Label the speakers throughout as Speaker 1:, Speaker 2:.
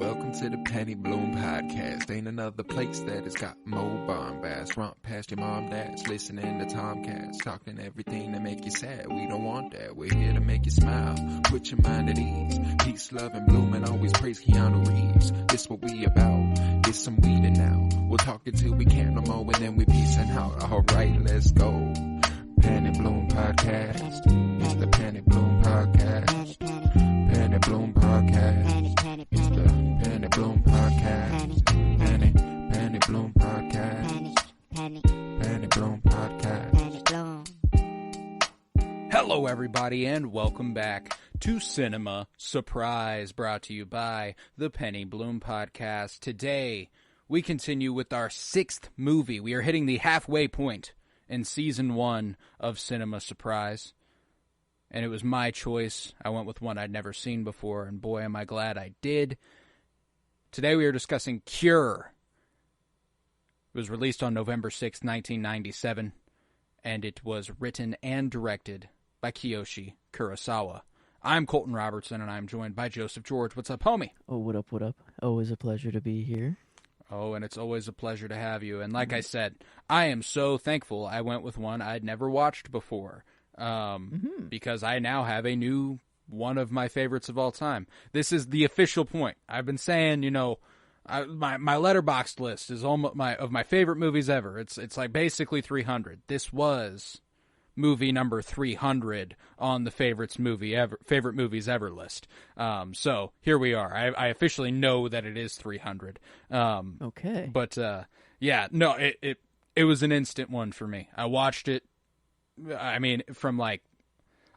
Speaker 1: Welcome to the Penny Bloom Podcast. Ain't another place that has got more bombast. Romp past your mom, dad's listening to Tomcats, talking everything to make you sad. We don't want that. We're here to make you smile. Put your mind at ease. Peace, love, and bloom, and always praise Keanu Reeves. This what we about. Get some weed and now. We'll talk until we can't no more, and then we peacing out. All right, let's go. Penny Bloom Podcast. It's the Penny Bloom Podcast. Penny Bloom Podcast. It's the Penny Bloom Podcast. Penny Bloom Podcast. Penny Bloom Podcast.
Speaker 2: Hello, everybody, and welcome back to Cinema Surprise, brought to you by the Penny Bloom Podcast. Today, we continue with our sixth movie. We are hitting the halfway point in Season 1 of Cinema Surprise. And it was my choice. I went with one I'd never seen before, and boy, am I glad I did. Today we are discussing Cure. It was released on November 6, 1997, and it was written and directed by Kiyoshi Kurosawa. I'm Colton Robertson, and I'm joined by Joseph George. What's up, homie?
Speaker 3: Oh, what up, what up? Always a pleasure to be here.
Speaker 2: Oh, and it's always a pleasure to have you. And like I said, I am so thankful I went with one I'd never watched before. Because I now have a new one of my favorites of all time. This is the official point. I've been saying, my Letterboxd list is almost my favorite movies ever. It's like basically 300. This was movie number 300 on the favorite movies ever list. So here we are. I officially know that it is 300.
Speaker 3: Okay.
Speaker 2: But yeah, no, it was an instant one for me. I watched it. I mean, from like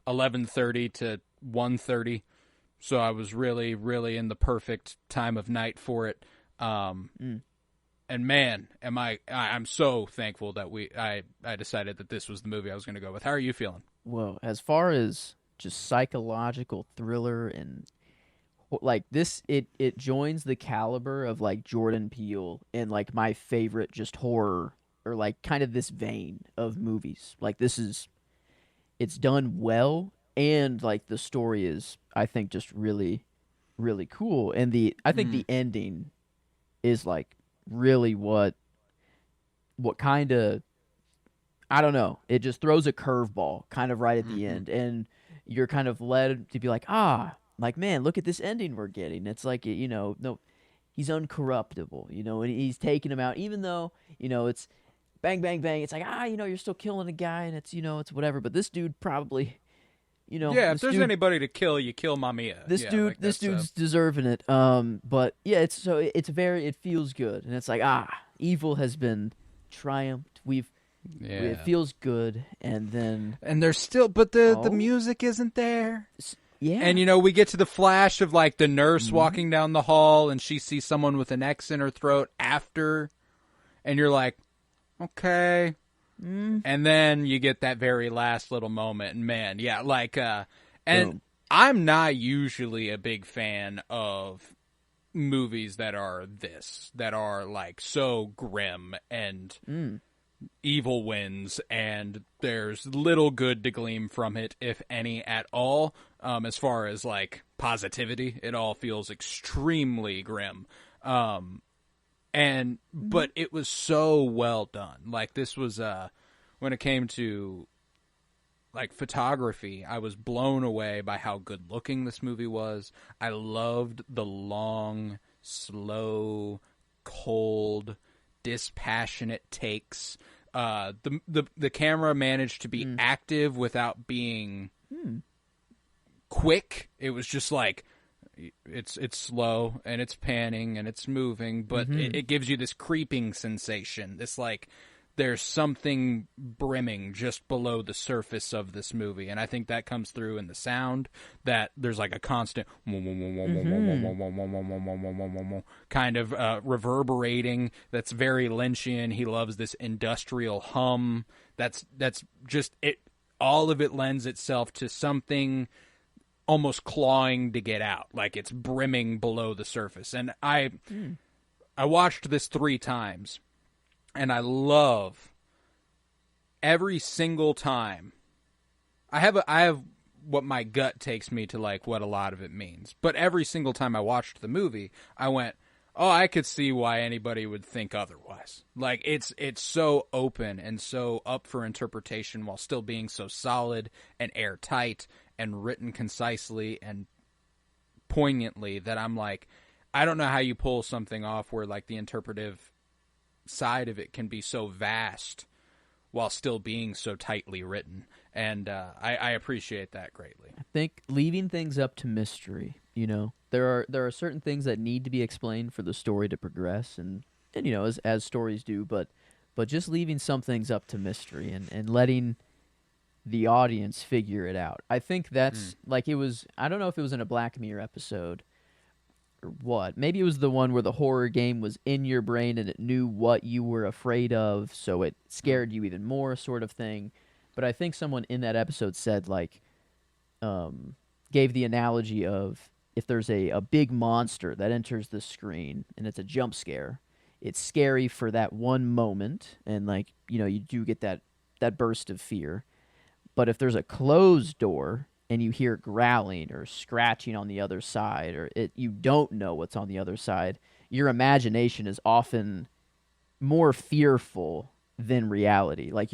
Speaker 2: 11:30 to 1:30, so I was really, really in the perfect time of night for it. And man, I'm so thankful that I decided that this was the movie I was going to go with. How are you feeling?
Speaker 3: Well, as far as just psychological thriller and like this, it joins the caliber of like Jordan Peele and like my favorite just horror. Or like kind of this vein of movies. Like it's done well, and like the story is, I think, just really, really cool. And I think the ending is like really what kind of, I don't know. It just throws a curveball kind of right at the end, and you're kind of led to be like, like man, look at this ending we're getting. It's like no, he's uncorruptible, and he's taking him out, even though it's. Bang, bang, bang. It's like, you're still killing a guy, and it's whatever. But this dude probably,
Speaker 2: Yeah, if there's anybody to kill, you kill Mamiya.
Speaker 3: This dude's deserving it. But yeah, it feels good. And it's like, evil has been triumphed. It feels good. And then.
Speaker 2: And there's still, but the music isn't there.
Speaker 3: Yeah.
Speaker 2: And, we get to the flash of, like, the nurse walking down the hall, and she sees someone with an X in her throat after. And you're like, okay. And then you get that very last little moment, and man, yeah, like, and I'm not usually a big fan of movies that are like so grim and evil wins, and there's little good to glean from it, if any at all. As far as like positivity, it all feels extremely grim. But it was so well done. Like, this was, when it came to, like, photography, I was blown away by how good looking this movie was. I loved the long, slow, cold, dispassionate takes. The camera managed to be active without being quick. It was just like, it's slow and it's panning and it's moving, but it gives you this creeping sensation. This like there's something brimming just below the surface of this movie, and I think that comes through in the sound. That there's like a constant kind of reverberating. That's very Lynchian. He loves this industrial hum. That's just it. All of it lends itself to something almost clawing to get out, like it's brimming below the surface. And I watched this 3 times, and I love every single time. I have what my gut takes me to like what a lot of it means. But every single time I watched the movie, I went, oh, I could see why anybody would think otherwise. Like, it's so open and so up for interpretation while still being so solid and airtight and written concisely and poignantly that I'm like, I don't know how you pull something off where, like, the interpretive side of it can be so vast while still being so tightly written. And I appreciate that greatly.
Speaker 3: I think leaving things up to mystery, you know, there are certain things that need to be explained for the story to progress, and you know, as stories do, but just leaving some things up to mystery and letting the audience figure it out. I think that's like, it was, I don't know if it was in a Black Mirror episode or what. Maybe it was the one where the horror game was in your brain and it knew what you were afraid of, so it scared you even more, sort of thing. But I think someone in that episode said, like, gave the analogy of if there's a big monster that enters the screen and it's a jump scare, it's scary for that one moment, and, like, you know, you do get that burst of fear. But if there's a closed door and you hear growling or scratching on the other side, or you don't know what's on the other side, your imagination is often more fearful than reality. Like,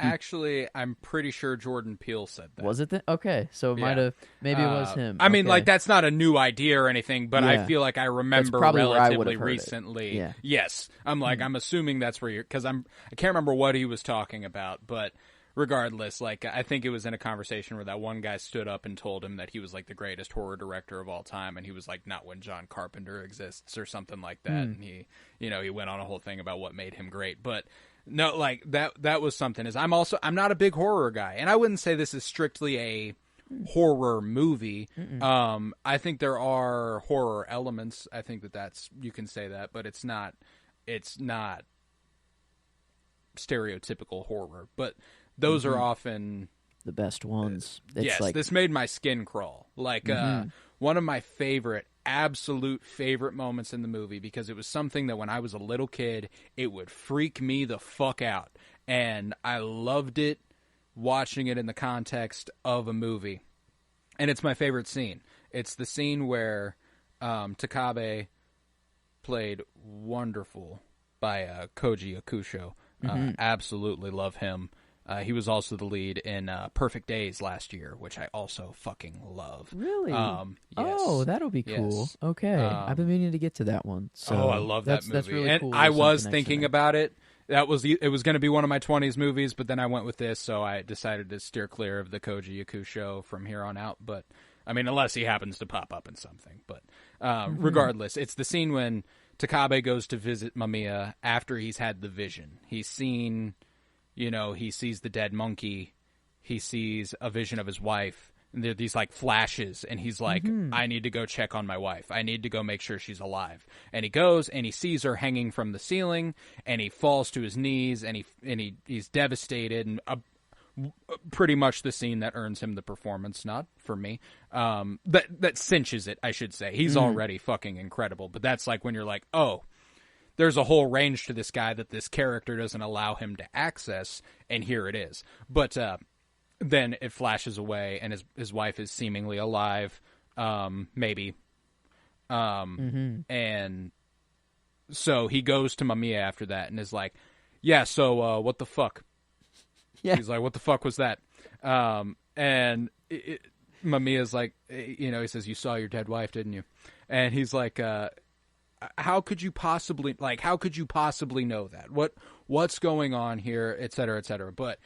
Speaker 2: Actually, I'm pretty sure Jordan Peele said that.
Speaker 3: Was it that? Okay, so it might have, maybe it was him.
Speaker 2: I mean, like, that's not a new idea or anything, but I feel like I remember relatively recently.
Speaker 3: Yeah.
Speaker 2: Yes, I'm like, I'm assuming that's where because I can't remember what he was talking about, but regardless, like, I think it was in a conversation where that one guy stood up and told him that he was like the greatest horror director of all time, and he was like, not when John Carpenter exists or something like that, and he went on a whole thing about what made him great, but. No, like, that was something. I'm not a big horror guy, and I wouldn't say this is strictly a horror movie. I think there are horror elements. I think that's, you can say that, but it's not stereotypical horror. But those are often
Speaker 3: the best ones. It's
Speaker 2: yes,
Speaker 3: like,
Speaker 2: this made my skin crawl. Like, one of my absolute favorite moments in the movie, because it was something that when I was a little kid, it would freak me the fuck out. And I loved it watching it in the context of a movie. And it's my favorite scene. It's the scene where Takabe, played wonderful by Koji Yakusho. Absolutely love him. He was also the lead in Perfect Days last year, which I also fucking love.
Speaker 3: Really?
Speaker 2: Yes.
Speaker 3: Oh, that'll be cool.
Speaker 2: Yes.
Speaker 3: Okay. I've been meaning to get to that one. So
Speaker 2: I love that movie.
Speaker 3: That's really
Speaker 2: and
Speaker 3: cool.
Speaker 2: I was thinking about it. It was going to be one of my 20s movies, but then I went with this, so I decided to steer clear of the Koji Yakusho from here on out. But, I mean, unless he happens to pop up in something. But regardless, it's the scene when Takabe goes to visit Mamiya after he's had the vision. He's seen... You know, he sees the dead monkey. He sees a vision of his wife. And there are these, like, flashes. And he's like, I need to go check on my wife. I need to go make sure she's alive. And he goes, and he sees her hanging from the ceiling. And he falls to his knees. And he's devastated. And pretty much the scene that earns him the performance nod for me. That cinches it, I should say. He's already fucking incredible. But that's, like, when you're like, oh... There's a whole range to this guy that this character doesn't allow him to access, and here it is. But then it flashes away, and his wife is seemingly alive, maybe. And so he goes to Mamiya after that and is like, yeah, so what the fuck? Yeah. He's like, what the fuck was that? And Mamiya's like, he says, you saw your dead wife, didn't you? And he's like, how could you possibly know that? What's going on here, et cetera, et cetera. But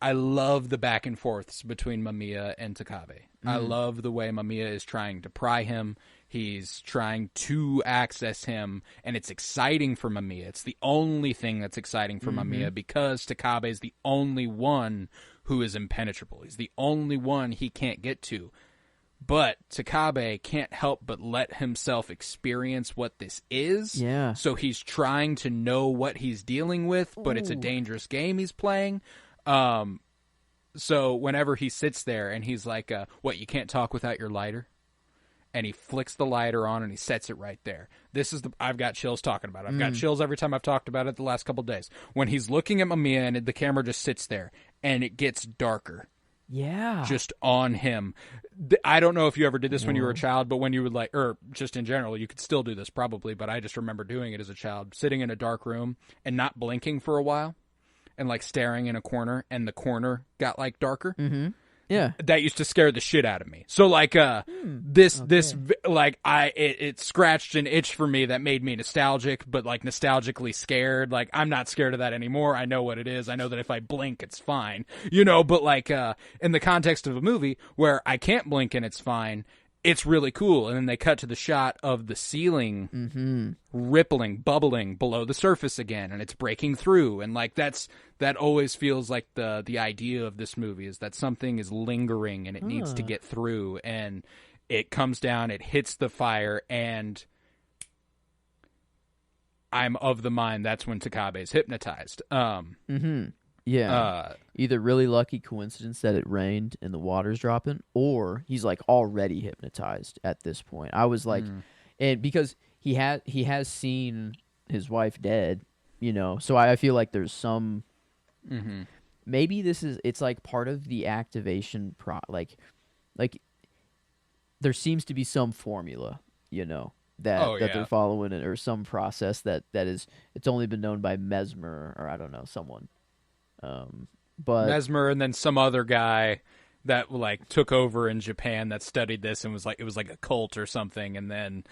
Speaker 2: I love the back and forths between Mamiya and Takabe. I love the way Mamiya is trying to pry him. He's trying to access him, and it's exciting for Mamiya. It's the only thing that's exciting for Mamiya, because Takabe is the only one who is impenetrable. He's the only one he can't get to. But Takabe can't help but let himself experience what this is. Yeah. So he's trying to know what he's dealing with, but it's a dangerous game he's playing. So whenever he sits there and he's like, what, you can't talk without your lighter? And he flicks the lighter on and he sets it right there. I've got chills talking about it. I've got chills every time I've talked about it the last couple of days. When he's looking at Mamiya and the camera just sits there and it gets darker.
Speaker 3: Yeah.
Speaker 2: just on him. I don't know if you ever did this when you were a child, but when you would or just in general, you could still do this probably, but I just remember doing it as a child, sitting in a dark room and not blinking for a while and staring in a corner, and the corner got darker.
Speaker 3: Mm-hmm. Yeah.
Speaker 2: That used to scare the shit out of me. So it scratched an itch for me that made me nostalgic, but nostalgically scared. I'm not scared of that anymore. I know what it is. I know that if I blink, it's fine, but in the context of a movie where I can't blink and it's fine, it's really cool. And then they cut to the shot of the ceiling rippling, bubbling below the surface again, and it's breaking through. And that always feels like the idea of this movie is that something is lingering and it needs to get through, and it comes down, it hits the fire, and I'm of the mind that's when Takabe's hypnotized.
Speaker 3: Yeah. Either really lucky coincidence that it rained and the water's dropping, or he's already hypnotized at this point. I was and because he has seen his wife dead, so I feel like there's some maybe it's part of the activation there seems to be some formula, that they're following it, or some process that is, it's only been known by Mesmer, or I don't know, someone. But
Speaker 2: Mesmer, and then some other guy that took over in Japan that studied this and was it was a cult or something, and then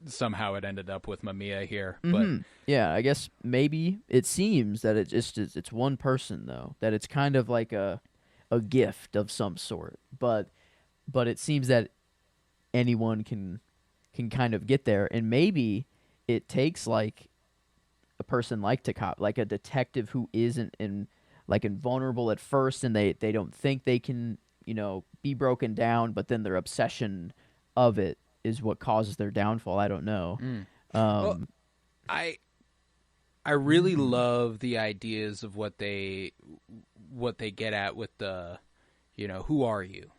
Speaker 2: somehow it ended up with Mamiya here. But
Speaker 3: yeah, I guess maybe it seems that it's one person, though, that it's kind of like a gift of some sort, but it seems that anyone can kind of get there, and maybe it takes a person like Takabe, a detective who isn't invulnerable at first, and they don't think they can be broken down, but then their obsession of it is what causes their downfall. I don't know.
Speaker 2: Well, I really love the ideas of what they get at with the who are you,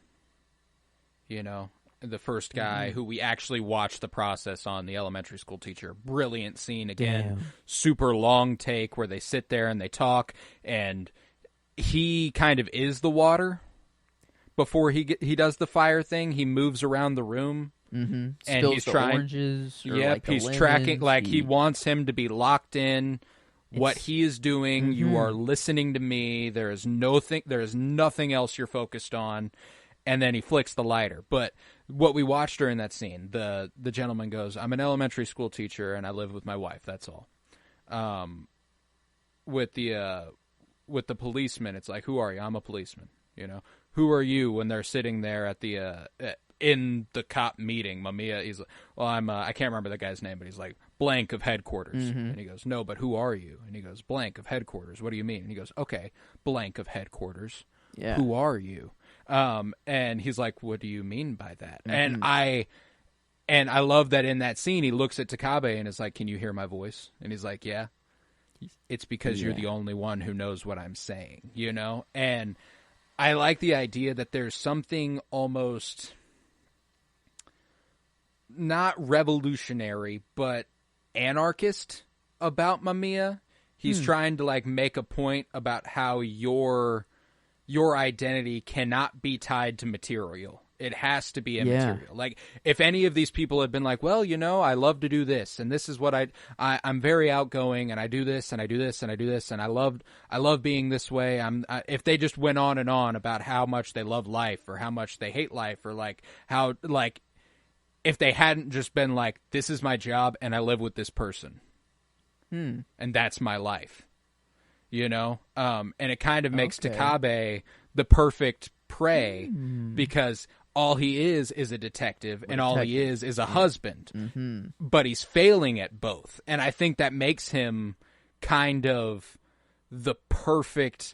Speaker 2: the first guy who we actually watched the process on, the elementary school teacher. Brilliant scene again.
Speaker 3: Damn.
Speaker 2: Super long take where they sit there and they talk, and he kind of is the water. Before he does the fire thing, he moves around the room. And
Speaker 3: Spills
Speaker 2: he's
Speaker 3: the
Speaker 2: trying.
Speaker 3: Oranges, or
Speaker 2: Yep, he's
Speaker 3: lemons,
Speaker 2: tracking. He wants him to be locked in. What he is doing, you are listening to me. There is nothing else you're focused on. And then he flicks the lighter. But what we watched during that scene, the gentleman goes, "I'm an elementary school teacher and I live with my wife. That's all." With the policeman, it's who are you? I'm a policeman. Who are you? When they're sitting there at the in the cop meeting, Mamiya, he's well, I can't remember the guy's name, but he's blank of headquarters. And he goes, "No, but who are you?" And he goes, "Blank of headquarters. What do you mean?" And he goes, "Okay, blank of headquarters.
Speaker 3: Yeah.
Speaker 2: Who are you?" And he's like, "What do you mean by that?" And I love that in that scene, he looks at Takabe and is like, "Can you hear my voice?" And he's like, "Yeah." It's because you're the only one who knows what I'm saying, And I like the idea that there's something almost not revolutionary, but anarchist about Mamiya. He's trying to make a point about how your identity cannot be tied to material. It has to be immaterial. If any of these people had been well, I love to do this, and this is what I'm very outgoing, and I do this, and I do this, and I do this, and I love being this way. If they just went on and on about how much they love life, or how much they hate life, or how if they hadn't just been this is my job, and I live with this person, and that's my life, and it kind of makes Takabe the perfect prey, because all he is a detective, and all he is a husband. But he's failing at both. And I think that makes him kind of the perfect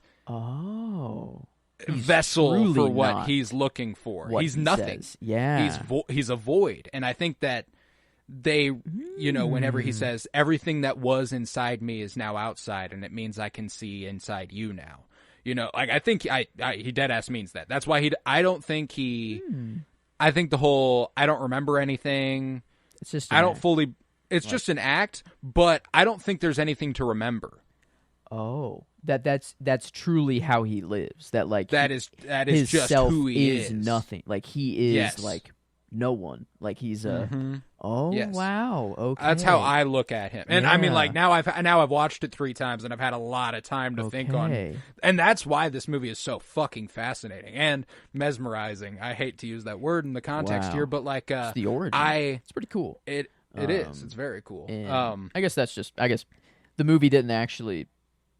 Speaker 2: vessel for what he's looking for. He's nothing.
Speaker 3: Says. Yeah.
Speaker 2: He's a void. And I think that they, whenever he says, everything that was inside me is now outside, and it means I can see inside you now. I think he dead ass means that. That's why I don't think I think the whole, I don't remember anything.
Speaker 3: It's just,
Speaker 2: it's just an act, but I don't think there's anything to remember.
Speaker 3: Oh, that's truly how he lives. That like
Speaker 2: that is
Speaker 3: his
Speaker 2: just
Speaker 3: self
Speaker 2: who he
Speaker 3: is nothing. Like he is
Speaker 2: Yes.
Speaker 3: like no one. Like he's a
Speaker 2: Mhm.
Speaker 3: oh
Speaker 2: Yes.
Speaker 3: wow, okay.
Speaker 2: That's how I look at him. And I mean,
Speaker 3: Yeah.
Speaker 2: like now I've watched it 3 times and I've had a lot of time to think on.
Speaker 3: Okay.
Speaker 2: And that's why this movie is so fucking fascinating and mesmerizing. I hate to use that word in the context
Speaker 3: Wow.
Speaker 2: here, but like
Speaker 3: It's the origin. It's pretty cool.
Speaker 2: It is. It's very cool.
Speaker 3: And I guess the movie didn't actually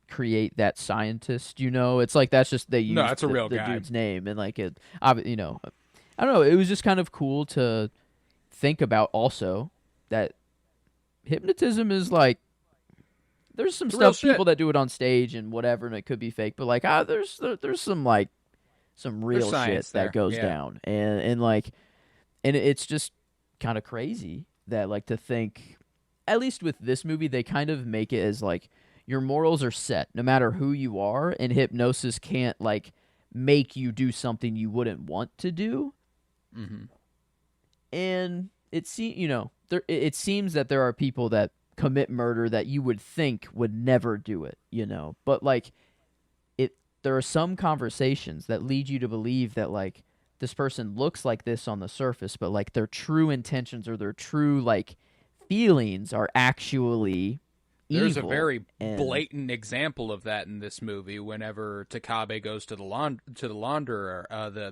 Speaker 3: create that scientist, it's like that's just they used
Speaker 2: that's a real
Speaker 3: the
Speaker 2: guy.
Speaker 3: dude's name, and like it I don't know, it was just kind of cool to think about also that hypnotism is like there's some
Speaker 2: Real
Speaker 3: stuff people that do it on stage and whatever, and it could be fake, but like there's some like some real shit that goes down, and it's just kind of crazy that like to think, at least with this movie, they kind of make it as like your morals are set no matter who you are, and hypnosis can't like make you do something you wouldn't want to do.
Speaker 2: Mm-hmm.
Speaker 3: And it seems that there are people that commit murder that you would think would never do it, but like there are some conversations that lead you to believe that like this person looks like this on the surface, but like their true intentions or their true like feelings are actually
Speaker 2: There's
Speaker 3: evil.
Speaker 2: a very blatant example of that in this movie. Whenever Takabe goes to the launderer,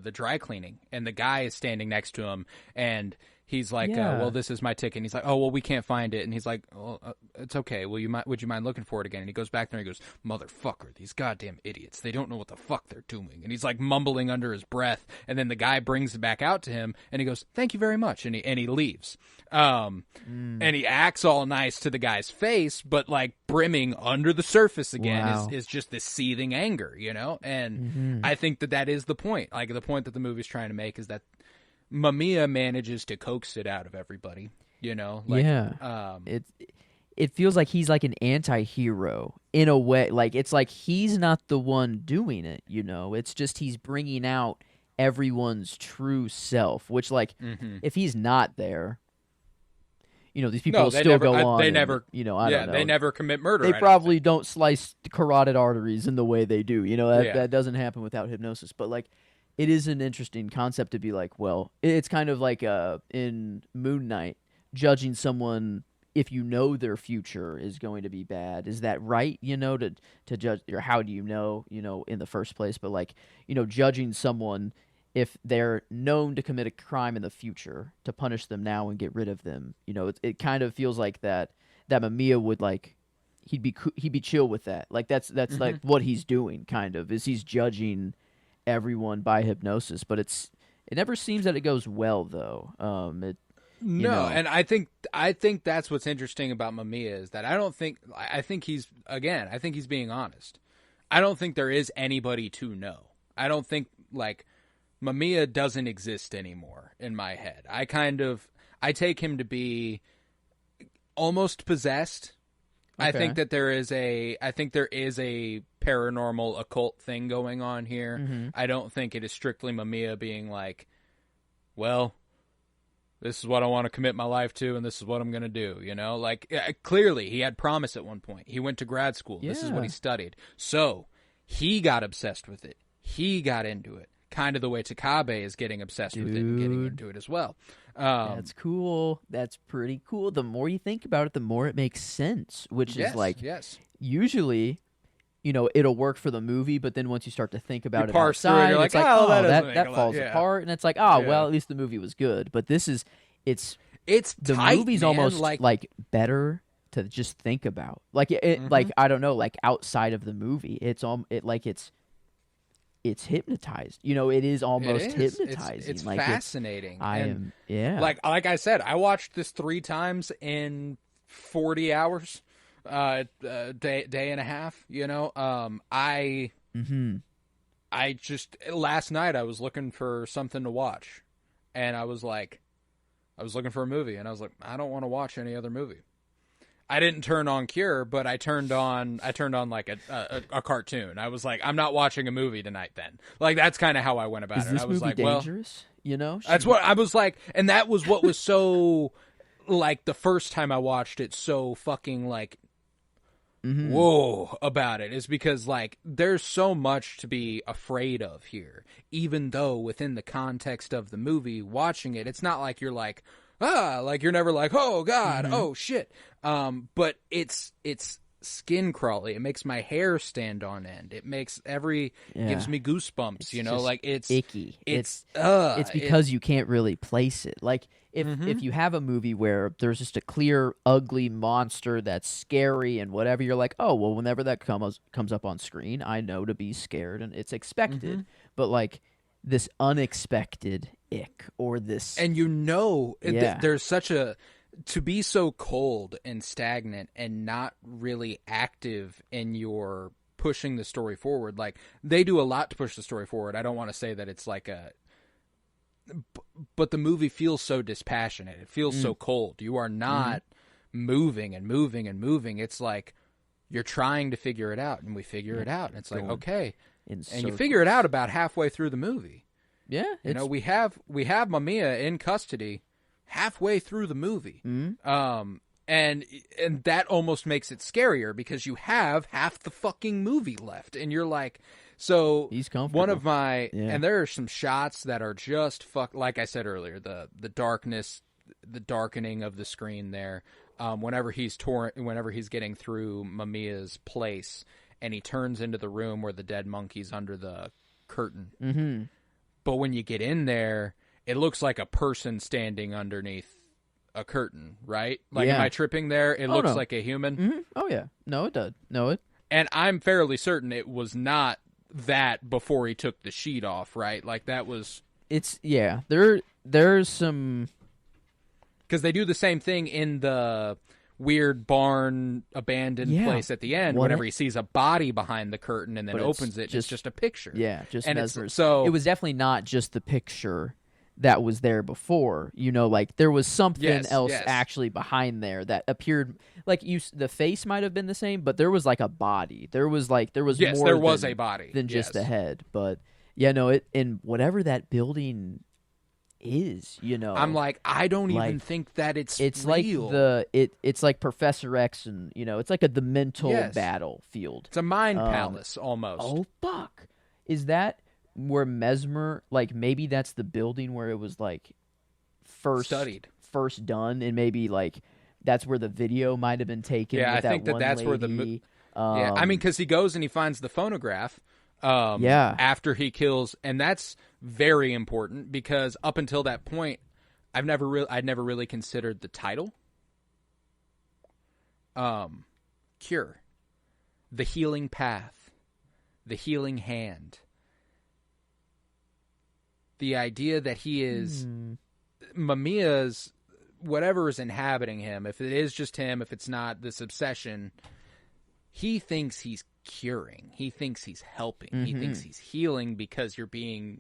Speaker 2: the dry cleaning, and the guy is standing next to him, and he's like, "Well, this is my ticket." And he's like, "Oh, well, we can't find it." And he's like, "Well, it's okay. Would you mind looking for it again?" And he goes back there and he goes, "Motherfucker, these goddamn idiots! They don't know what the fuck they're doing." And he's like mumbling under his breath. And then the guy brings it back out to him, and he goes, "Thank you very much." And he leaves. And he acts all nice to the guy's face, but like brimming under the surface again is just this seething anger, And I think that is the point. Like the point that the movie's trying to make is that Mamiya manages to coax it out of everybody, Like,
Speaker 3: it feels like he's like an anti-hero in a way. Like it's like he's not the one doing it, It's just he's bringing out everyone's true self, which like if he's not there, these people still go on.
Speaker 2: They
Speaker 3: and,
Speaker 2: never,
Speaker 3: I don't know.
Speaker 2: They never commit murder.
Speaker 3: They probably don't slice carotid arteries in the way they do. That doesn't happen without hypnosis. But like, it is an interesting concept to be like, well, it's kind of like in Moon Knight, judging someone if you know their future is going to be bad. Is that right? To judge, or how do you know? In the first place, but like, judging someone if they're known to commit a crime in the future, to punish them now and get rid of them. It kind of feels like that Mamiya would like he'd be chill with that. Like that's like what he's doing, kind of, is he's judging everyone by hypnosis, but it never seems that it goes well though.
Speaker 2: And I think that's what's interesting about Mamiya is that I think he's being honest. I don't think there is anybody to know. I don't think like Mamiya doesn't exist anymore in my head. I take him to be almost possessed.
Speaker 3: Okay.
Speaker 2: I think there is a paranormal occult thing going on here.
Speaker 3: Mm-hmm.
Speaker 2: I don't think it is strictly Mamiya being like, well, this is what I want to commit my life to, and this is what I'm going to do, Like, clearly, he had promise at one point. He went to grad school. Yeah. This is what he studied. So, he got obsessed with it. He got into it. Kind of the way Takabe is getting obsessed with it and getting into it as well.
Speaker 3: That's cool. That's pretty cool. The more you think about it, the more it makes sense, which is like, usually, it'll work for the movie, but then once you start to think about it outside,
Speaker 2: you're
Speaker 3: it's like, oh, that falls
Speaker 2: yeah.
Speaker 3: apart, and it's like, well, at least the movie was good. But this is, it's the
Speaker 2: tight,
Speaker 3: movie's
Speaker 2: man.
Speaker 3: almost like better to just think about. Like like I don't know, like outside of the movie, it's hypnotized. It is almost hypnotizing.
Speaker 2: It's
Speaker 3: like
Speaker 2: fascinating.
Speaker 3: Like
Speaker 2: I said, I watched this 3 times in 40 hours, day and a half. I just last night I was looking for something to watch, and I was looking for a movie, and I was like, I don't want to watch any other movie. I didn't turn on Cure, but I turned on like a cartoon. I was like, I'm not watching a movie tonight then. Like, that's kind of how I went about it.
Speaker 3: This
Speaker 2: I was
Speaker 3: movie
Speaker 2: like,
Speaker 3: dangerous?
Speaker 2: That's what I was like. And that was what was so, like, the first time I watched it, so fucking, like, whoa about it is because, like, there's so much to be afraid of here, even though within the context of the movie, watching it, it's not like you're like, like you're never like, oh God, oh shit. But it's skin crawly. It makes my hair stand on end. It makes gives me goosebumps, you know, like it's
Speaker 3: icky.
Speaker 2: It's
Speaker 3: because you can't really place it. Like if you have a movie where there's just a clear ugly monster that's scary and whatever, you're like, oh well, whenever that comes up on screen, I know to be scared and it's expected. But like this unexpected ick or this,
Speaker 2: and there's such a, to be so cold and stagnant and not really active in your pushing the story forward. Like, they do a lot to push the story forward. I don't want to say that it's like but the movie feels so dispassionate. It feels so cold. You are not moving and moving and moving. It's like you're trying to figure it out, and we figure it out. And it's like, okay. And you figure it out about halfway through the movie.
Speaker 3: Yeah.
Speaker 2: You know, we have Mamiya in custody halfway through the movie. And that almost makes it scarier because you have half the fucking movie left, and you're like, so
Speaker 3: he's comfortable.
Speaker 2: One of my and there are some shots that are just like I said earlier, the darkness, the darkening of the screen there. Whenever he's getting through Mamiya's place and he turns into the room where the dead monkey's under the curtain. But when you get in there, it looks like a person standing underneath a curtain, right? Like, am I tripping there? It looks like a human.
Speaker 3: Oh yeah, no, it does. No, it.
Speaker 2: And I'm fairly certain it was not that before he took the sheet off, right? Like, that was.
Speaker 3: It's There's some.
Speaker 2: Because they do the same thing in the weird barn abandoned place at the end. Whenever he sees a body behind the curtain and then opens it, it's just a picture.
Speaker 3: Yeah, just mesmerizing.
Speaker 2: So
Speaker 3: it was definitely not just the picture that was there before, you know, like there was something else actually behind there that appeared, like the face might have been the same, but there was like a body. There was more
Speaker 2: a body
Speaker 3: than just a head. But yeah, no, it in whatever that building is, you know,
Speaker 2: I'm like, I don't even think that it's real.
Speaker 3: Like it's like Professor X, and you know, it's like the mental battlefield.
Speaker 2: It's a mind palace almost.
Speaker 3: Oh fuck, is that where Mesmer, like, maybe that's the building where it was like first done, and maybe like that's where the video might have been taken.
Speaker 2: Yeah,
Speaker 3: with
Speaker 2: I think that's where the yeah, I mean, because he goes and he finds the phonograph. After he kills, and that's very important because up until that point, I'd never really considered the title. Cure, the healing path, the healing hand. The idea that he is Mamiya's, whatever is inhabiting him, if it is just him, if it's not this obsession, he thinks he's curing. He thinks he's helping. He thinks he's healing because you're being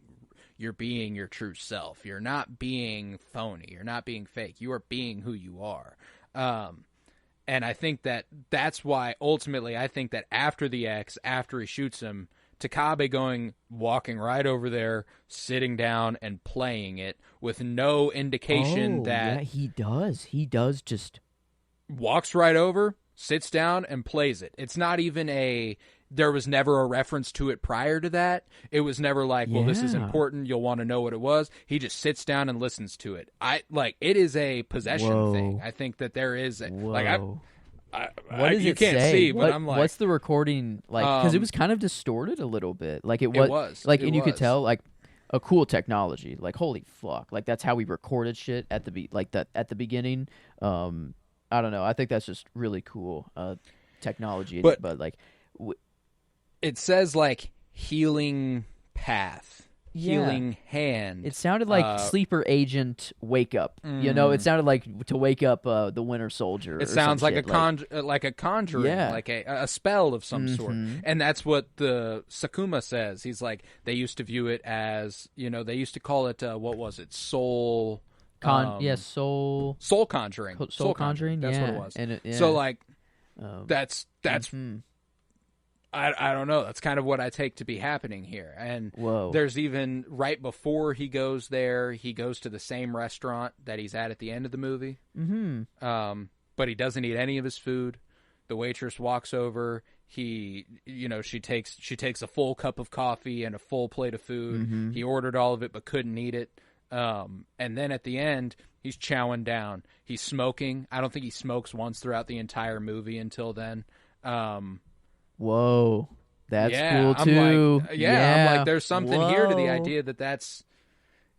Speaker 2: your true self. You're not being phony. You're not being fake. You are being who you are. And I think that's why ultimately I think that after the X, after he shoots him, Takabe walking right over there, sitting down and playing it with no indication that...
Speaker 3: Yeah, he does just...
Speaker 2: Walks right over, sits down, and plays it. It's not even there was never a reference to it prior to that. It was never like, well, this is important, you'll want to know what it was. He just sits down and listens to it. It is a possession thing. I think that there is...
Speaker 3: What does
Speaker 2: you
Speaker 3: it
Speaker 2: can't
Speaker 3: say?
Speaker 2: see, but I'm like,
Speaker 3: what's the recording like? Because it was kind of distorted a little bit. Like it was like, and you could tell like a cool technology. Like holy fuck! Like that's how we recorded shit at the beginning. I don't know. I think that's just really cool technology. But like,
Speaker 2: it says like healing path. Healing hand.
Speaker 3: It sounded like sleeper agent wake up. You know, it sounded like to wake up the Winter Soldier.
Speaker 2: It sounds like a conjuring, like a spell of some sort. And that's what the Sakuma says. He's like, they used to view it as, you know, they used to call it what was it? Soul conjuring.
Speaker 3: Soul conjuring.
Speaker 2: That's what it was.
Speaker 3: And
Speaker 2: so like that's I don't know. That's kind of what I take to be happening here. And there's even right before he goes there, he goes to the same restaurant that he's at the end of the movie. But he doesn't eat any of his food. The waitress walks over. She takes a full cup of coffee and a full plate of food.
Speaker 3: Mm-hmm.
Speaker 2: He ordered all of it but couldn't eat it. And then at the end, he's chowing down. He's smoking. I don't think he smokes once throughout the entire movie until then.
Speaker 3: Whoa, that's
Speaker 2: yeah,
Speaker 3: cool too.
Speaker 2: I'm like, there's something here to the
Speaker 3: Whoa.
Speaker 2: idea that's.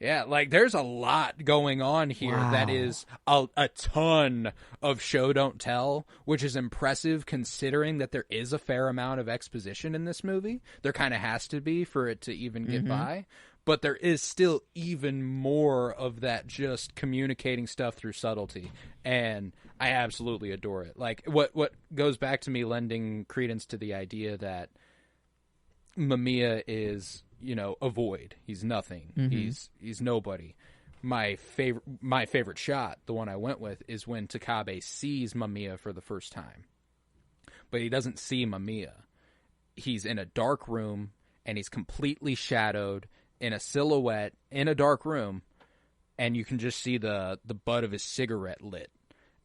Speaker 2: Yeah, like there's a lot going on here that is a ton of show don't tell, which is impressive considering that there is a fair amount of exposition in this movie. There kind of has to be for it to even get by, but there is still even more of that just communicating stuff through subtlety, and I absolutely adore it. Like what goes back to me lending credence to the idea that Mamiya is, a void. He's nothing. He's nobody. My favorite shot, the one I went with, is when Takabe sees Mamiya for the first time. But he doesn't see Mamiya. He's in a dark room, and he's completely shadowed in a silhouette in a dark room, and you can just see the butt of his cigarette lit.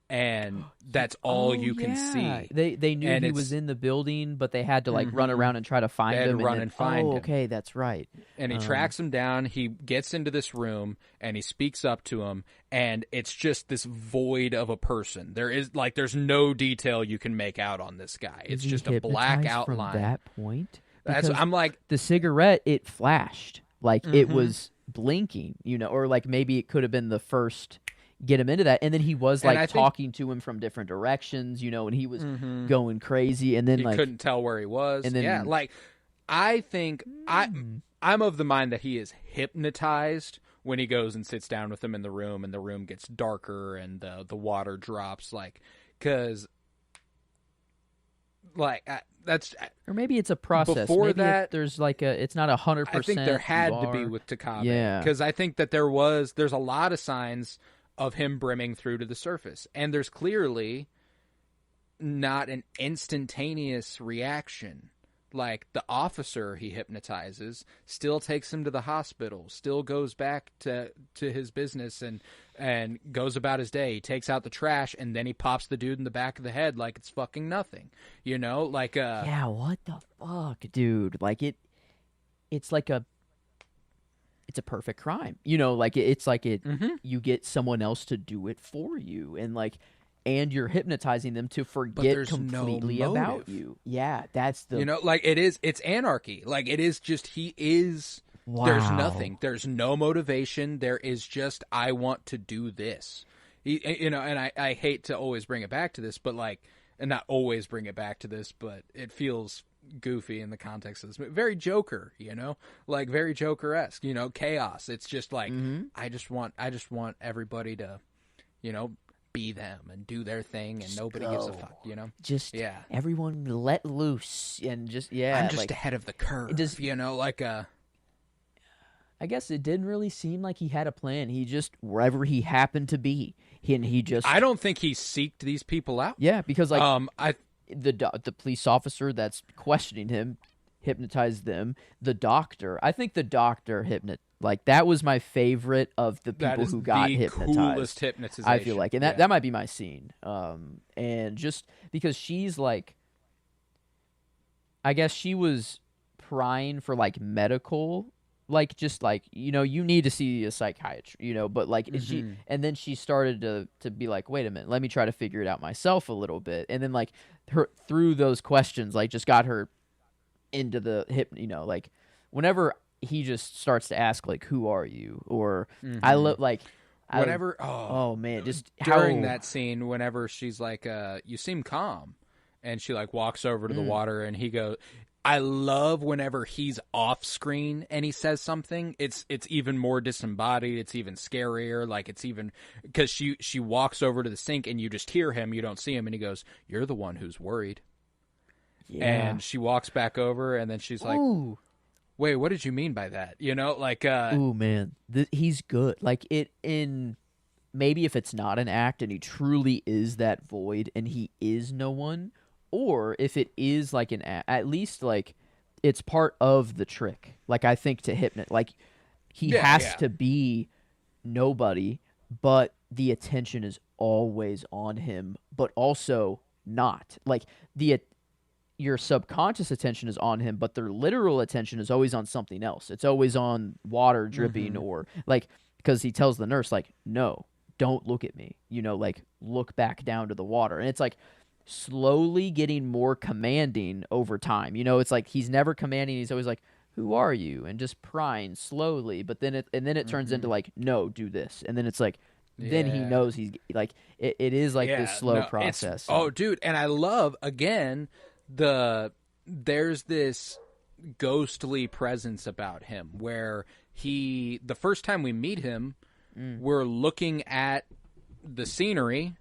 Speaker 2: And that's all you can see.
Speaker 3: They knew he was in the building, but they had to run around and try to find him.
Speaker 2: Find him.
Speaker 3: Okay, that's right.
Speaker 2: And he tracks him down. He gets into this room and he speaks up to him, and it's just this void of a person. There's no detail you can make out on this guy. It's just a black outline.
Speaker 3: From that point,
Speaker 2: I'm like,
Speaker 3: the cigarette, it flashed it was blinking, or maybe it could have been the first. Get him into that, and then he was talking to him from different directions, and he was going crazy, and then
Speaker 2: he couldn't tell where he was. And then, I think I'm of the mind that he is hypnotized when he goes and sits down with him in the room, and the room gets darker and the water drops, because that's,
Speaker 3: or maybe it's a process.
Speaker 2: Before
Speaker 3: maybe
Speaker 2: that,
Speaker 3: there's it's not 100%.
Speaker 2: I think there had to be with Takabe, because I think that there's a lot of signs of him brimming through to the surface. And there's clearly not an instantaneous reaction. Like, the officer he hypnotizes still takes him to the hospital, still goes back to his business and goes about his day. He takes out the trash, and then he pops the dude in the back of the head like it's fucking nothing. Yeah,
Speaker 3: what the fuck, dude? It's a perfect crime. You get someone else to do it for you, and you're hypnozing them to forget completely about you. Yeah, that's the...
Speaker 2: it's anarchy. It is just, he is... Wow. There's nothing. There's no motivation. There is just, I want to do this. And I hate to always bring it back to this, but and not always bring it back to this, but it feels goofy in the context of this movie. Very Joker, very Joker-esque, chaos. It's just I just want everybody to, be them and do their thing, and nobody gives a fuck,
Speaker 3: Just everyone let loose and just
Speaker 2: I'm just ahead of the curve,
Speaker 3: I guess it didn't really seem like he had a plan. He just, wherever he happened to be, I
Speaker 2: don't think he seeked these people out.
Speaker 3: Yeah, because the police officer that's questioning him hypnotized them. The doctor, I think the doctor that was my favorite of the people who got hypnotized.
Speaker 2: Coolest hypnotization.
Speaker 3: I feel like, and that might be my scene. And just because she's I guess she was prying for medical. You need to see a psychiatrist, but she, and then she started to be wait a minute, let me try to figure it out myself a little bit. And then her through those questions, just got her into the whenever he just starts to ask who are you? Or I look
Speaker 2: whenever,
Speaker 3: just
Speaker 2: during that scene, whenever she's you seem calm, and she walks over to the water, and he goes, I love whenever he's off screen and he says something. It's even more disembodied. It's even scarier. It's even because she walks over to the sink and you just hear him. You don't see him, and he goes, "You're the one who's worried." Yeah. And she walks back over, and then she's like,
Speaker 3: "Ooh,
Speaker 2: wait, what did you mean by that?"
Speaker 3: Ooh, man, he's good. Maybe if it's not an act and he truly is that void and he is no one. Or if it is at least it's part of the trick. I think to hypnotize, he has to be nobody, but the attention is always on him. But also not. Like your subconscious attention is on him, but their literal attention is always on something else. It's always on water dripping or like, because he tells the nurse like, no, don't look at me, like look back down to the water. And it's like slowly getting more commanding over time. It's like he's never commanding. He's always like, who are you? And just prying slowly. But then it turns into like, no, do this. And then it's like, then he knows he's like, it is like this slow process.
Speaker 2: Oh, dude. And I love, again, there's this ghostly presence about him where the first time we meet him, we're looking at the scenery.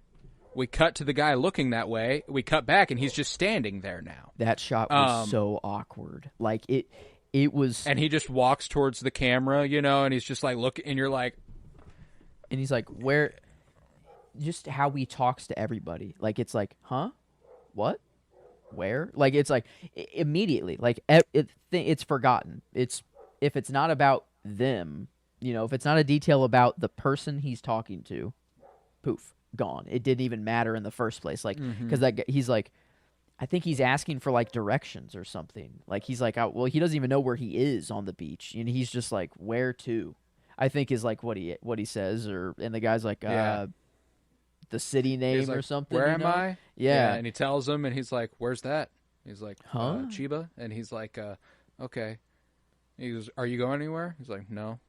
Speaker 2: We cut to the guy looking that way. We cut back, and he's just standing there now.
Speaker 3: That shot was so awkward. Like, it was...
Speaker 2: And he just walks towards the camera, and he's just like, look, and you're like...
Speaker 3: And he's like, where... Just how he talks to everybody. Like, it's like, huh? What? Where? Like, it's like, immediately. Like, it's forgotten. If it's not about them, if it's not a detail about the person he's talking to, poof. Gone. It didn't even matter in the first place. Like, because he's like, I think he's asking for like directions or something. Like he's like, well, he doesn't even know where he is on the beach, and he's just like, where to? I think is like what he says, and the guy's like, the city name
Speaker 2: like,
Speaker 3: or something.
Speaker 2: Where am I?
Speaker 3: Yeah,
Speaker 2: and he tells him, and he's like, where's that? He's like,
Speaker 3: huh?
Speaker 2: Chiba, and he's like, okay. He goes, are you going anywhere? He's like, no.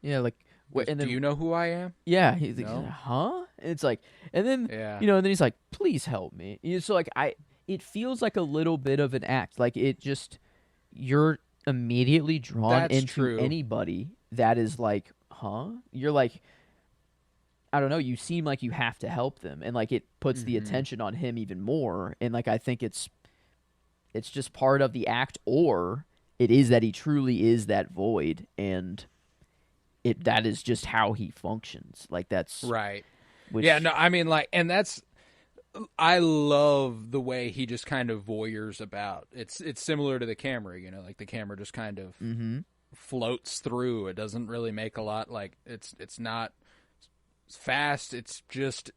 Speaker 3: Yeah, like.
Speaker 2: And then, do you know who I am?
Speaker 3: Yeah, he's like, huh? And it's like, and then and then he's like, please help me. So like, it feels like a little bit of an act. Like it just, you're immediately drawn into anybody that is like, huh? You're like, I don't know. You seem like you have to help them, and like it puts the attention on him even more. And like I think it's just part of the act, or it is that he truly is that void, and. That is just how he functions. Like that's
Speaker 2: right. I mean, like, and that's. I love the way he just kind of voyeurs about. It's similar to the camera, like the camera just kind of floats through. It doesn't really make a lot. Like it's not fast. It just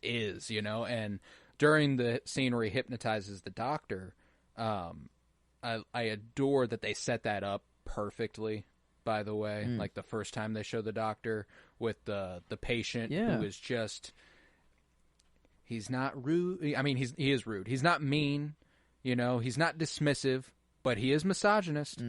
Speaker 2: is, And during the scene where he hypnotizes the doctor, I adore that they set that up perfectly. By the way, like the first time they show the doctor with the patient who is just, he's not rude. I mean, he is rude. He's not mean, he's not dismissive, but he is misogynist,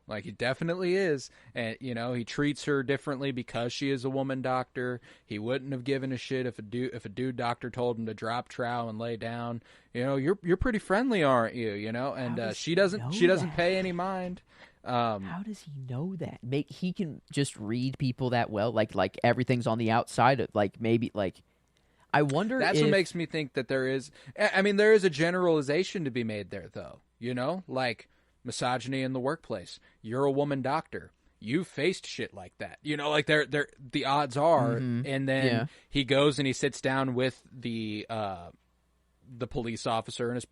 Speaker 2: like he definitely is. And, he treats her differently because she is a woman doctor. He wouldn't have given a shit if a dude doctor told him to drop trowel and lay down. You're pretty friendly, aren't you? And she doesn't pay any mind.
Speaker 3: How does he know that? He can just read people that well, like everything's on the outside of, like maybe like. I wonder.
Speaker 2: That's what makes me think that there is. I mean, there is a generalization to be made there, though. Like misogyny in the workplace. You're a woman doctor. You've faced shit like that. Like the odds are. And then he goes and he sits down with the police officer and his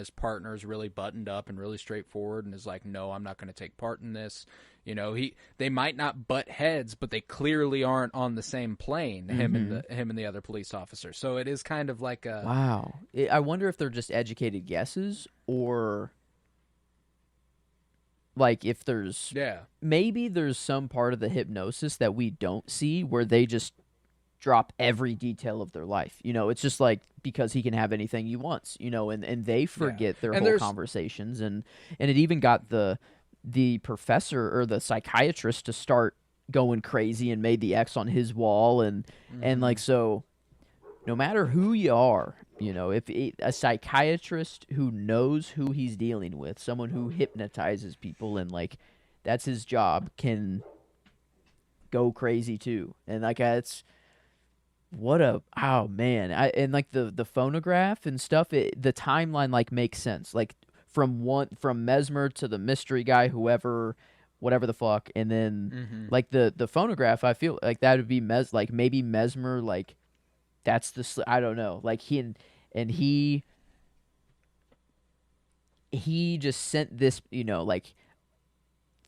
Speaker 2: partner is really buttoned up and really straightforward and is like, no, I'm not going to take part in this. They might not butt heads, but they clearly aren't on the same plane, him and the other police officer. So it is kind of like a...
Speaker 3: Wow. I wonder if they're just educated guesses, or like if there's... Maybe there's some part of the hypnosis that we don't see where they just drop every detail of their life. It's just like, because he can have anything he wants, and they forget their whole conversations. And it even got the professor or the psychiatrist to start going crazy and made the X on his wall. And like, so no matter who you are, if a psychiatrist who knows who he's dealing with, someone who hypnotizes people and like, that's his job, can go crazy too. And like, it's, oh man. And like the phonograph and stuff, the timeline like makes sense. Like from Mesmer to the mystery guy, whatever the fuck, and then like the phonograph, I feel like that would be like maybe Mesmer, like that's I don't know, like he just sent this, like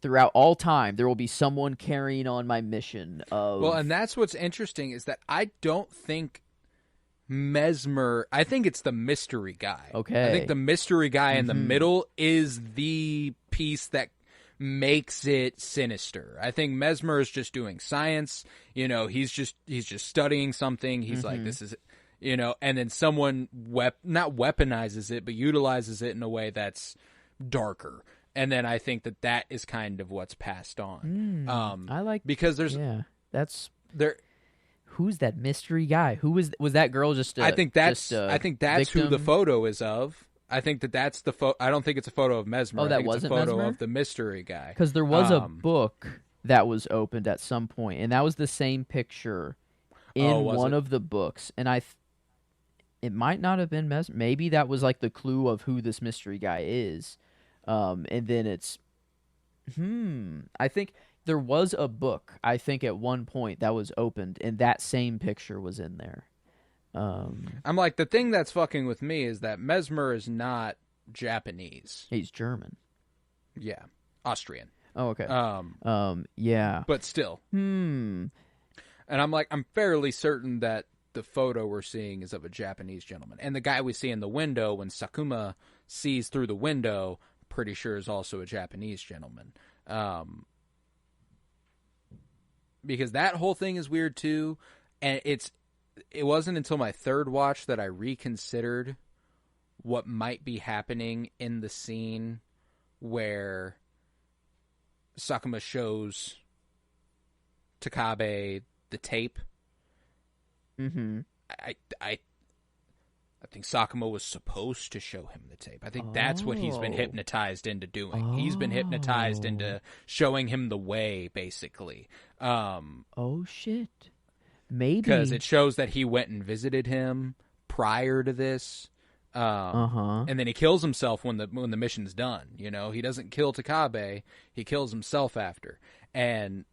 Speaker 3: throughout all time, there will be someone carrying on my mission of...
Speaker 2: Well, and that's what's interesting, is that I don't think I think it's the mystery guy.
Speaker 3: Okay.
Speaker 2: I think the mystery guy in the middle is the piece that makes it sinister. I think Mesmer is just doing science. He's just studying something. He's like, this is, and then someone not weaponizes it, but utilizes it in a way that's darker. And then I think that is kind of what's passed on.
Speaker 3: I like,
Speaker 2: because there's
Speaker 3: that's
Speaker 2: there.
Speaker 3: Who's that mystery guy? Who was that girl?
Speaker 2: I think that's
Speaker 3: victim?
Speaker 2: who the photo is of. I think that's the photo. I don't think it's a photo of Mesmer.
Speaker 3: Oh, that
Speaker 2: I think
Speaker 3: wasn't
Speaker 2: it's a photo
Speaker 3: Mesmer?
Speaker 2: of the mystery guy.
Speaker 3: Because there was a book that was opened at some point, and that was the same picture in one of the books. And it might not have been Mesmer. Maybe that was like the clue of who this mystery guy is. And then it's, I think there was a book, I think at one point that was opened, and that same picture was in there.
Speaker 2: I'm like, the thing that's fucking with me is that Mesmer is not Japanese.
Speaker 3: He's German.
Speaker 2: Yeah. Austrian.
Speaker 3: Oh, okay. Yeah.
Speaker 2: But still. And I'm like, I'm fairly certain that the photo we're seeing is of a Japanese gentleman. And the guy we see in the window, when Sakuma sees through the window, pretty sure is also a Japanese gentleman. Because that whole thing is weird too. And it wasn't until my third watch that I reconsidered what might be happening in the scene where Sakuma shows Takabe the tape. I think Sakuma was supposed to show him the tape. I think that's what he's been hypnotized into doing. He's been hypnotized into showing him the way, basically.
Speaker 3: Oh, shit. Maybe.
Speaker 2: Because it shows that he went and visited him prior to this. And then he kills himself when the mission's done. He doesn't kill Takabe. He kills himself after. And,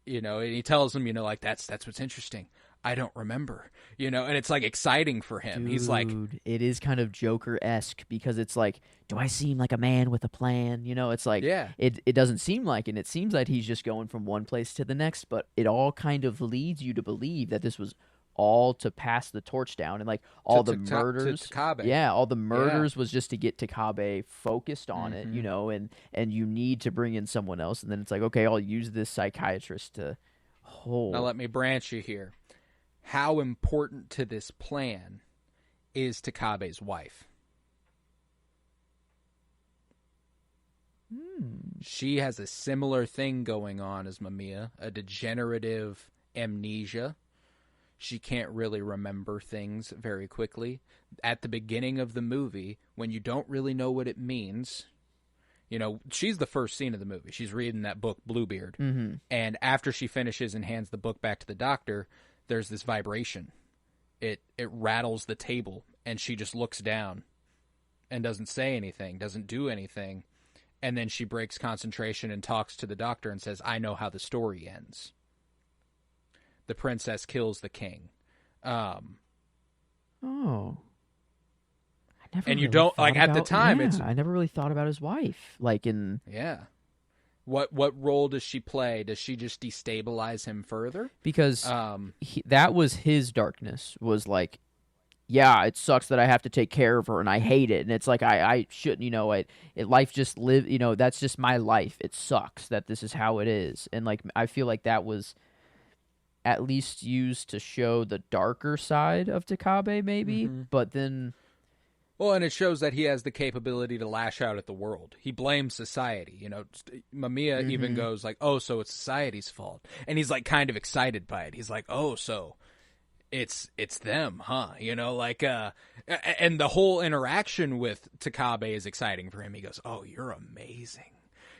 Speaker 2: and he tells him, like, that's what's interesting. I don't remember, and it's like exciting for him.
Speaker 3: Dude,
Speaker 2: he's like,
Speaker 3: it is kind of Joker-esque because it's like, do I seem like a man with a plan? It's like, it doesn't seem like, and it seems like he's just going from one place to the next, but it all kind of leads you to believe that this was all to pass the torch down, and like all the murders,
Speaker 2: to Takabe.
Speaker 3: Yeah, all the murders was just to get Takabe focused on it, and you need to bring in someone else, and then it's like, okay, I'll use this psychiatrist to hold.
Speaker 2: Now let me branch you here. How important to this plan is Takabe's wife? She has a similar thing going on as Mamiya, a degenerative amnesia. She can't really remember things very quickly. At the beginning of the movie, when you don't really know what it means, she's the first scene of the movie. She's reading that book, Bluebeard. And after she finishes and hands the book back to the doctor, there's this vibration. It rattles the table, and she just looks down and doesn't say anything, doesn't do anything. And then she breaks concentration and talks to the doctor and says, I know how the story ends. The princess kills the king.
Speaker 3: I never
Speaker 2: And
Speaker 3: really
Speaker 2: you don't,
Speaker 3: thought
Speaker 2: like, at the
Speaker 3: about-
Speaker 2: time,
Speaker 3: yeah,
Speaker 2: it's...
Speaker 3: I never really thought about his wife. Like in...
Speaker 2: Yeah. What role does she play? Does she just destabilize him further?
Speaker 3: Because that was his darkness, was like, yeah, it sucks that I have to take care of her, and I hate it. And it's like, I shouldn't, life just live, that's just my life. It sucks that this is how it is. And like, I feel like that was at least used to show the darker side of Takabe, maybe. But then...
Speaker 2: Well, and it shows that he has the capability to lash out at the world. He blames society. Mamiya even goes like, oh, so it's society's fault. And he's like kind of excited by it. He's like, oh, so it's them, huh? And the whole interaction with Takabe is exciting for him. He goes, oh, you're amazing.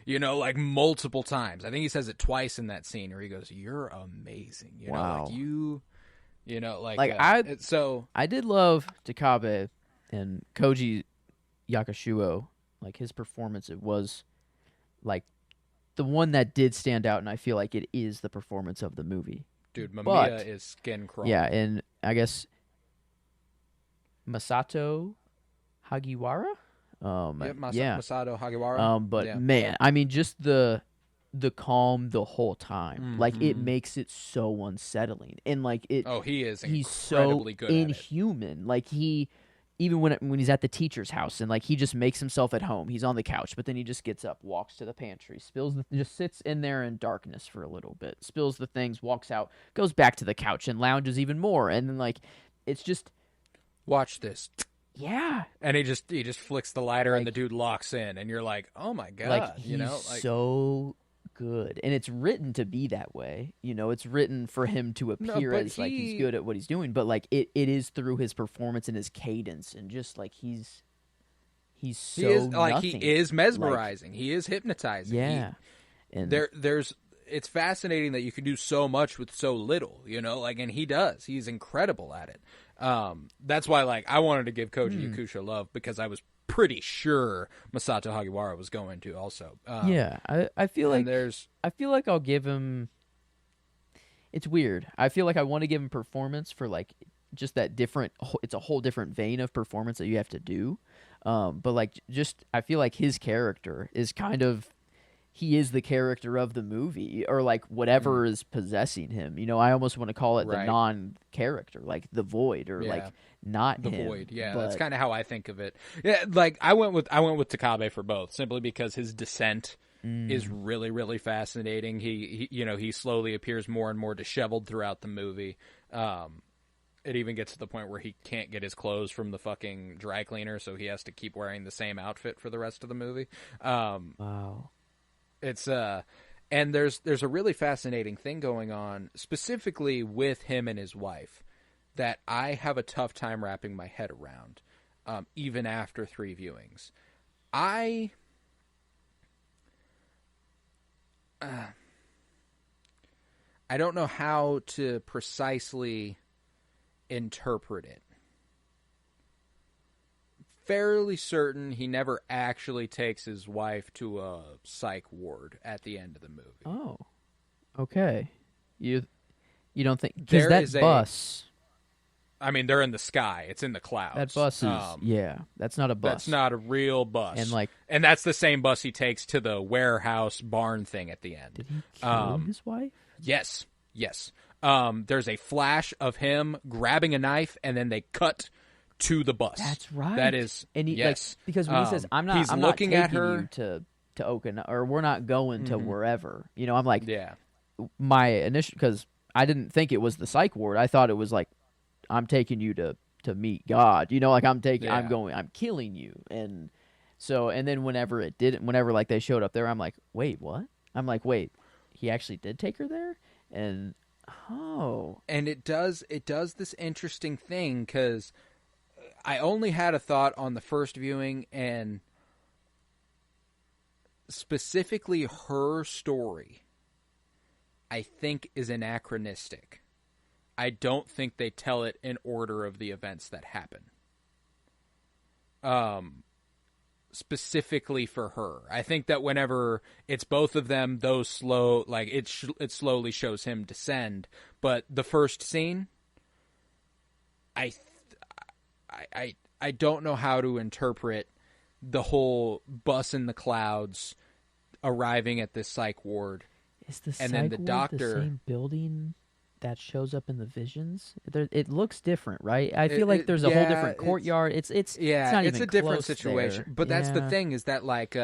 Speaker 2: Like multiple times. I think he says it twice in that scene where he goes, you're amazing.
Speaker 3: Wow.
Speaker 2: I
Speaker 3: did love Takabe. And Koji Yakushuo, like his performance, it was like the one that did stand out, and I feel like it is the performance of the movie.
Speaker 2: Dude, Mamiya is skin crawling.
Speaker 3: Yeah, and I guess Masato Hagiwara?
Speaker 2: Masato Hagiwara.
Speaker 3: Man, I mean, just the the calm the whole time. Like it makes it so unsettling, and like
Speaker 2: he is
Speaker 3: he's
Speaker 2: incredibly
Speaker 3: so
Speaker 2: good at it.
Speaker 3: inhuman. Like he, even when he's at the teacher's house and like he just makes himself at home. He's on the couch, but then he just gets up, walks to the pantry, just sits in there in darkness for a little bit, spills the things, walks out, goes back to the couch and lounges even more, and then like it's just
Speaker 2: watch this.
Speaker 3: Yeah.
Speaker 2: And he just flicks the lighter and the dude locks in and you're like, "Oh my god."
Speaker 3: Like he's so good. And it's written to be that way. It's written for him to appear as like he's good at what he's doing, but like it is through his performance and his cadence and just like he's so
Speaker 2: he is mesmerizing. He is hypnotizing.
Speaker 3: Yeah.
Speaker 2: And it's fascinating that you can do so much with so little, and he does. He's incredible at it. That's why, like, I wanted to give Koji Yakusho love because I was pretty sure Masato Hagiwara was going to also.
Speaker 3: I feel like I'll give him. It's weird. I feel like I want to give him performance for like just that different. It's a whole different vein of performance that you have to do. But like, just I feel like his character is kind of. He is the character of the movie, or like whatever is possessing him. I almost want to call it the non-character, like the void, or like not
Speaker 2: the
Speaker 3: him.
Speaker 2: Void. Yeah, that's kind of how I think of it. Yeah, like I went with Takabe for both, simply because his descent is really, really fascinating. He slowly appears more and more disheveled throughout the movie. It even gets to the point where he can't get his clothes from the fucking dry cleaner, so he has to keep wearing the same outfit for the rest of the movie.
Speaker 3: Wow.
Speaker 2: It's and there's a really fascinating thing going on specifically with him and his wife that I have a tough time wrapping my head around, even after 3 viewings. I don't know how to precisely interpret it. Fairly certain he never actually takes his wife to a psych ward at the end of the movie.
Speaker 3: Oh, okay. You don't think because that bus?
Speaker 2: I mean, they're in the sky. It's in the clouds.
Speaker 3: That bus is that's not a bus.
Speaker 2: That's not a real bus. And that's the same bus he takes to the warehouse barn thing at the end.
Speaker 3: Did he kill his wife?
Speaker 2: Yes. There's a flash of him grabbing a knife, and then they cut to the bus.
Speaker 3: That's right.
Speaker 2: That is,
Speaker 3: and
Speaker 2: yes.
Speaker 3: Because when he says, I'm not looking at her to Okinawa, or we're not going to wherever. I'm like, my initial, because I didn't think it was the psych ward. I thought it was like, I'm taking you to meet God. Like I'm killing you. And so, and then whenever like they showed up there, I'm like, wait, what? I'm like, wait, he actually did take her there? And
Speaker 2: and it does this interesting thing, because I only had a thought on the first viewing, and specifically her story, I think, is anachronistic. I don't think they tell it in order of the events that happen. Specifically for her, I think that whenever it's both of them, those slow, like it slowly shows him descend. But the first scene, I don't know how to interpret the whole bus in the clouds arriving at this psych ward.
Speaker 3: Is the psych ward the same building that shows up in the visions? It looks different, right? I feel like there's a whole different courtyard. It's not even
Speaker 2: a different
Speaker 3: close
Speaker 2: situation.
Speaker 3: there.
Speaker 2: But that's the thing, is that like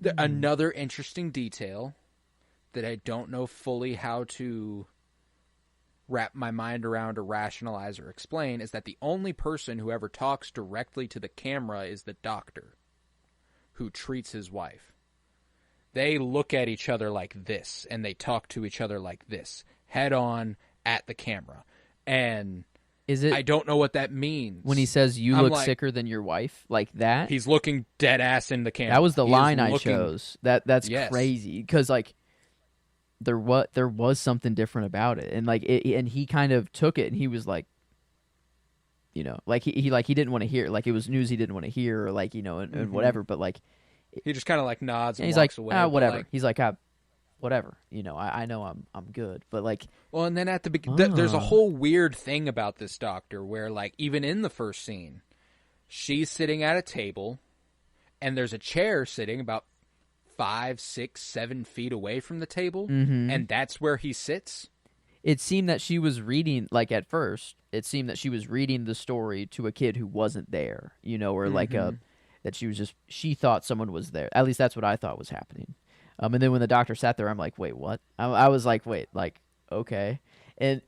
Speaker 2: another interesting detail that I don't know fully how to wrap my mind around or rationalize or explain is that the only person who ever talks directly to the camera is the doctor who treats his wife. They look at each other like this, and they talk to each other like this, head on at the camera. And I don't know what that means.
Speaker 3: When he says, you look sicker than your wife, like that?
Speaker 2: He's looking dead ass in the camera.
Speaker 3: That was the line I chose. That's crazy, because like there was something different about it, and like and he kind of took it, and he was like, like he didn't want to hear it. Like it was news he didn't want to hear, or like and whatever. But like
Speaker 2: he just kind of like nods and
Speaker 3: he's
Speaker 2: walks
Speaker 3: like,
Speaker 2: away.
Speaker 3: Whatever.
Speaker 2: Like,
Speaker 3: he's like, whatever. I know I'm good, but like,
Speaker 2: well, and then at the beginning, there's a whole weird thing about this doctor where, like, even in the first scene, she's sitting at a table, and there's a chair sitting about 5, 6, 7 feet away from the table,
Speaker 3: Mm-hmm.
Speaker 2: and that's where he sits.
Speaker 3: It seemed that she was reading, like at first, it seemed that she was reading the story to a kid who wasn't there, you know, or like that she thought someone was there. At least that's what I thought was happening. And then when the doctor sat there, I'm like, wait, what? I was like, wait, like, okay. And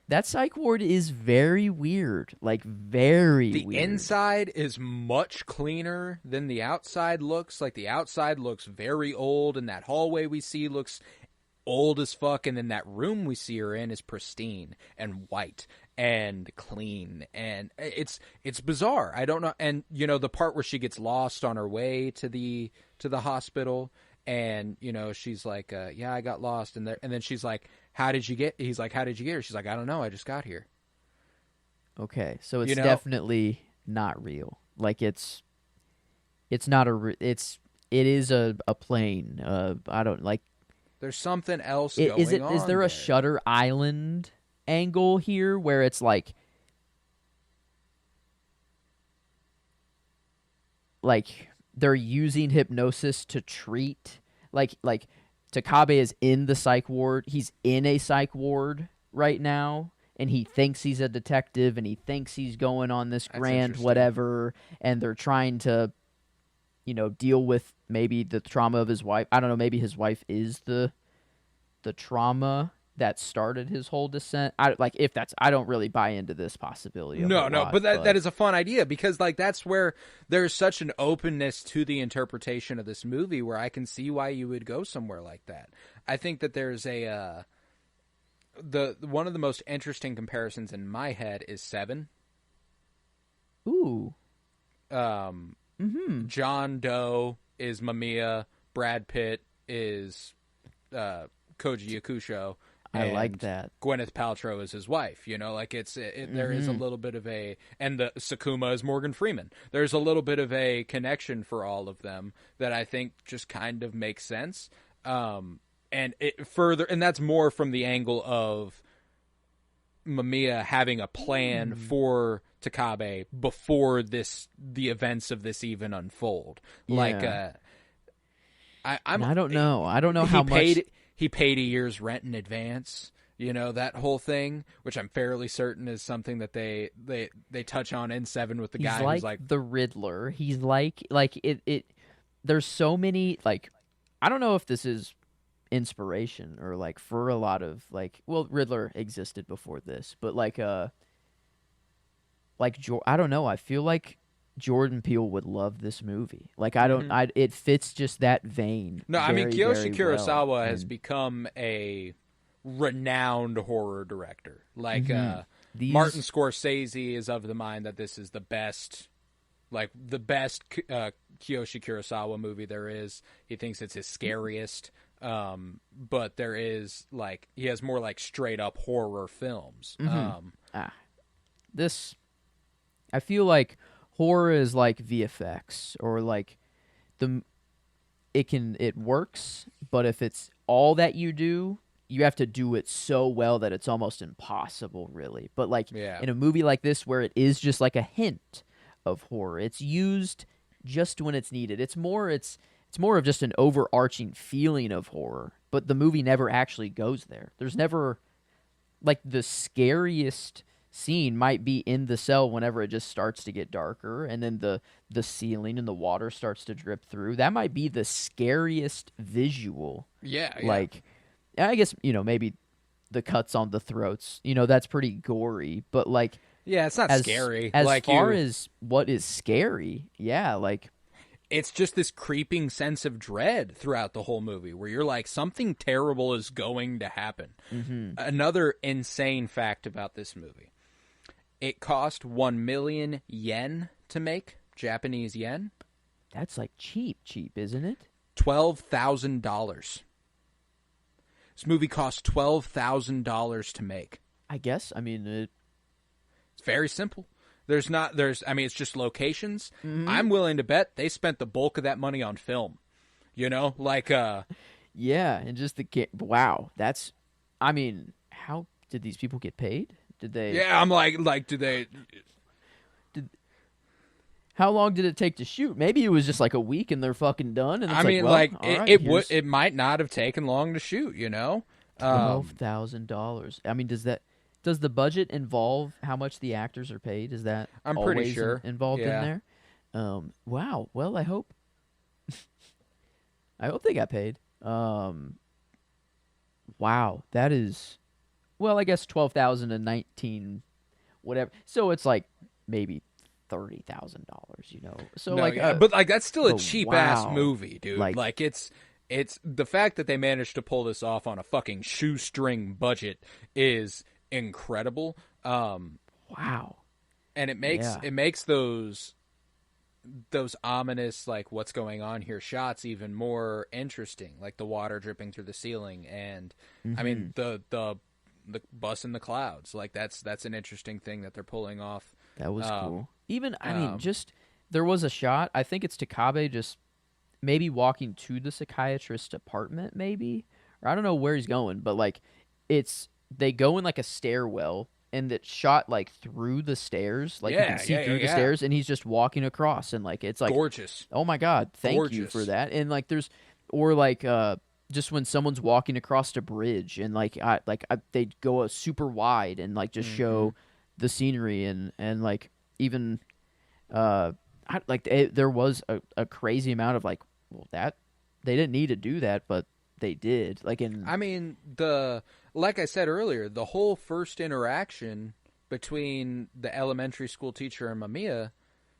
Speaker 3: that psych ward is very weird, like very
Speaker 2: The
Speaker 3: weird.
Speaker 2: inside is much cleaner than the outside looks. Like, the outside looks very old, and that hallway we see looks old as fuck, and then that room we see her in is pristine and white and clean, and it's bizarre. I don't know. And you know, the part where she gets lost on her way to the hospital, and you know, she's like, yeah, I got lost, and then she's like, he's like, how did you get here? She's like, I don't know, I just got here.
Speaker 3: Okay, so it's
Speaker 2: You know?
Speaker 3: definitely not real. Like it is a plane. I don't like.
Speaker 2: There's something else going on.
Speaker 3: Is there a Shutter Island angle here where it's like they're using hypnosis to treat like Takabe is in the psych ward. He's in a psych ward right now, and he thinks he's a detective, and he thinks he's going on this grand whatever, and they're trying to, you know, deal with maybe the trauma of his wife. I don't know, maybe his wife is the trauma that started his whole descent. I don't really buy into this possibility.
Speaker 2: But that is a fun idea, because like that's where there's such an openness to the interpretation of this movie, where I can see why you would go somewhere like that. I think that there's one of the most interesting comparisons in my head is Seven.
Speaker 3: Ooh.
Speaker 2: John Doe is Mamiya, Brad Pitt is Koji Yakusho.
Speaker 3: I like that.
Speaker 2: Gwyneth Paltrow is his wife. You know, like there is a little bit of and the Sakuma is Morgan Freeman. There's a little bit of a connection for all of them that I think just kind of makes sense. And that's more from the angle of Mamiya having a plan for Takabe before the events of this even unfold.
Speaker 3: Yeah.
Speaker 2: Like,
Speaker 3: I don't know. I don't know how much
Speaker 2: he paid a year's rent in advance. You know, that whole thing, which I'm fairly certain is something that they touch on in Seven with the guy who's like
Speaker 3: the Riddler. He's like it. There's so many, like, I don't know if this is inspiration or like for a lot of Riddler existed before this, but I don't know. I feel like Jordan Peele would love this movie. Like it fits just that vein.
Speaker 2: No,
Speaker 3: very,
Speaker 2: I mean Kiyoshi
Speaker 3: very
Speaker 2: Kurosawa
Speaker 3: well.
Speaker 2: has become a renowned horror director. Like Martin Scorsese is of the mind that this is the best Kiyoshi Kurosawa movie there is. He thinks it's his scariest. But there is he has more like straight up horror films.
Speaker 3: This, I feel like horror is like VFX, or like it works, but if it's all that you do, you have to do it so well that it's almost impossible, really. But in a movie like this, where it is just like a hint of horror, it's used just when it's needed. It's more of just an overarching feeling of horror, but the movie never actually goes there. There's never, the scariest scene might be in the cell whenever it just starts to get darker, and then the ceiling and the water starts to drip through. That might be the scariest visual.
Speaker 2: Yeah.
Speaker 3: I guess, maybe the cuts on the throats, that's pretty gory, but
Speaker 2: it's not scary.
Speaker 3: As far as what is scary,
Speaker 2: it's just this creeping sense of dread throughout the whole movie, where you're like, something terrible is going to happen. Another insane fact about this movie: it cost 1 million yen to make, Japanese yen.
Speaker 3: That's cheap, isn't it?
Speaker 2: $12,000. This movie cost $12,000 to make.
Speaker 3: I guess. I mean,
Speaker 2: it's very simple. It's just locations. I'm willing to bet they spent the bulk of that money on film. Yeah,
Speaker 3: and just wow, that's, how did these people get paid? Did they?
Speaker 2: Yeah, I'm like, do they?
Speaker 3: How long did it take to shoot? Maybe it was just like a week and they're fucking done. And it's
Speaker 2: it might not have taken long to shoot, you know?
Speaker 3: $12,000. I mean, does the budget involve how much the actors are paid? Is that
Speaker 2: I'm pretty
Speaker 3: always
Speaker 2: sure
Speaker 3: involved in there? Wow. Well, I hope they got paid. Wow, that is, well, I guess 12,019, whatever. So it's like maybe $30,000, you know. So
Speaker 2: but like that's still a cheap ass movie, dude.
Speaker 3: Like
Speaker 2: it's the fact that they managed to pull this off on a fucking shoestring budget is incredible.
Speaker 3: Wow,
Speaker 2: and it makes those ominous, like, what's going on here shots even more interesting, like the water dripping through the ceiling, and I mean the bus in the clouds, like that's an interesting thing that they're pulling off.
Speaker 3: That was cool. Even I mean, just there was a shot, I think it's Takabe just maybe walking to the psychiatrist's apartment, maybe, or I don't know where he's going, but like they go in like a stairwell. And it's shot like through the stairs, like you can see through the stairs, and he's just walking across, and like it's like
Speaker 2: gorgeous.
Speaker 3: Oh my god, thank you for that. And like just when someone's walking across a bridge, and they go super wide and like just show the scenery, and like even there was a crazy amount of like, well, that they didn't need to do that, but they did. Like like I said earlier, the whole first interaction between the elementary school teacher and Mamiya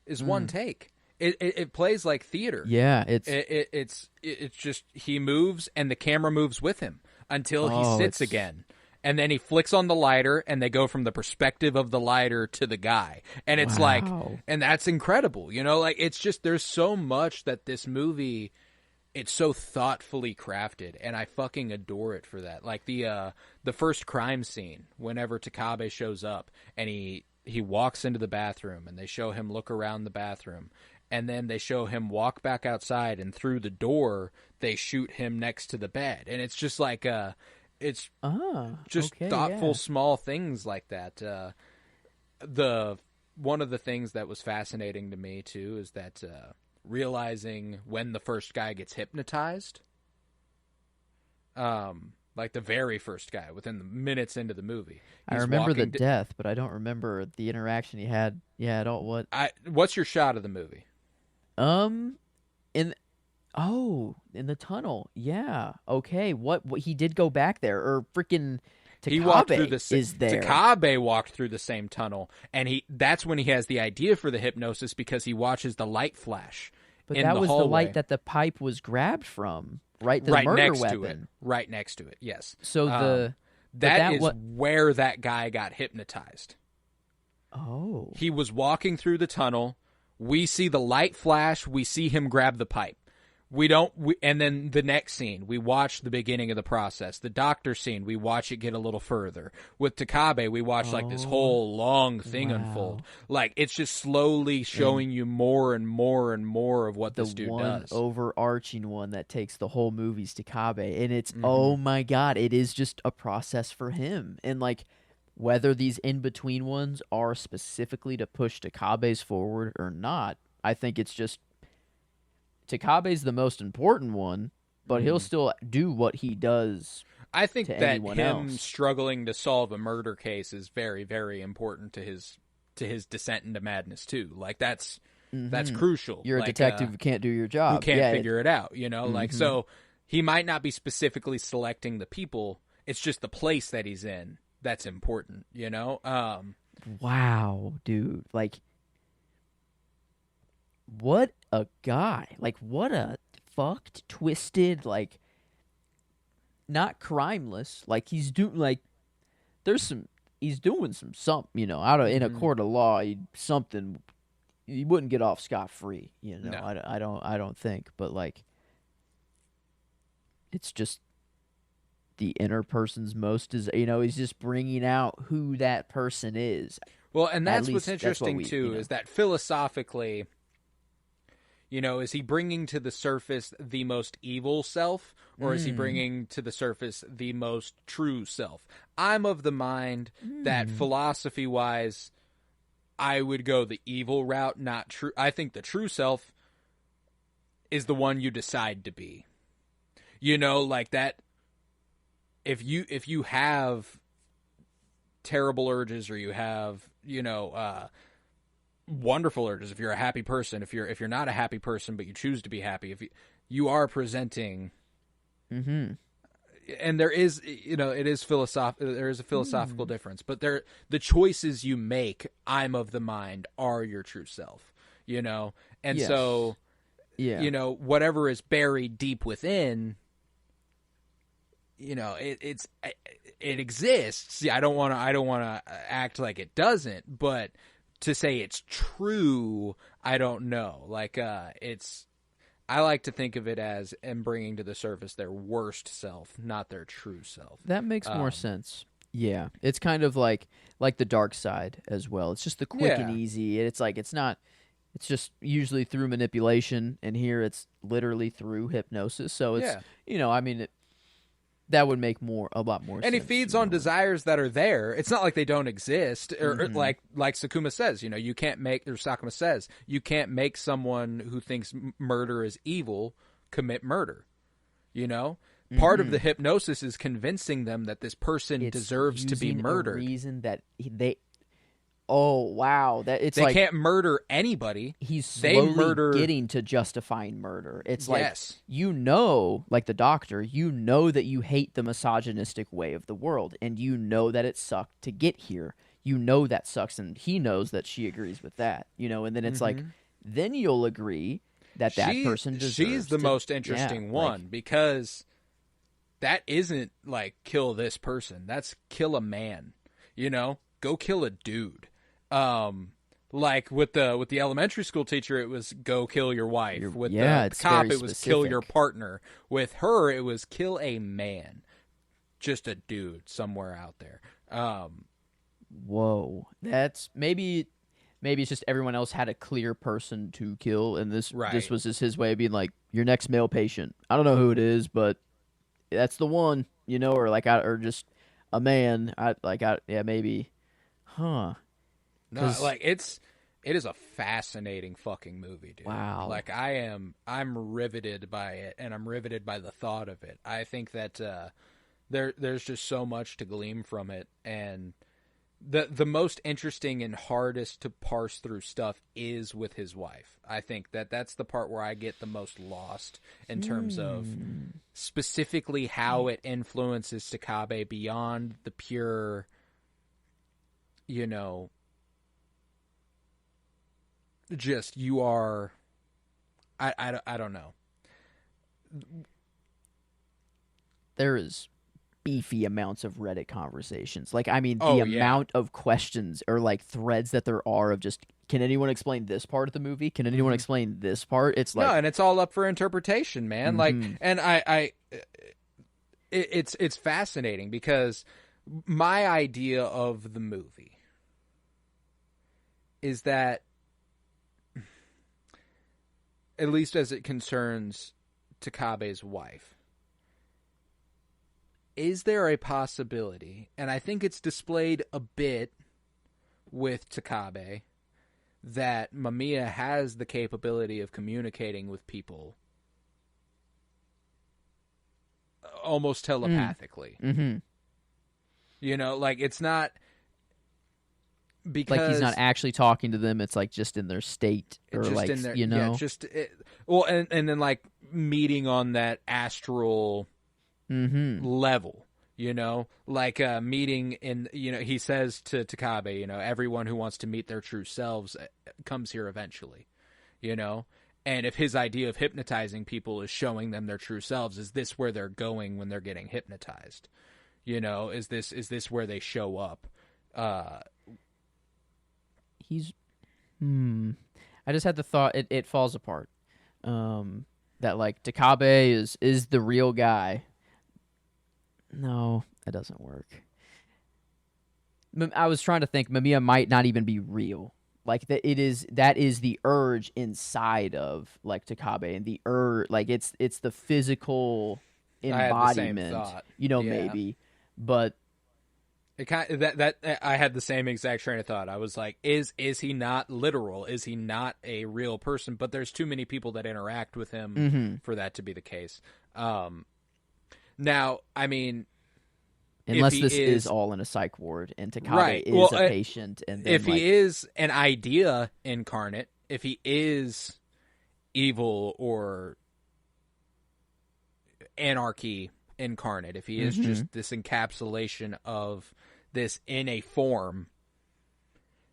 Speaker 3: is one take. It plays like theater. Yeah,
Speaker 2: it's just he moves and the camera moves with him until he sits again. And then he flicks on the lighter, and they go from the perspective of the lighter to the guy. And it's like, and that's incredible. You know, like, it's just, there's so much that this movie, it's so thoughtfully crafted, and I fucking adore it for that. Like the first crime scene, whenever Takabe shows up, and he walks into the bathroom, and they show him look around the bathroom, and then they show him walk back outside, and through the door, they shoot him next to the bed. And it's just like, it's just thoughtful, small things like that. One of the things that was fascinating to me, too, is that realizing when the first guy gets hypnotized, like the very first guy, within the minutes into the movie.
Speaker 3: I remember the death, but I don't remember the interaction he had. Yeah, I don't.
Speaker 2: What's your shot of the movie?
Speaker 3: In the tunnel. Yeah. Okay. What he did go back there, or freaking
Speaker 2: Takabe is there. Takabe walked through the same tunnel, and that's when he has the idea for the hypnosis, because he watches the light flash.
Speaker 3: But that was the light that the pipe was grabbed from, right? The murder
Speaker 2: next
Speaker 3: weapon.
Speaker 2: to it. Right next to it, yes.
Speaker 3: So
Speaker 2: that is where that guy got hypnotized.
Speaker 3: Oh.
Speaker 2: He was walking through the tunnel. We see the light flash. We see him grab the pipe. And then the next scene, we watch the beginning of the process. The doctor scene, we watch it get a little further. With Takabe, we watch like this whole long thing unfold. Like, it's just slowly showing you more and more and more of what this dude does.
Speaker 3: The one overarching one that takes the whole movie's Takabe, and it's oh my god, it is just a process for him. And like, whether these in between ones are specifically to push Takabe's forward or not, I think it's just Takabe's the most important one, but he'll still do what he does.
Speaker 2: I think that him
Speaker 3: else.
Speaker 2: Struggling to solve a murder case is very, very important to his descent into madness too. Like that's crucial.
Speaker 3: You're a detective who can't do your job.
Speaker 2: Who can't figure it out, you know? Like, so he might not be specifically selecting the people. It's just the place that he's in that's important, you know?
Speaker 3: Wow, dude. Like, what a guy. Like, what a fucked, twisted, like, not crimeless. Like, he's doing, like, he's doing some, you know, in a court of law, he wouldn't get off scot-free, you know. No. I don't think, but, like, it's just the inner person's most is, you know, he's just bringing out who that person is.
Speaker 2: Well, and that's what's interesting, too, is that philosophically, you know, is he bringing to the surface the most evil self, or is he bringing to the surface the most true self? I'm of the mind that philosophy-wise, I would go the evil route, not true. I think the true self is the one you decide to be. You know, like that. If you have terrible urges, or you have, wonderful urges, if you're a happy person, if you're not a happy person but you choose to be happy, if you are presenting.
Speaker 3: Mm-hmm.
Speaker 2: And there is, it is there is a philosophical difference, but the choices you make, I'm of the mind, are your true self, and
Speaker 3: Yes.
Speaker 2: so,
Speaker 3: Yeah.
Speaker 2: whatever is buried deep within, it exists. Yeah, I don't want to act like it doesn't, but to say it's true, I don't know. Like, I like to think of it as and bringing to the surface their worst self, not their true self.
Speaker 3: That makes more sense. Yeah. It's kind of like the dark side as well. It's just the quick and easy. It's like it's just usually through manipulation, and here it's literally through hypnosis. So it's that would make a lot more sense.
Speaker 2: And he feeds on desires that are there. It's not like they don't exist, or like Sakuma says, you can't make, or Sakuma says, you can't make someone who thinks murder is evil commit murder. Part of the hypnosis is convincing them that this person deserves to be murdered.
Speaker 3: A reason that they. Oh wow! They
Speaker 2: can't murder anybody.
Speaker 3: He's slowly getting to justifying murder. It's like, like the doctor, that you hate the misogynistic way of the world, and that it sucked to get here. That sucks, and he knows that she agrees with that. And then it's like, then you'll agree that person deserves.
Speaker 2: She's the most interesting one, because that isn't like kill this person. That's kill a man. Go kill a dude. Like with the elementary school teacher, it was go kill your wife. With the cop, it was kill your partner. With her, it was kill a man, just a dude somewhere out there.
Speaker 3: Whoa, that's maybe it's just everyone else had a clear person to kill, and this was just his way of being like, your next male patient. I don't know who it is, but that's the one, or like or just a man. Maybe, huh?
Speaker 2: No, like it is a fascinating fucking movie, dude.
Speaker 3: Wow.
Speaker 2: Like I'm riveted by it, and I'm riveted by the thought of it. I think that there's just so much to glean from it, and the most interesting and hardest to parse through stuff is with his wife. I think that's the part where I get the most lost in terms of specifically how it influences Takabe beyond the pure, just you are. I don't know.
Speaker 3: There is beefy amounts of Reddit conversations. Like, the amount of questions or like threads that there are of just, can anyone explain this part of the movie? Can anyone explain this part? It's like,
Speaker 2: no, and it's all up for interpretation, man. Like, and it's fascinating, because my idea of the movie is that, at least as it concerns Takabe's wife, is there a possibility, and I think it's displayed a bit with Takabe, that Mamiya has the capability of communicating with people almost telepathically. Like it's not... Because
Speaker 3: like he's not actually talking to them, it's like just in their state, or
Speaker 2: just
Speaker 3: like
Speaker 2: in their, and then like meeting on that astral level, like meeting in, he says to Takabe, everyone who wants to meet their true selves comes here eventually, and if his idea of hypnotizing people is showing them their true selves, is this where they're going when they're getting hypnotized? Is this where they show up?
Speaker 3: I just had the thought it falls apart. That like Takabe is the real guy. No, that doesn't work. I was trying to think Mamiya might not even be real. Like that is the urge inside of like Takabe, and the like it's the physical embodiment.
Speaker 2: I had the same thought.
Speaker 3: Maybe. But
Speaker 2: It kind of, that I had the same exact train of thought. I was like, is he not literal? Is he not a real person? But there's too many people that interact with him for that to be the case. Now, I mean,
Speaker 3: unless this is all in a psych ward and Takabe
Speaker 2: right.
Speaker 3: is a patient, and then,
Speaker 2: if he is an idea incarnate, if he is evil or anarchy incarnate, if he is just this encapsulation of this in a form,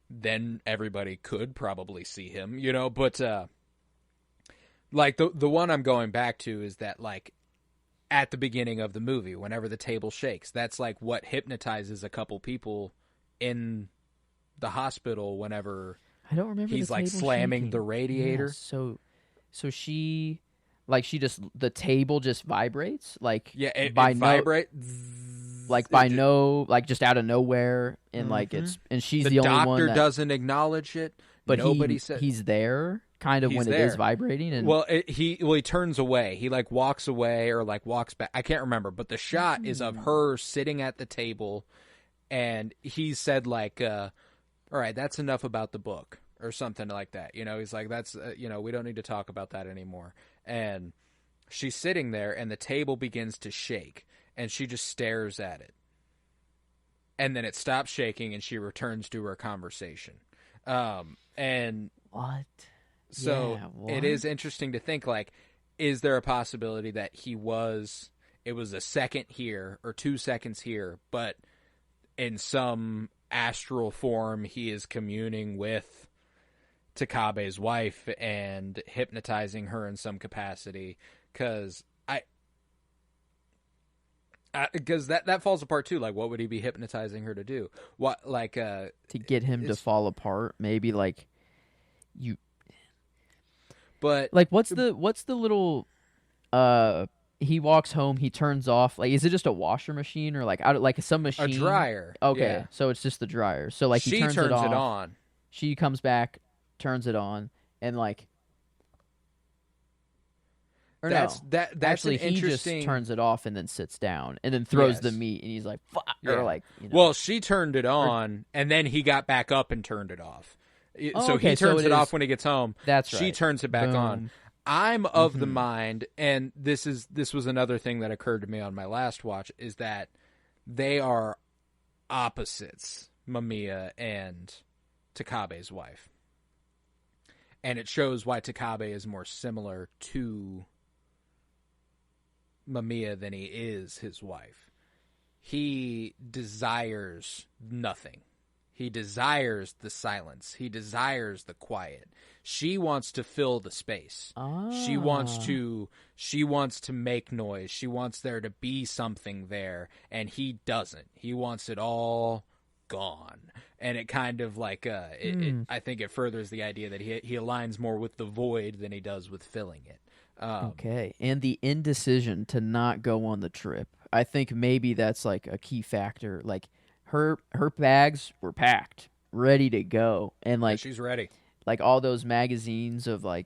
Speaker 2: then everybody could probably see him, you know. But like the one I'm going back to is that, like, at the beginning of the movie, whenever the table shakes, that's like what hypnotizes a couple people in the hospital whenever
Speaker 3: I don't remember
Speaker 2: he's
Speaker 3: the
Speaker 2: like
Speaker 3: table
Speaker 2: slamming
Speaker 3: shaking.
Speaker 2: the radiator.
Speaker 3: Yeah, so she, like, the table just vibrates, like,
Speaker 2: It
Speaker 3: by
Speaker 2: vibrates,
Speaker 3: like by like just out of nowhere, and like and she's the only one
Speaker 2: doctor
Speaker 3: that
Speaker 2: doesn't acknowledge it.
Speaker 3: but
Speaker 2: Nobody said
Speaker 3: he's there, kind of,
Speaker 2: he's
Speaker 3: when
Speaker 2: there.
Speaker 3: it is vibrating. And
Speaker 2: he turns away. He like walks away or like walks back. I can't remember, but the shot is of her sitting at the table, and he said like, "All right, that's enough about the book," or something like that. You know, he's like, "That's we don't need to talk about that anymore." And she's sitting there, and the table begins to shake, and she just stares at it, and then it stops shaking, and she returns to her conversation. And
Speaker 3: what?
Speaker 2: so
Speaker 3: Yeah, what?
Speaker 2: it is interesting to think, like, is there a possibility that it was a second here or 2 seconds here, but in some astral form he is communing with Takabe's wife and hypnotizing her in some capacity? Because that falls apart too. Like, what would he be hypnotizing her to do? What, like,
Speaker 3: to get him to fall apart? Maybe, like, you.
Speaker 2: But
Speaker 3: like, what's the little? He walks home. He turns off. Like, is it just a washer machine or like some machine?
Speaker 2: A dryer.
Speaker 3: Okay,
Speaker 2: yeah.
Speaker 3: so it's just the dryer. So like he turns it off.
Speaker 2: on.
Speaker 3: She comes back, turns it on, and like. Or
Speaker 2: that's
Speaker 3: actually,
Speaker 2: an interesting...
Speaker 3: he just turns it off and then sits down and then throws the meat, and he's like, "Fuck!"
Speaker 2: Yeah.
Speaker 3: Or like,
Speaker 2: well, she turned it on, and then he got back up and turned it off. So he turns it off when he gets home.
Speaker 3: That's right.
Speaker 2: She turns it back on. I'm of the mind, and this was another thing that occurred to me on my last watch, is that they are opposites, Mamiya and Takabe's wife, and it shows why Takabe is more similar to Mamiya than he is his wife. He desires nothing. He desires the silence. He desires the quiet. She wants to fill the space. She wants to make noise. She wants there to be something there, and he doesn't. He wants it all gone. And it kind of like I think it furthers the idea that he aligns more with the void than he does with filling it.
Speaker 3: Okay, and the indecision to not go on the trip. I think maybe that's like a key factor. Like her bags were packed, ready to go, and like
Speaker 2: she's ready.
Speaker 3: Like all those magazines of like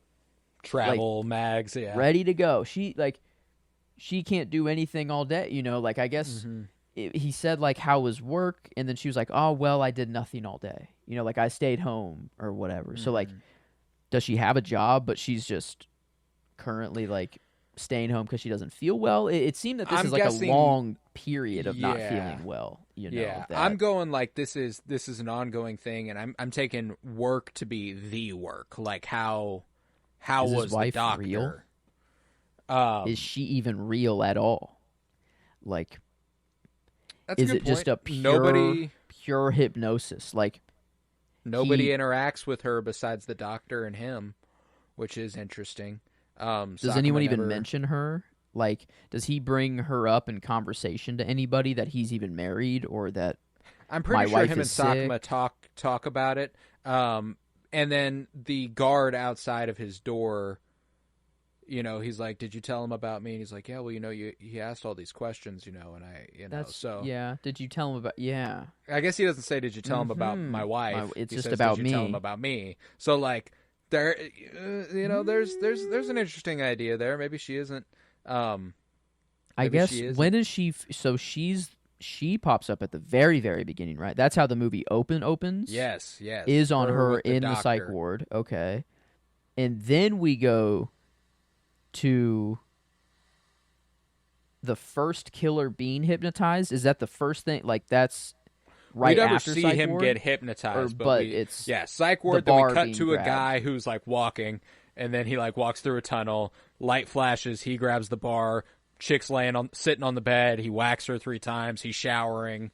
Speaker 2: travel mags, yeah,
Speaker 3: ready to go. She can't do anything all day, you know. Like I guess he said like how was work, and then she was like, oh well, I did nothing all day, you know, like I stayed home or whatever. So like, does she have a job, but she's just currently like staying home because she doesn't feel well? It seemed that this is like a long period of not feeling well, you know.
Speaker 2: Yeah, I'm going like this is an ongoing thing, and I'm taking work to be the work. Like how
Speaker 3: is
Speaker 2: was
Speaker 3: his wife
Speaker 2: the doctor
Speaker 3: real? Is she even real at all? Like, is it just a pure hypnosis? Like,
Speaker 2: nobody interacts with her besides the doctor and him, which is interesting.
Speaker 3: Does anyone even mention her? Like, does he bring her up in conversation to anybody that he's even married, or that
Speaker 2: I'm pretty sure him and
Speaker 3: sick?
Speaker 2: Sakuma talk about it. And then the guard outside of his door, you know, he's like, "Did you tell him about me?" And he's like, "Yeah, well, you know, he asked all these questions, you know, and
Speaker 3: yeah. Did you tell him about? Yeah,
Speaker 2: I guess he doesn't say, "Did you tell him about my wife?"
Speaker 3: It's
Speaker 2: he
Speaker 3: just
Speaker 2: says,
Speaker 3: about
Speaker 2: Did
Speaker 3: me.
Speaker 2: you tell him about me? So like. There, you know, there's an interesting idea there. Maybe she isn't.
Speaker 3: I guess when is she? So she's she pops up at the very, very beginning, right? That's how the movie opens.
Speaker 2: Yes, yes.
Speaker 3: Is on her
Speaker 2: with the
Speaker 3: in the psych
Speaker 2: doctor.
Speaker 3: ward. Okay. And then we go to the first killer being hypnotized. Is that the first thing? Like, that's right
Speaker 2: we never
Speaker 3: after
Speaker 2: see
Speaker 3: psych
Speaker 2: him
Speaker 3: ward?
Speaker 2: get hypnotized,
Speaker 3: But
Speaker 2: we
Speaker 3: it's
Speaker 2: psych
Speaker 3: the
Speaker 2: ward. Then
Speaker 3: bar
Speaker 2: we cut
Speaker 3: being
Speaker 2: to a
Speaker 3: grabbed.
Speaker 2: guy who's like walking, and then he like walks through a tunnel. Light flashes. He grabs the bar. Chick's sitting on the bed. He whacks her 3 times. He's showering,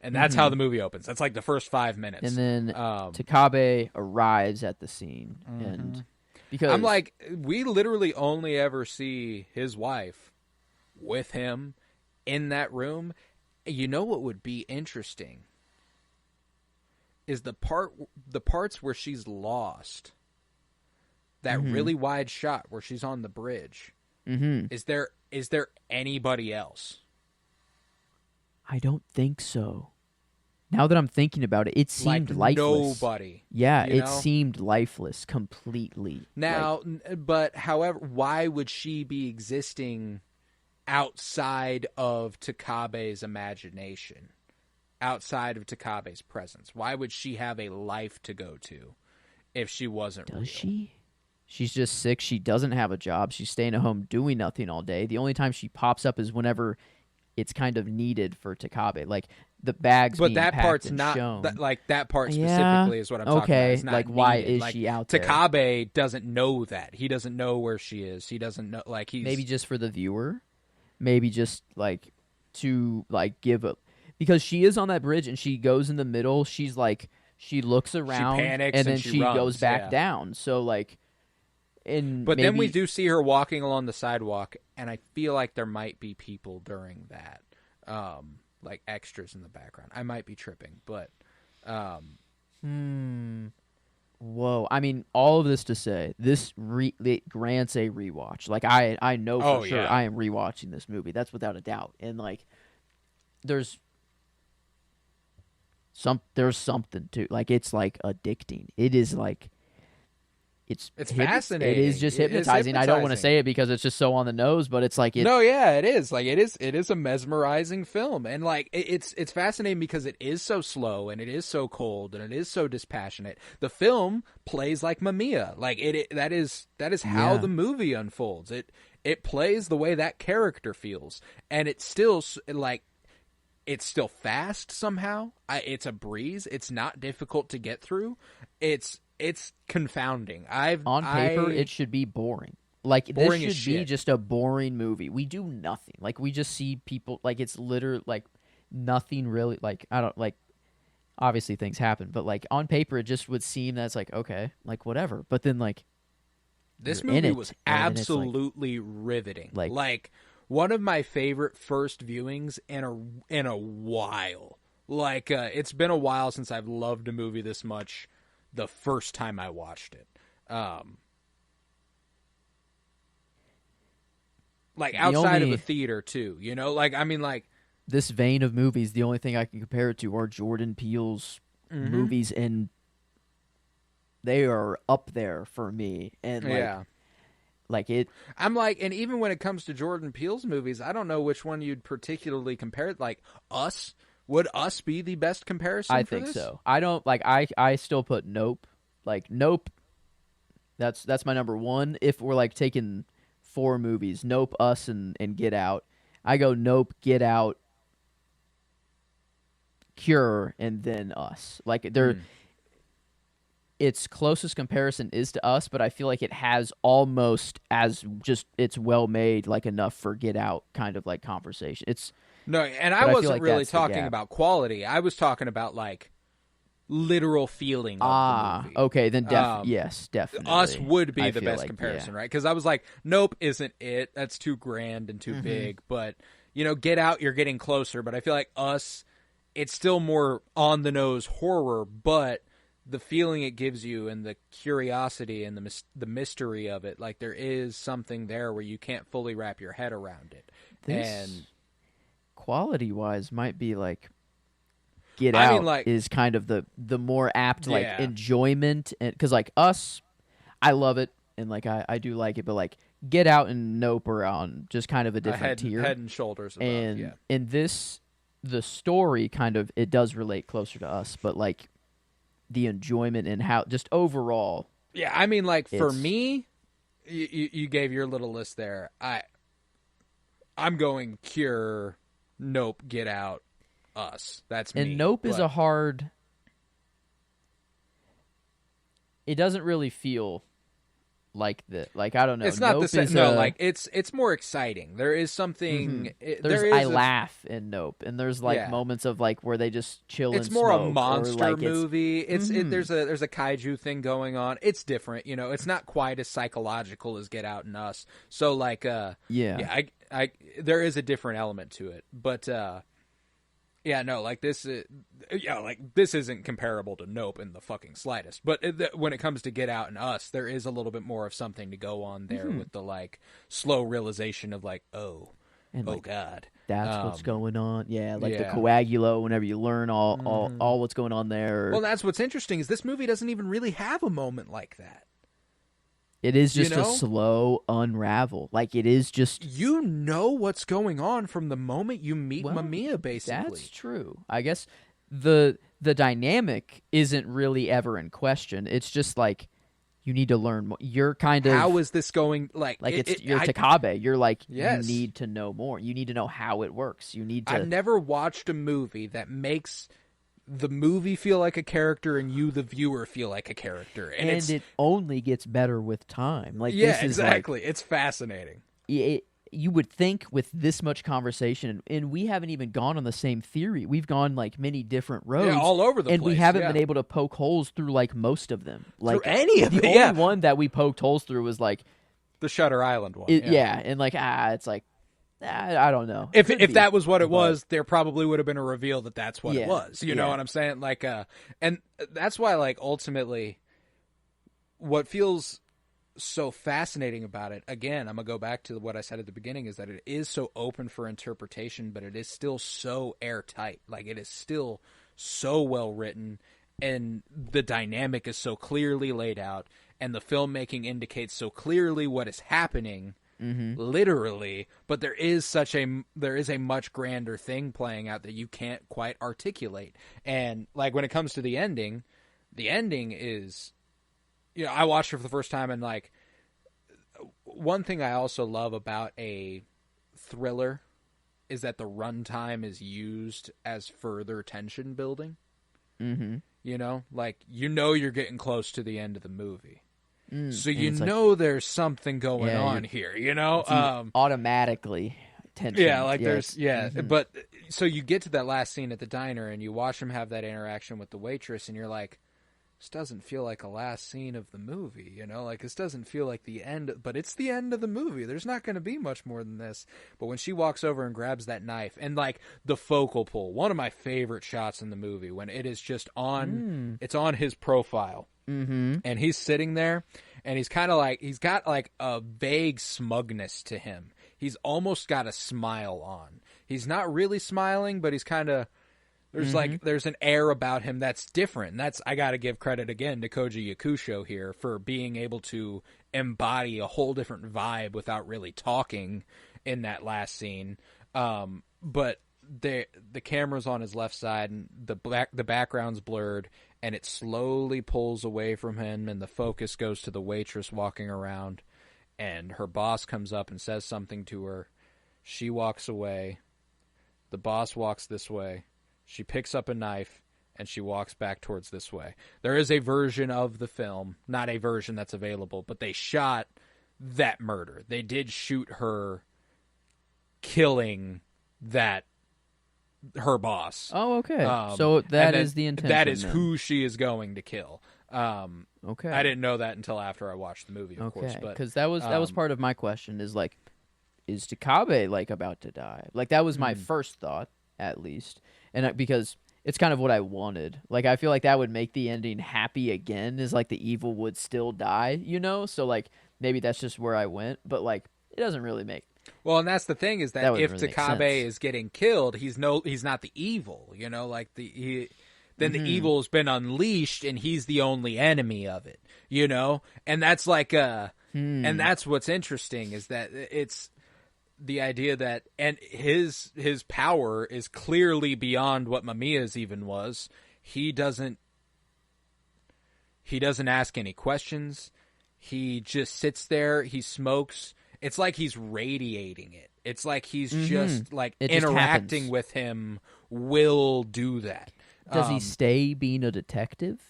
Speaker 2: and that's how the movie opens. That's like the first 5 minutes.
Speaker 3: And then Takabe arrives at the scene, and because
Speaker 2: I'm like, we literally only ever see his wife with him in that room. You know what would be interesting is the parts where she's lost. That really wide shot where she's on the bridge. Is there anybody else?
Speaker 3: I don't think so. Now that I'm thinking about it, it seemed lifeless.
Speaker 2: Nobody.
Speaker 3: Yeah,
Speaker 2: you know?
Speaker 3: it seemed lifeless completely.
Speaker 2: Now, but however, why would she be existing outside of Takabe's imagination? Outside of Takabe's presence? Why would she have a life to go to if she wasn't real?
Speaker 3: Does she? She's just sick. She doesn't have a job. She's staying at home doing nothing all day. The only time she pops up is whenever it's kind of needed for Takabe. Like, the bags
Speaker 2: but
Speaker 3: being
Speaker 2: that
Speaker 3: packed
Speaker 2: part's
Speaker 3: and
Speaker 2: not
Speaker 3: shown.
Speaker 2: that part
Speaker 3: Yeah.
Speaker 2: specifically is what I'm talking about. It's not
Speaker 3: like, why
Speaker 2: needed.
Speaker 3: is
Speaker 2: like,
Speaker 3: she out there?
Speaker 2: Takabe doesn't know that. He doesn't know where she is. He doesn't know. Like, he's
Speaker 3: Maybe just for the viewer. Maybe just like to like give a, because she is on that bridge and she goes in the middle. She's like, she looks around
Speaker 2: panics
Speaker 3: and then
Speaker 2: and she
Speaker 3: she
Speaker 2: runs,
Speaker 3: goes back
Speaker 2: yeah.
Speaker 3: down. So like,
Speaker 2: But then we do see her walking along the sidewalk, and I feel like there might be people during that, like extras in the background. I might be tripping, but
Speaker 3: Whoa. I mean, all of this to say, it grants a rewatch. Like, I know for sure
Speaker 2: yeah.
Speaker 3: I am rewatching this movie. That's without a doubt. And like, there's something to, like, it's like addicting. It is like, it's
Speaker 2: fascinating.
Speaker 3: It is just
Speaker 2: It is
Speaker 3: hypnotizing. I don't want to
Speaker 2: hypnotizing.
Speaker 3: say it because it's just so on the nose, but it's like,
Speaker 2: no, yeah, it is. Like, it is a mesmerizing film, and like it's fascinating because it is so slow and it is so cold and it is so dispassionate. The film plays like Mamiya. Like that is how the movie unfolds. It plays the way that character feels, and it's still like. It's still fast somehow. It's a breeze. It's not difficult to get through. It's confounding.
Speaker 3: On paper, it should be boring. Like,
Speaker 2: boring
Speaker 3: this
Speaker 2: as
Speaker 3: should be
Speaker 2: shit.
Speaker 3: just a boring movie. We do nothing. Like, we just see people. Like, it's literally like nothing really. Like, I don't like. Obviously, things happen, but like on paper, it just would seem that it's like, okay, like whatever. But then like,
Speaker 2: this
Speaker 3: you're in
Speaker 2: movie
Speaker 3: it,
Speaker 2: was
Speaker 3: and then it's like-
Speaker 2: absolutely riveting.
Speaker 3: like-
Speaker 2: Like one of my favorite first viewings in a while. Like it's been a while since I've loved a movie this much. The first time I watched it, like outside of a theater too. You know, like I mean, like
Speaker 3: this vein of movies, the only thing I can compare it to are Jordan Peele's movies, and they are up there for me. And like,
Speaker 2: yeah.
Speaker 3: like it.
Speaker 2: I'm like, and even when it comes to Jordan Peele's movies, I don't know which one you'd particularly compare. Like Us, would Us be the best comparison?
Speaker 3: I
Speaker 2: for
Speaker 3: think
Speaker 2: this?
Speaker 3: so. I don't like. I still put Nope. Like Nope. That's my number one. If we're like taking 4 movies, Nope, Us, and Get Out, I go Nope, Get Out, Cure, and then Us. Like they're. Its closest comparison is to Us, but I feel like it has almost as just it's well made, like enough for Get Out kind of like conversation. It's
Speaker 2: no, and
Speaker 3: but
Speaker 2: I
Speaker 3: I feel
Speaker 2: wasn't
Speaker 3: like
Speaker 2: really
Speaker 3: that's the
Speaker 2: talking
Speaker 3: gap.
Speaker 2: about quality. I was talking about like literal feeling of the movie.
Speaker 3: Okay, then yes, definitely.
Speaker 2: Us would be
Speaker 3: I
Speaker 2: the
Speaker 3: feel
Speaker 2: best
Speaker 3: like,
Speaker 2: comparison,
Speaker 3: yeah.
Speaker 2: right? Because I was like, Nope isn't it. That's too grand and too big. But, you know, Get Out, you're getting closer. But I feel like Us, it's still more on the nose horror, but the feeling it gives you and the curiosity and the mystery of it, like there is something there where you can't fully wrap your head around it.
Speaker 3: This
Speaker 2: And
Speaker 3: quality-wise might be like Get
Speaker 2: I
Speaker 3: Out
Speaker 2: mean, like-
Speaker 3: is kind of the more apt like
Speaker 2: Yeah.
Speaker 3: enjoyment, and because like Us, I love it and like I do like it, but like Get Out and Nope are on just kind of a different tier.
Speaker 2: head and shoulders above,
Speaker 3: And
Speaker 2: yeah.
Speaker 3: in this, the story kind of, it does relate closer to us, but like the enjoyment and how just overall.
Speaker 2: Yeah, I mean, like for me, you gave your little list there. I'm going Cure, Nope, Get Out, Us. That's me.
Speaker 3: And Nope is a hard. It doesn't really feel like like I don't know.
Speaker 2: It's not
Speaker 3: Nope
Speaker 2: the same. No, like it's more exciting. There is something.
Speaker 3: I laugh in Nope, and there's like moments of like where they just chill.
Speaker 2: It's
Speaker 3: and
Speaker 2: more
Speaker 3: smoke,
Speaker 2: a monster
Speaker 3: like
Speaker 2: movie. There's a kaiju thing going on. It's different, you know. It's not quite as psychological as Get Out and Us. So like, I there is a different element to it, but yeah, no, like this isn't comparable to Nope in the fucking slightest. But when it comes to Get Out and Us, there is a little bit more of something to go on there with the like slow realization of like, oh God,
Speaker 3: that's what's going on. Yeah, like the coagulo. Whenever you learn all what's going on there.
Speaker 2: Well, that's what's interesting is this movie doesn't even really have a moment like that.
Speaker 3: It is just a slow unravel. Like, it is just...
Speaker 2: You know what's going on from the moment you meet Mamiya, basically.
Speaker 3: That's true. I guess the dynamic isn't really ever in question. It's just like, you need to learn more. You're kind of...
Speaker 2: How is this going... Like
Speaker 3: you're Takabe. You're like,
Speaker 2: yes.
Speaker 3: You need to know more. You need to know how it works. You need to...
Speaker 2: I've never watched a movie that makes... the movie feel like a character and you, the viewer, feel like a character. And
Speaker 3: it only gets better with time. Like,
Speaker 2: yeah,
Speaker 3: this is
Speaker 2: exactly.
Speaker 3: Like,
Speaker 2: it's fascinating.
Speaker 3: You would think with this much conversation, and we haven't even gone on the same theory. We've gone like many different roads.
Speaker 2: Yeah, all over the place.
Speaker 3: And we haven't been able to poke holes through like most of them. Like
Speaker 2: through any of
Speaker 3: the only one that we poked holes through was like
Speaker 2: the Shutter Island one.
Speaker 3: And like it's like I don't know.
Speaker 2: If that was what it was, there probably would have been a reveal that that's what it was. You know what I'm saying? Like, and that's why, like, ultimately, what feels so fascinating about it, again, I'm going to go back to what I said at the beginning, is that it is so open for interpretation, but it is still so airtight. Like, it is still so well written, and the dynamic is so clearly laid out, and the filmmaking indicates so clearly what is happening. Literally, but there is a much grander thing playing out that you can't quite articulate. And like when it comes to the ending is, you know, I watched it for the first time, and like one thing I also love about a thriller is that the runtime is used as further tension building. You know, like you're getting close to the end of the movie. So you know there's something going on here, you know?
Speaker 3: Automatically tension.
Speaker 2: Yeah, like there's but so you get to that last scene at the diner and you watch him have that interaction with the waitress and you're like, this doesn't feel like a last scene of the movie, you know? Like this doesn't feel like the end, but it's the end of the movie. There's not going to be much more than this. But when she walks over and grabs that knife and like the focal pull, one of my favorite shots in the movie when it is just on, it's on his profile. And he's sitting there, and he's kind of like, he's got like a vague smugness to him. He's almost got a smile on. He's not really smiling, but he's kind of, there's an air about him that's different. And that's, I got to give credit again to Koji Yakusho here for being able to embody a whole different vibe without really talking in that last scene. But the camera's on his left side, and the background's blurred, and it slowly pulls away from him, and the focus goes to the waitress walking around, and her boss comes up and says something to her. She walks away. The boss walks this way. She picks up a knife, and she walks back towards this way. There is a version of the film, not a version that's available, but they shot that murder. They did shoot her killing her boss.
Speaker 3: Oh, okay. So that is the intention.
Speaker 2: That is
Speaker 3: then.
Speaker 2: who she is going to kill.
Speaker 3: Okay.
Speaker 2: I didn't know that until after I watched the movie, of course.
Speaker 3: Because that was part of my question. Is like, is Takabe like about to die? Like that was my first thought, at least, and because it's kind of what I wanted. Like I feel like that would make the ending happy again. Is like the evil would still die, you know? So like maybe that's just where I went, but like it doesn't really make.
Speaker 2: Well, and that's the thing is that if
Speaker 3: really
Speaker 2: Takabe is getting killed, he's not the evil, you know, like the evil's been unleashed and he's the only enemy of it, you know? And that's like and that's what's interesting is that the idea that, and his power is clearly beyond what Mamiya's even was. He doesn't ask any questions. He just sits there. He smokes. It's like he's radiating it. It's like he's just like
Speaker 3: it just
Speaker 2: interacting
Speaker 3: happens.
Speaker 2: with him will do that.
Speaker 3: Does he stay being a detective,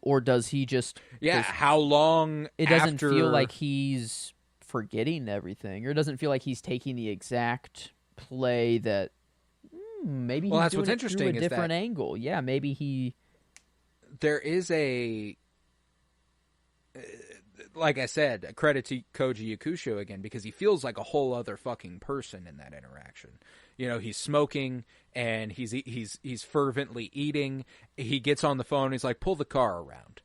Speaker 3: or does he just...
Speaker 2: Yeah, how long
Speaker 3: It doesn't
Speaker 2: after...
Speaker 3: feel like he's forgetting everything, or it doesn't feel like he's taking the exact play that maybe he's
Speaker 2: that's
Speaker 3: doing
Speaker 2: what's
Speaker 3: it
Speaker 2: interesting
Speaker 3: through a
Speaker 2: is
Speaker 3: different
Speaker 2: that
Speaker 3: angle. Yeah, maybe he...
Speaker 2: There is a... Like I said, credit to Koji Yakusho again, because he feels like a whole other fucking person in that interaction. He's smoking and he's fervently eating. He gets on the phone. He's like, pull the car around.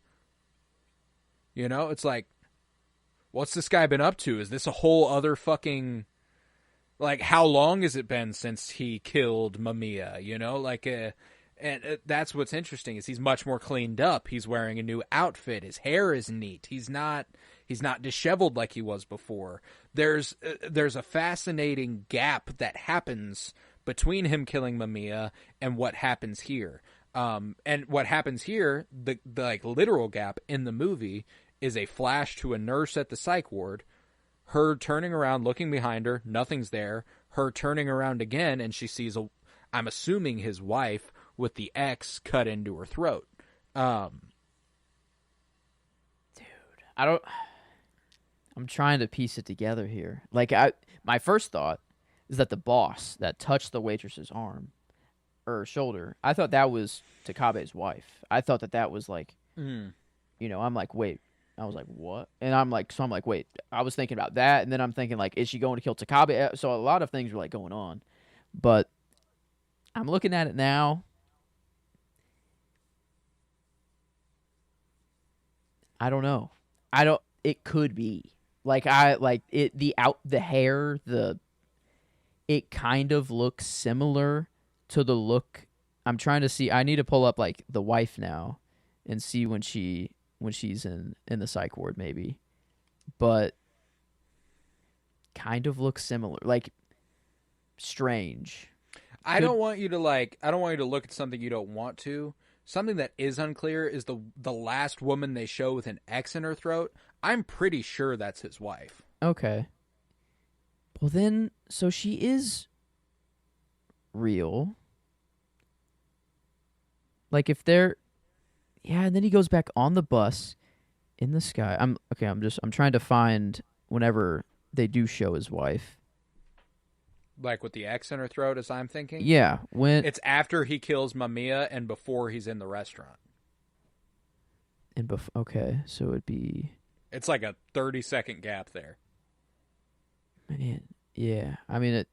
Speaker 2: It's like, what's this guy been up to? Is this a whole other fucking, like, how long has it been since he killed Mamiya? And that's what's interesting is he's much more cleaned up. He's wearing a new outfit. His hair is neat. He's not disheveled like he was before. There's a fascinating gap that happens between him killing Mamiya and what happens here. And what happens here, the like literal gap in the movie, is a flash to a nurse at the psych ward, her turning around, looking behind her, nothing's there. Her turning around again, and she sees I'm assuming his wife, with the X cut into her throat.
Speaker 3: Dude, I'm trying to piece it together here. Like, my first thought is that the boss that touched the waitress's arm or shoulder, I thought that was Takabe's wife. I thought that was like, I'm like, wait. I was like, what? And I'm like, wait. I was thinking about that, and then I'm thinking, like, is she going to kill Takabe? So a lot of things were, like, going on. But I'm looking at it now. I don't know. It could be. The hair, it kind of looks similar to the look. I'm trying to see. I need to pull up, like, the wife now and see when she's in the psych ward, maybe. But kind of looks similar. Like, strange.
Speaker 2: I don't want you to look at something you don't want to. Something that is unclear is the last woman they show with an X in her throat. I'm pretty sure that's his wife.
Speaker 3: Okay. Well then, so she is real. Like, if they're... Yeah, and then he goes back on the bus in the sky. I'm trying to find whenever they do show his wife.
Speaker 2: Like with the X in her throat, as I'm thinking?
Speaker 3: Yeah.
Speaker 2: It's after he kills Mamiya and before he's in the restaurant.
Speaker 3: Okay, so it'd be...
Speaker 2: It's like a 30-second gap there.
Speaker 3: Man, yeah. I mean,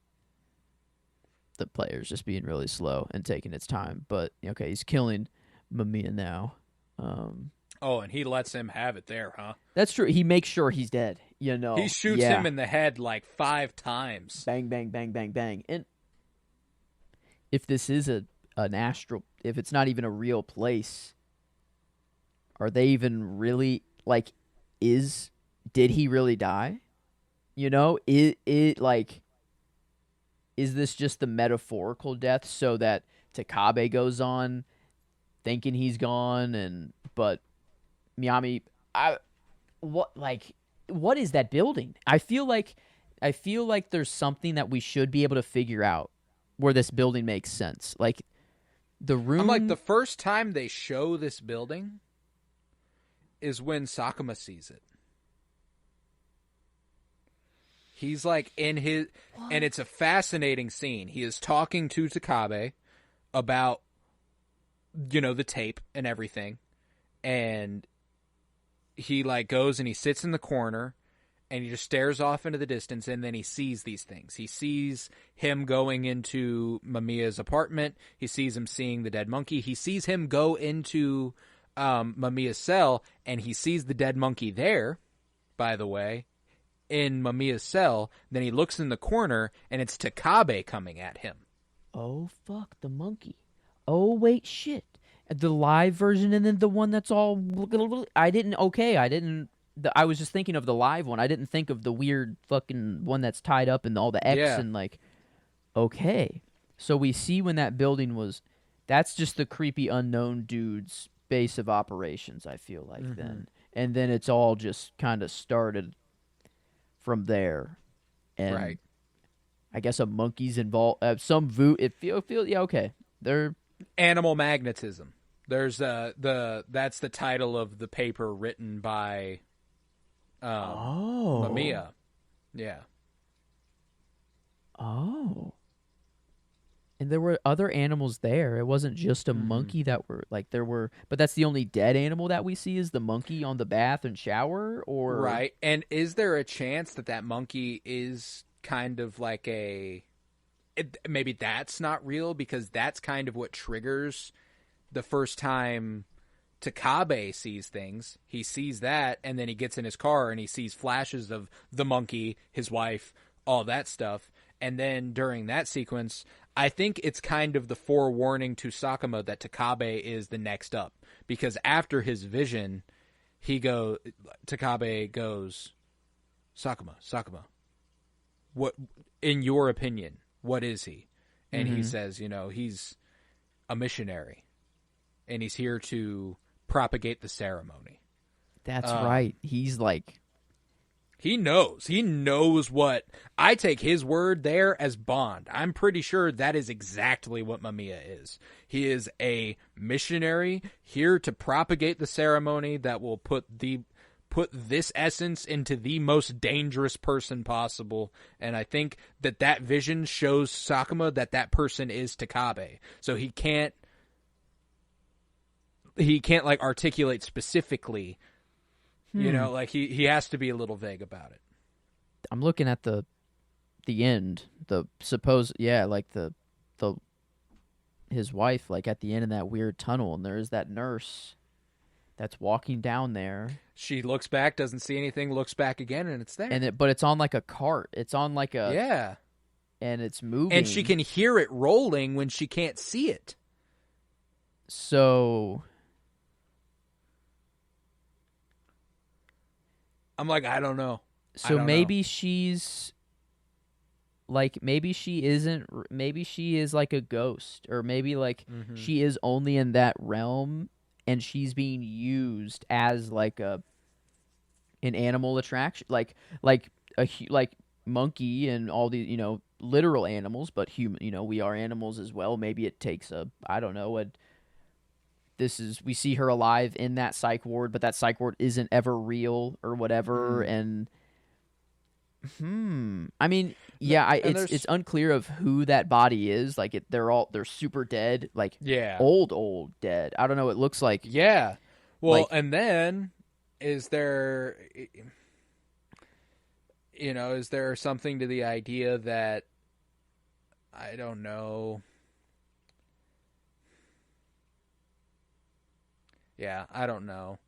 Speaker 3: the player's just being really slow and taking its time. But, okay, he's killing Mamiya now.
Speaker 2: And he lets him have it there, huh?
Speaker 3: That's true. He makes sure he's dead,
Speaker 2: He shoots him in the head like 5 times.
Speaker 3: Bang, bang, bang, bang, bang. And if this is an astral... If it's not even a real place, are they even really... Like, did he really die? Is this just the metaphorical death so that Takabe goes on thinking he's gone but Miyami, what is that building? I feel like there's something that we should be able to figure out where this building makes sense. Like, the room...
Speaker 2: I'm like, the first time they show this building is when Sakuma sees it. He's like in his... What? And it's a fascinating scene. He is talking to Takabe about, the tape and everything. And he, like, goes and he sits in the corner and he just stares off into the distance, and then he sees these things. He sees him going into Mamiya's apartment. He sees him seeing the dead monkey. He sees him go into Mamiya's cell, and he sees the dead monkey there, by the way, in Mamiya's cell. Then he looks in the corner, and it's Takabe coming at him.
Speaker 3: Oh, fuck, the monkey. Oh, wait, shit. The live version and then the one that's all... I didn't I was just thinking of the live one. I didn't think of the weird fucking one that's tied up in all the X
Speaker 2: Yeah.
Speaker 3: and like. Okay, so we see when that building was. That's just the creepy unknown dude's base of operations. I feel like then, and then it's all just kind of started from there, and
Speaker 2: Right.
Speaker 3: I guess a monkey's involved. Some voodoo. It feel yeah okay. They're
Speaker 2: Animal magnetism. There's that's the title of the paper written by Mamiya. Yeah.
Speaker 3: Oh. And there were other animals there. It wasn't just a monkey that were like there were, but that's the only dead animal that we see is the monkey on the bath and shower, or
Speaker 2: Right. And is there a chance that that monkey is kind of like maybe that's not real, because that's kind of what triggers the first time Takabe sees things. He sees that, and then he gets in his car and he sees flashes of the monkey, his wife, all that stuff. And then during that sequence, I think it's kind of the forewarning to Sakuma that Takabe is the next up, because after his vision, Takabe goes, Sakuma, what, in your opinion, what is he? And he says, he's a missionary, and he's here to propagate the ceremony.
Speaker 3: that's right. He's like,
Speaker 2: He knows what. I take his word there as Bond. I'm pretty sure that is exactly what Mamiya is. He is a missionary here to propagate the ceremony that will put this essence into the most dangerous person possible. And I think that vision shows Sakuma that person is Takabe. So he can't like articulate specifically. Like he has to be a little vague about it.
Speaker 3: I'm looking at the end, like the his wife, like at the end of that weird tunnel, and there's that nurse that's walking down there.
Speaker 2: She looks back, doesn't see anything, looks back again, and it's there.
Speaker 3: But it's on like a cart. It's on like a
Speaker 2: yeah,
Speaker 3: and it's moving,
Speaker 2: and she can hear it rolling when she can't see it.
Speaker 3: So
Speaker 2: I'm like, I don't know.
Speaker 3: So maybe she's like, maybe she isn't. Maybe she is like a ghost, or maybe like she is only in that realm, and she's being used as like an animal attraction, like monkey and all these literal animals, but human. We are animals as well. Maybe it takes I don't know we see her alive in that psych ward, but that psych ward isn't ever real or whatever, and I mean, yeah, it's unclear of who that body is. Like they're super dead, like old dead. I don't know. It looks like
Speaker 2: Well, like, and then is there something to the idea that I don't know. Yeah, I don't know.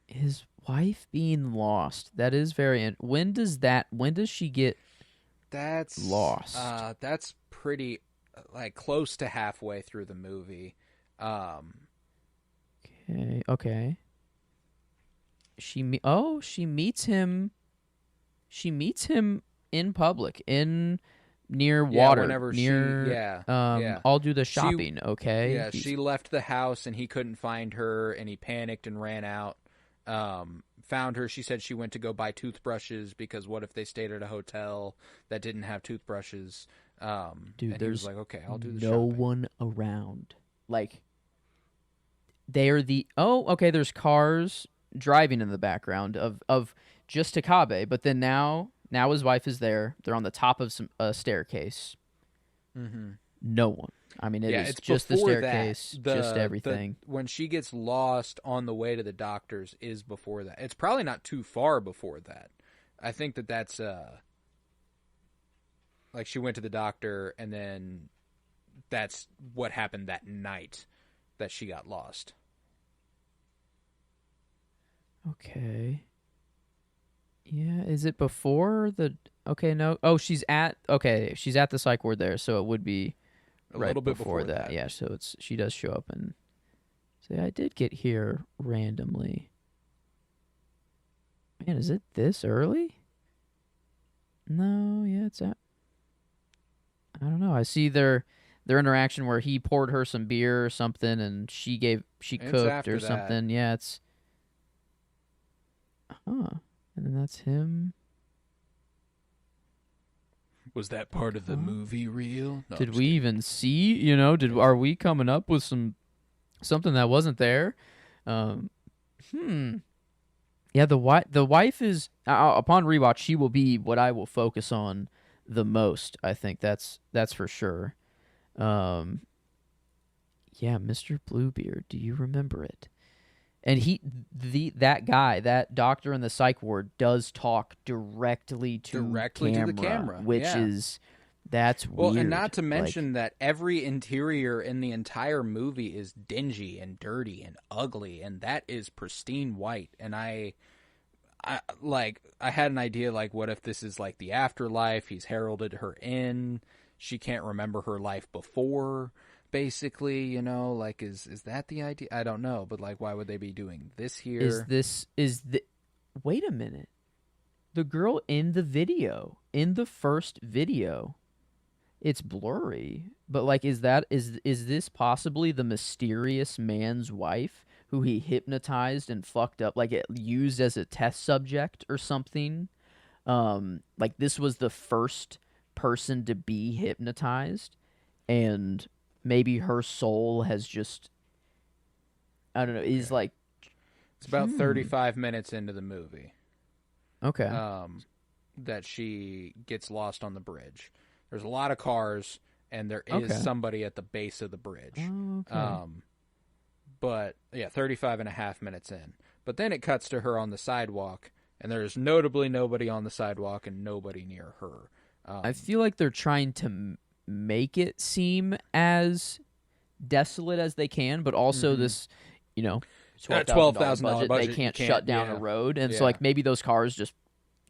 Speaker 3: His wife being lost. That is very. When does she get?
Speaker 2: That's
Speaker 3: lost.
Speaker 2: That's pretty like close to halfway through the movie.
Speaker 3: Okay. She meets him. She meets him in public near water.
Speaker 2: Whenever
Speaker 3: I'll do the shopping. Okay.
Speaker 2: Yeah, she left the house and he couldn't find her, and he panicked and ran out. Found her. She said she went to go buy toothbrushes because what if they stayed at a hotel that didn't have toothbrushes?
Speaker 3: Dude,
Speaker 2: and
Speaker 3: there's
Speaker 2: he was like, okay, I'll do the
Speaker 3: no
Speaker 2: shopping.
Speaker 3: one around. Like, they're there's cars driving in the background of just Takabe, but then now his wife is there. They're on the top of some staircase. No one. I mean, it's just the staircase, just everything.
Speaker 2: When she gets lost on the way to the doctor's is before that. It's probably not too far before that. I think that's like she went to the doctor, and then that's what happened that night that she got lost.
Speaker 3: Okay. Yeah, is it before the... Okay, no. Oh, she's at the psych ward there, so it would be
Speaker 2: a little bit before
Speaker 3: that. Yeah, so she does show up in Say, I did get here randomly. Man, is it this early? No, yeah, it's at. I don't know. I see their interaction where he poured her some beer or something, and she
Speaker 2: It's
Speaker 3: cooked
Speaker 2: after
Speaker 3: or
Speaker 2: that.
Speaker 3: something. Yeah, it's. And then that's him.
Speaker 2: Was that part of the movie reel? No,
Speaker 3: Did we even see? You know, are we coming up with something that wasn't there? Yeah, the wife is upon rewatch. She will be what I will focus on the most. I think that's for sure. Yeah, Mr. Bluebeard. Do you remember it? And that guy, that doctor in the psych ward, does talk directly to
Speaker 2: the camera,
Speaker 3: which is that's
Speaker 2: well,
Speaker 3: weird.
Speaker 2: and not to mention that every interior in the entire movie is dingy and dirty and ugly, and that is pristine white. And I had an idea, like, what if this is like the afterlife? He's heralded her in. She can't remember her life before. Basically, you know, like, is that the idea? I don't know, but like, why would they be doing this here?
Speaker 3: Wait a minute. The girl in the video, in the first video, it's blurry, but like, is this possibly the mysterious man's wife who he hypnotized and fucked up, like it used as a test subject or something? Like, this was the first person to be hypnotized, and maybe her soul has just, I don't know, is like...
Speaker 2: It's about 35 minutes into the movie.
Speaker 3: Okay.
Speaker 2: That she gets lost on the bridge. There's a lot of cars, and there is somebody at the base of the bridge.
Speaker 3: Oh, okay.
Speaker 2: But, yeah, 35 and a half minutes in. But then it cuts to her on the sidewalk, and there's notably nobody on the sidewalk and nobody near her.
Speaker 3: I feel like they're trying to make it seem as desolate as they can, but also this, you know, $12,000 budget, they can't shut down a road. And so, like, maybe those cars just,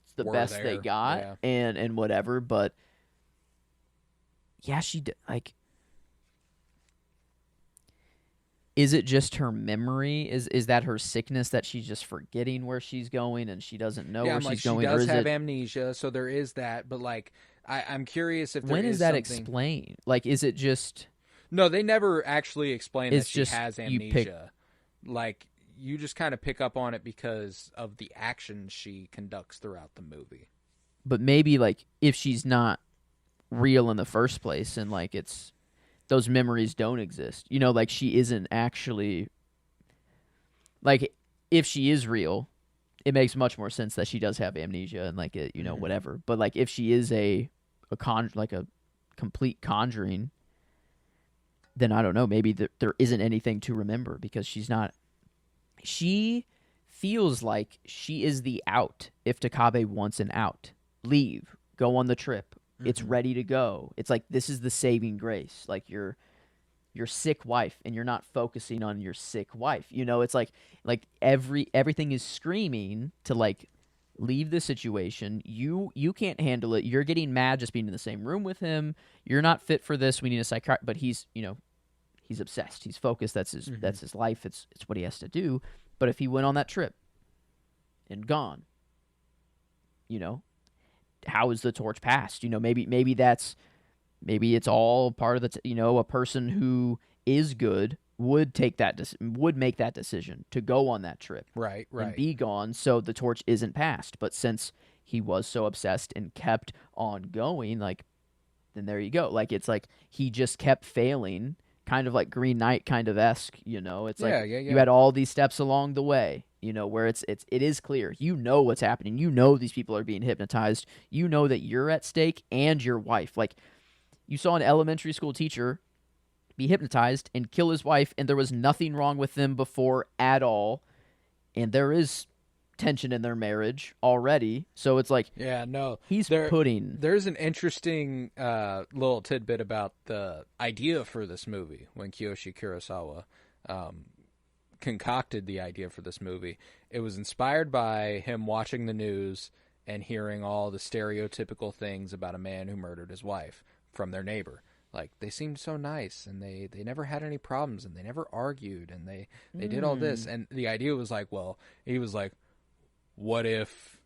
Speaker 3: it's the best they got, and whatever. But, yeah, like... Is it just her memory? Is that her sickness that she's just forgetting where she's going and she doesn't know where she's going?
Speaker 2: She does have amnesia, so there is that. But like, I'm curious if
Speaker 3: when is that explained? Like, is it just?
Speaker 2: No, they never actually explain that she has amnesia. Like, you just kind of pick up on it because of the actions she conducts throughout the movie.
Speaker 3: But maybe, like, if she's not real in the first place, and like it's. Those memories don't exist. You know, like, she isn't actually... Like, if she is real, it makes much more sense that she does have amnesia and, like, you know, whatever. But, like, if she is a complete conjuring, then I don't know. Maybe there isn't anything to remember because she's not... She feels like she is the out if Takabe wants an out. Leave. Go on the trip. It's ready to go. It's like, this is the saving grace. Like, your sick wife, and you're not focusing on your sick wife. You know, it's like everything is screaming to, like, leave the situation. You can't handle it. You're getting mad just being in the same room with him. You're not fit for this. We need a psychiatrist. But he's, you know, he's obsessed. He's focused. That's his life. It's what he has to do. But if he went on that trip and gone, you know, how is the torch passed? You know, maybe it's all part of the, you know, a person who is good would make that decision to go on that trip.
Speaker 2: Right.
Speaker 3: And be gone so the torch isn't passed. But since he was so obsessed and kept on going, like, then there you go. Like, it's like he just kept failing, kind of like Green Knight kind of esque, you know. It's like you had all these steps along the way. You know, where it is clear. You know what's happening. You know these people are being hypnotized. You know that you're at stake and your wife. Like, you saw an elementary school teacher be hypnotized and kill his wife, and there was nothing wrong with them before at all. And there is tension in their marriage already. So it's like, there's an interesting little tidbit about the idea for this movie when Kiyoshi Kurosawa concocted the idea for this movie. It was inspired by him watching the news and hearing all the stereotypical things about a man who murdered his wife from their neighbor.
Speaker 2: like they seemed so nice, and they never had any problems, and they never argued, and they did all this. And the idea was like, well, he was like, what if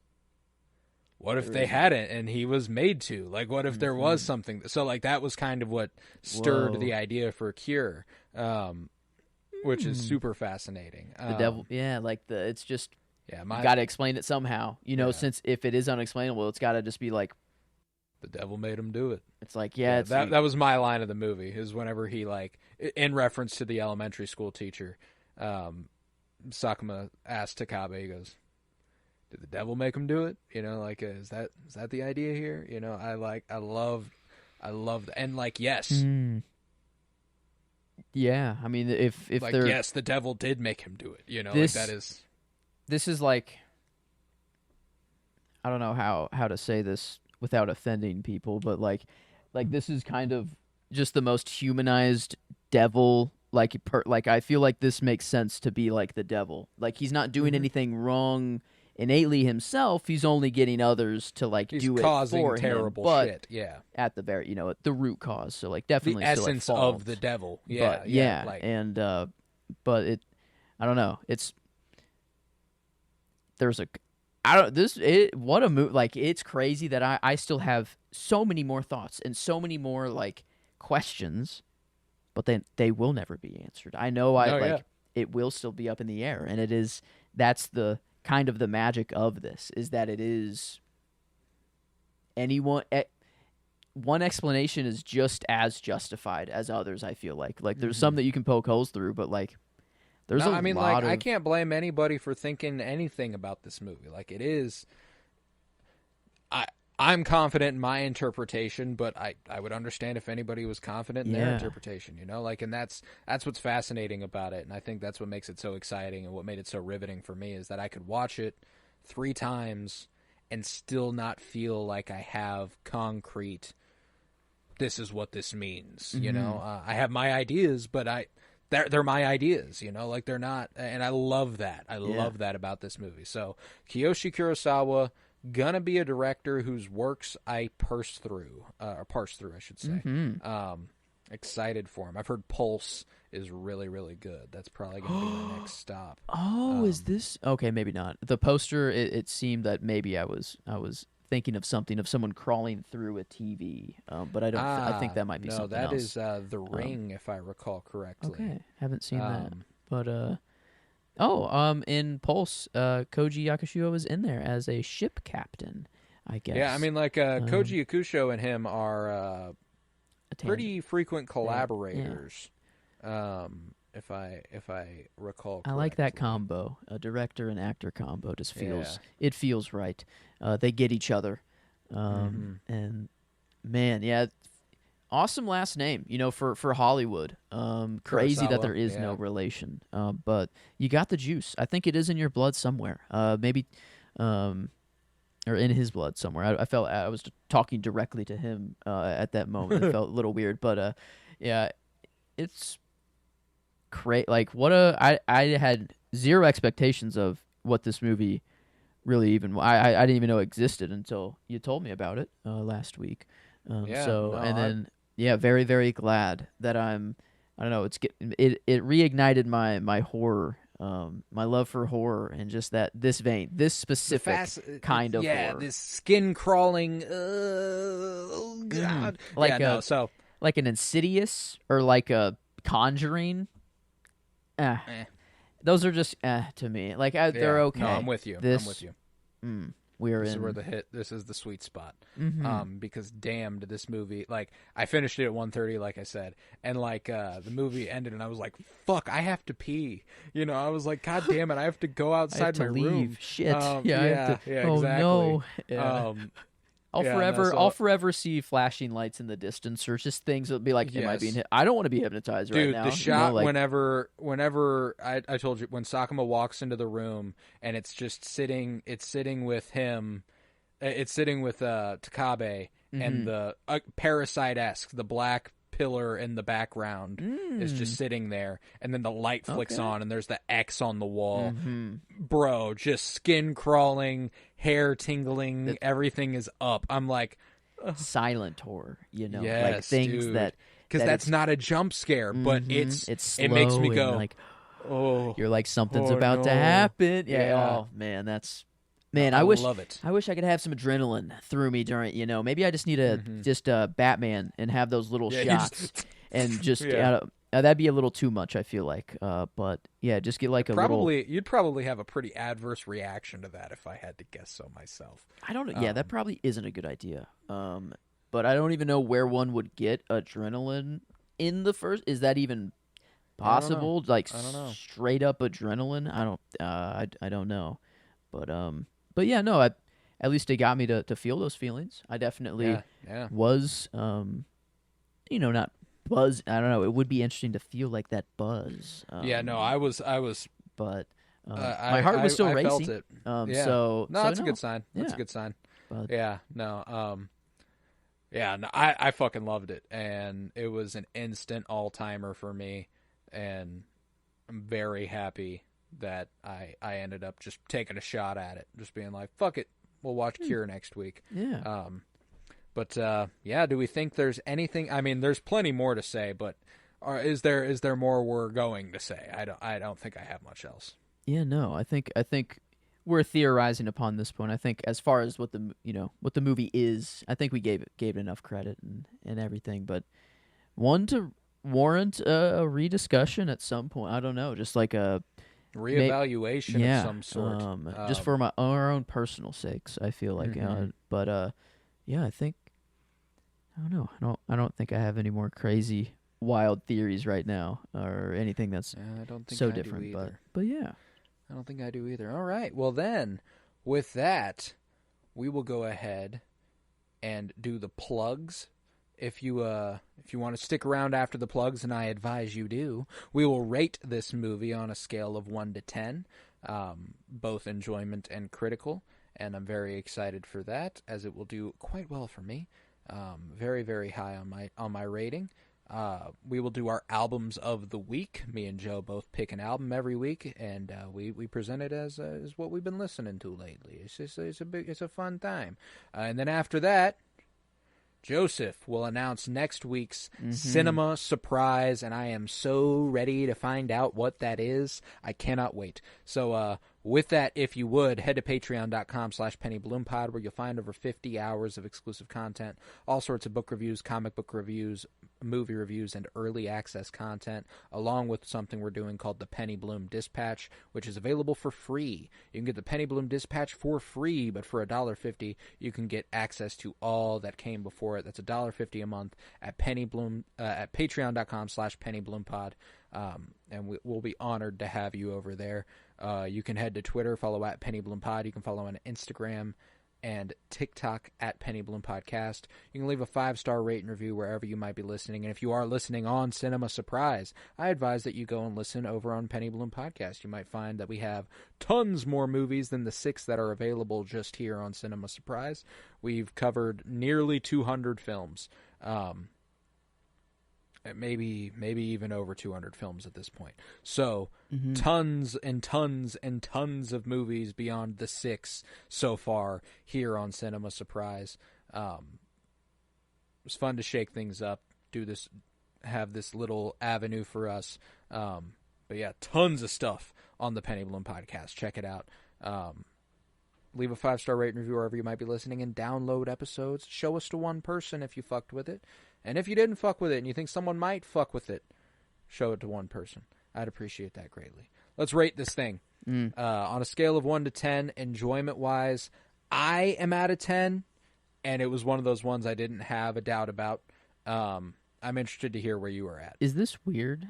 Speaker 2: they hadn't and he was made to? Like, what if there was something? So like that was kind of what stirred the idea for a cure, which is super fascinating.
Speaker 3: The devil, it's just
Speaker 2: you
Speaker 3: got to explain it somehow. Since if it is unexplainable, it's got to just be like
Speaker 2: the devil made him do it.
Speaker 3: It's like,
Speaker 2: that was my line of the movie, is whenever he, like, in reference to the elementary school teacher, Sakuma asked Takabe, he goes, did the devil make him do it? Like, is that the idea here? I love that. And like, yes.
Speaker 3: Yeah. I mean, if
Speaker 2: like, yes, the devil did make him do it.
Speaker 3: This,
Speaker 2: like that is.
Speaker 3: This is like, I don't know how to say this without offending people, but like this is kind of just the most humanized devil. Like I feel like this makes sense to be like the devil. Like he's not doing anything wrong innately himself. He's only getting others to like do it for
Speaker 2: terrible
Speaker 3: him. But
Speaker 2: shit. Yeah,
Speaker 3: at the very the root cause. So like definitely
Speaker 2: the essence
Speaker 3: still at fault.
Speaker 2: of the devil.
Speaker 3: Yeah,
Speaker 2: but, like,
Speaker 3: and but it, I don't know. What a movie. Like, it's crazy that I still have so many more thoughts and so many more like questions, but then they will never be answered. I know it will still be up in the air, and that's the kind of the magic of this, is that it is one explanation is just as justified as others. I feel like there's some that you can poke holes through, but like there's
Speaker 2: I can't blame anybody for thinking anything about this movie. Like, it is, I'm confident in my interpretation, but I would understand if anybody was confident in their interpretation, like, and that's what's fascinating about it. And I think that's what makes it so exciting, and what made it so riveting for me, is that I could watch it 3 times and still not feel like I have concrete, this is what this means. I have my ideas, but they're my ideas, like, they're not, and I love that. I love that about this movie. So Kiyoshi Kurosawa, gonna be a director whose works I parse through, I should say. Excited for him. I've heard Pulse is really, really good. That's probably gonna be my next stop.
Speaker 3: Is this okay? Maybe not. The poster, it seemed that maybe I was thinking of something of someone crawling through a TV, but I don't. I think that might be something else.
Speaker 2: No, that is The Ring, if I recall correctly.
Speaker 3: Okay, haven't seen that, but in Pulse, Koji Yakusho was in there as a ship captain, I guess.
Speaker 2: Yeah, I mean, like, Koji Yakusho and him are pretty frequent collaborators. Yeah. If I recall correctly.
Speaker 3: I like that combo, a director and actor combo. Just it feels right. They get each other, and man, awesome last name, for Hollywood. Crazy that there is no relation, but you got the juice. I think it is in your blood somewhere. Maybe, or in his blood somewhere. I felt I was talking directly to him at that moment. It felt a little weird, but it's great. Like, I had zero expectations of what this movie really even. I didn't even know existed until you told me about it last week. Very, very glad that I don't know. It reignited my horror, my love for horror, and just this specific kind of horror.
Speaker 2: This skin crawling. Oh God!
Speaker 3: Like an Insidious or like a Conjuring. Those are just to me. Like, they're okay.
Speaker 2: No, I'm with you. I'm with you.
Speaker 3: This
Speaker 2: is where this is the sweet spot. Because damn, did this movie, like, I finished it at 1:30, like I said, and like the movie ended, and I was like, fuck, I have to pee. I was like, God damn it, I have to go outside my room.
Speaker 3: Shit.
Speaker 2: Exactly.
Speaker 3: Oh no. Yeah. I'll forever see flashing lights in the distance, or just things that'll be like, am I being hit? I don't want to be hypnotized right now.
Speaker 2: Dude, the shot, whenever I told you, when Sakuma walks into the room and it's just sitting with him, it's sitting with Takabe, and the Parasite-esque, the black pillar in the background is just sitting there, and then the light flicks on, and there's the X on the wall. Bro, just skin crawling, hair tingling, everything is up. I'm like,
Speaker 3: silent horror,
Speaker 2: yes,
Speaker 3: like things
Speaker 2: dude.
Speaker 3: that
Speaker 2: because that's not a jump scare, but
Speaker 3: it's slow
Speaker 2: it makes me
Speaker 3: and
Speaker 2: go,
Speaker 3: like,
Speaker 2: oh,
Speaker 3: you're like something's
Speaker 2: oh,
Speaker 3: about to
Speaker 2: no.
Speaker 3: happen. Yeah.
Speaker 2: Yeah.
Speaker 3: Oh man, man.
Speaker 2: I
Speaker 3: I wish
Speaker 2: love it.
Speaker 3: I wish I could have some adrenaline through me during. Maybe I just need a Batman and have those little shots and just that'd be a little too much. I feel like, but yeah, just get like
Speaker 2: You'd probably have a pretty adverse reaction to that if I had to guess so myself.
Speaker 3: I don't know. Yeah, that probably isn't a good idea. But I don't even know where one would get adrenaline in the first. Is that even possible? Like
Speaker 2: I don't know.
Speaker 3: Straight up adrenaline? I don't know. But yeah, no. At least it got me to feel those feelings. I definitely was. Not buzz. I don't know. It would be interesting to feel like that buzz.
Speaker 2: I was.
Speaker 3: But my heart was still racing.
Speaker 2: Felt it.
Speaker 3: That's
Speaker 2: a good sign. That's a good sign.
Speaker 3: But,
Speaker 2: I fucking loved it, and it was an instant all-timer for me, and I'm very happy that I ended up just taking a shot at it, just being like, fuck it, we'll watch Cure next week.
Speaker 3: Yeah.
Speaker 2: Do we think there's anything? I mean, there's plenty more to say, but is there more we're going to say? I don't think I have much else.
Speaker 3: Yeah, no, I think we're theorizing upon this point. I think as far as what the movie is, I think we gave it enough credit and everything, but one to warrant a rediscussion at some point. I don't know, just like a
Speaker 2: reevaluation of some sort.
Speaker 3: Just for our own personal sakes, I feel like. I think I don't know. I don't think I have any more crazy, wild theories right now or anything that's
Speaker 2: I don't think
Speaker 3: so
Speaker 2: I
Speaker 3: different.
Speaker 2: do either.
Speaker 3: But yeah.
Speaker 2: I don't think I do either. All right. Well, then, with that, we will go ahead and do the plugs. If you want to stick around after the plugs, and I advise you do, we will rate this movie on a scale of 1 to 10, both enjoyment and critical. And I'm very excited for that, as it will do quite well for me. Very, very high on my rating. We will do our albums of the week. Me and Joe both pick an album every week, and we present it as what we've been listening to lately. It's a fun time. And then after that, Joseph will announce next week's cinema surprise, and I am so ready to find out what that is. I cannot wait. So with that, if you would, head to patreon.com/pennybloomPod, where you'll find over 50 hours of exclusive content, all sorts of book reviews, comic book reviews, movie reviews, and early access content, along with something we're doing called the Penny Bloom Dispatch, which is available for free. You can get the Penny Bloom Dispatch for free, but for $1.50, you can get access to all that came before it. That's $1.50 a month at at patreon.com/pennybbloompod. And we'll be honored to have you over there. You can head to Twitter, follow at PennyBloomPod. You can follow on Instagram and TikTok at PennyBloomPodcast. You can leave a 5-star rate and review wherever you might be listening. And if you are listening on Cinema Surprise, I advise that you go and listen over on Penny Bloom Podcast. You might find that we have tons more movies than the 6 that are available just here on Cinema Surprise. We've covered nearly 200 films. Maybe even over 200 films at this point. So tons and tons and tons of movies beyond the 6 so far here on Cinema Surprise. It was fun to shake things up, have this little avenue for us. But yeah, tons of stuff on the Penny Bloom Podcast. Check it out. Leave a 5-star rate and review wherever you might be listening, and download episodes. Show us to one person if you fucked with it. And if you didn't fuck with it and you think someone might fuck with it, show it to one person. I'd appreciate that greatly. Let's rate this thing. On a scale of 1 to 10, enjoyment-wise, I am at a 10, and it was one of those ones I didn't have a doubt about. I'm interested to hear where you were at.
Speaker 3: Is this weird?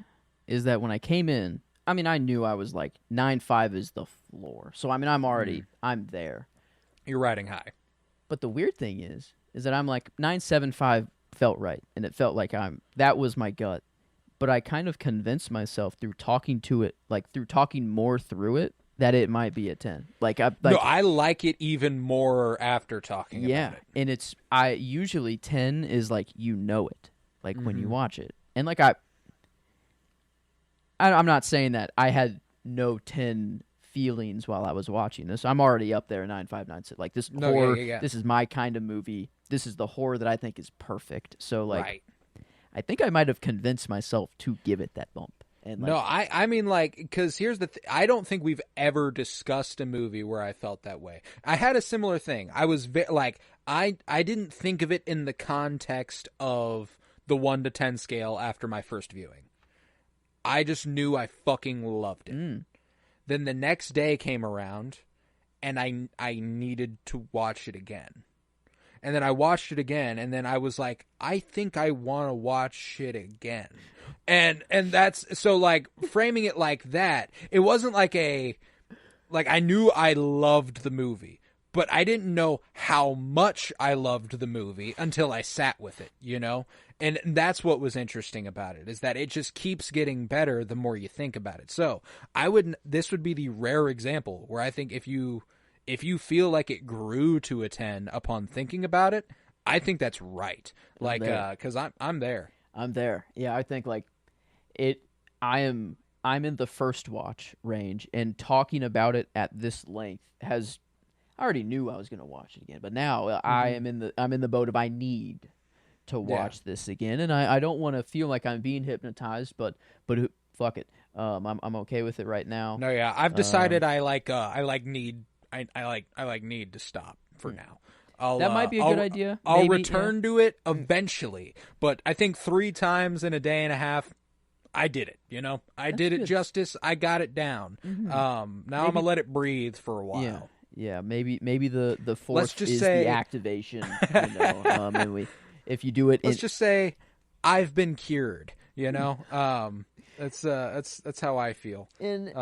Speaker 3: Is that when I came in, I mean, I knew I was like 9.5 is the floor. So, I mean, I'm there.
Speaker 2: You're riding high.
Speaker 3: But the weird thing is that I'm like 9.75 felt right, and it felt like that was my gut. But I kind of convinced myself through talking more through it, that it might be a 10.
Speaker 2: I like it even more after talking about it.
Speaker 3: And I usually 10 is like, it, like when you watch it. And like I'm not saying that I had no 10 feelings while I was watching this. I'm already up there 9.5, 9.6. Like this horror, this is my kind of movie. This is the horror that I think is perfect. So like,
Speaker 2: right.
Speaker 3: I think I might have convinced myself to give it that bump. And
Speaker 2: No, I mean, like, because here's the I don't think we've ever discussed a movie where I felt that way. I had a similar thing. I was I didn't think of it in the context of the 1 to 10 scale after my first viewing. I just knew I fucking loved it. Then the next day came around, and I needed to watch it again. And then I watched it again, and then I was like, I think I want to watch it again. And that's, so, like, framing it like that, it wasn't like I knew I loved the movie, but I didn't know how much I loved the movie until I sat with it, you know? And that's what was interesting about it, is that it just keeps getting better the more you think about it. So, this would be the rare example where I think if you feel like it grew to a 10 upon thinking about it, I think that's right. Like, because I'm there.
Speaker 3: I'm there. Yeah, I think like I'm in the first watch range, and talking about it at this length I already knew I was going to watch it again, but now I'm in the boat of I need to watch this again, and I don't want to feel like I'm being hypnotized, but fuck it. I'm okay with it right now.
Speaker 2: No, yeah, I've decided I need to stop for now.
Speaker 3: That might be a good idea.
Speaker 2: I'll return to it eventually, but I think 3 times in a day and a half, I did it. You know, I did it justice. I got it down. Now I'm gonna let it breathe for a while.
Speaker 3: Yeah. Maybe the fourth is the activation. You know, and if you do it,
Speaker 2: let's just say I've been cured. You know, that's how I feel.
Speaker 3: And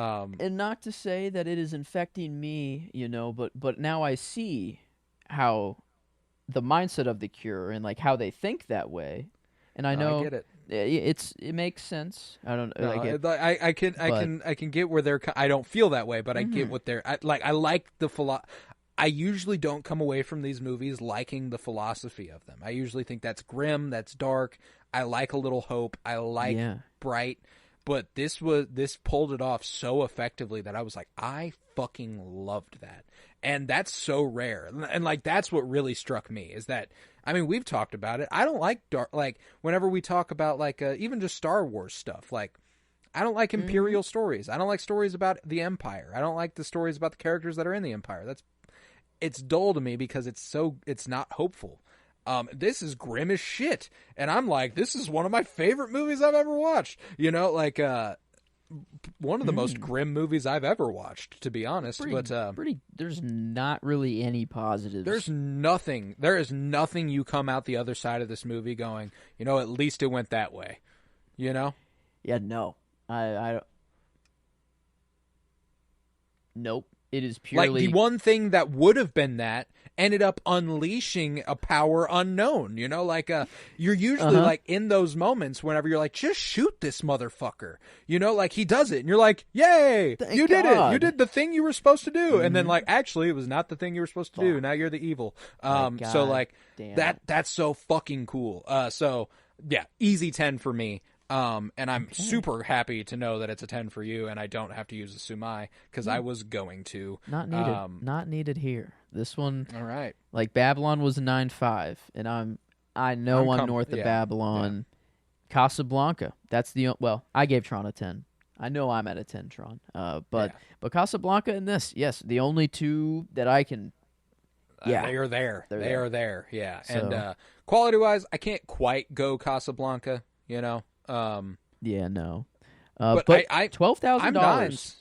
Speaker 3: not to say that it is infecting me, you know, but now I see how the mindset of the cure and like how they think that way, and I know
Speaker 2: I get it.
Speaker 3: It makes sense. I don't
Speaker 2: no, I can get where I don't feel that way, but I get what they're like. I like the I usually don't come away from these movies liking the philosophy of them. I usually think that's grim, that's dark. I like a little hope. I like bright. But this pulled it off so effectively that I was like, I fucking loved that. And that's so rare. And like, that's what really struck me, is that, I mean, we've talked about it. I don't like like, whenever we talk about like, even just Star Wars stuff, like, I don't like Imperial stories. I don't like stories about the Empire. I don't like the stories about the characters that are in the Empire. It's dull to me because it's not hopeful. This is grim as shit. And I'm like, this is one of my favorite movies I've ever watched. You know, like, one of the most grim movies I've ever watched, to be honest.
Speaker 3: There's not really any positives.
Speaker 2: There is nothing you come out the other side of this movie going, you know, at least it went that way. You know?
Speaker 3: Yeah, no. I Nope. It is purely
Speaker 2: like the one thing that would have been that ended up unleashing a power unknown, you know, like you're usually like in those moments whenever you're like, just shoot this motherfucker, you know, like he does it and you're like, yay, you did it, you did the thing you were supposed to do, and then like actually it was not the thing you were supposed to do, now you're the evil. So like that's so fucking cool. So yeah, easy 10 for me. And I'm super happy to know that it's a 10 for you, and I don't have to use a sumai, because I was going to.
Speaker 3: Not needed. Not needed here. This one.
Speaker 2: All right.
Speaker 3: Like Babylon was a 9.5, and I'm north of Babylon. Yeah. Casablanca. That's I gave Tron a 10. I know I'm at a 10, Tron. But Casablanca and this, yes, the only two that I can. Yeah,
Speaker 2: they are there. They are there. Yeah, so, and quality wise, I can't quite go Casablanca. You know.
Speaker 3: Yeah, no.
Speaker 2: But
Speaker 3: $12,000.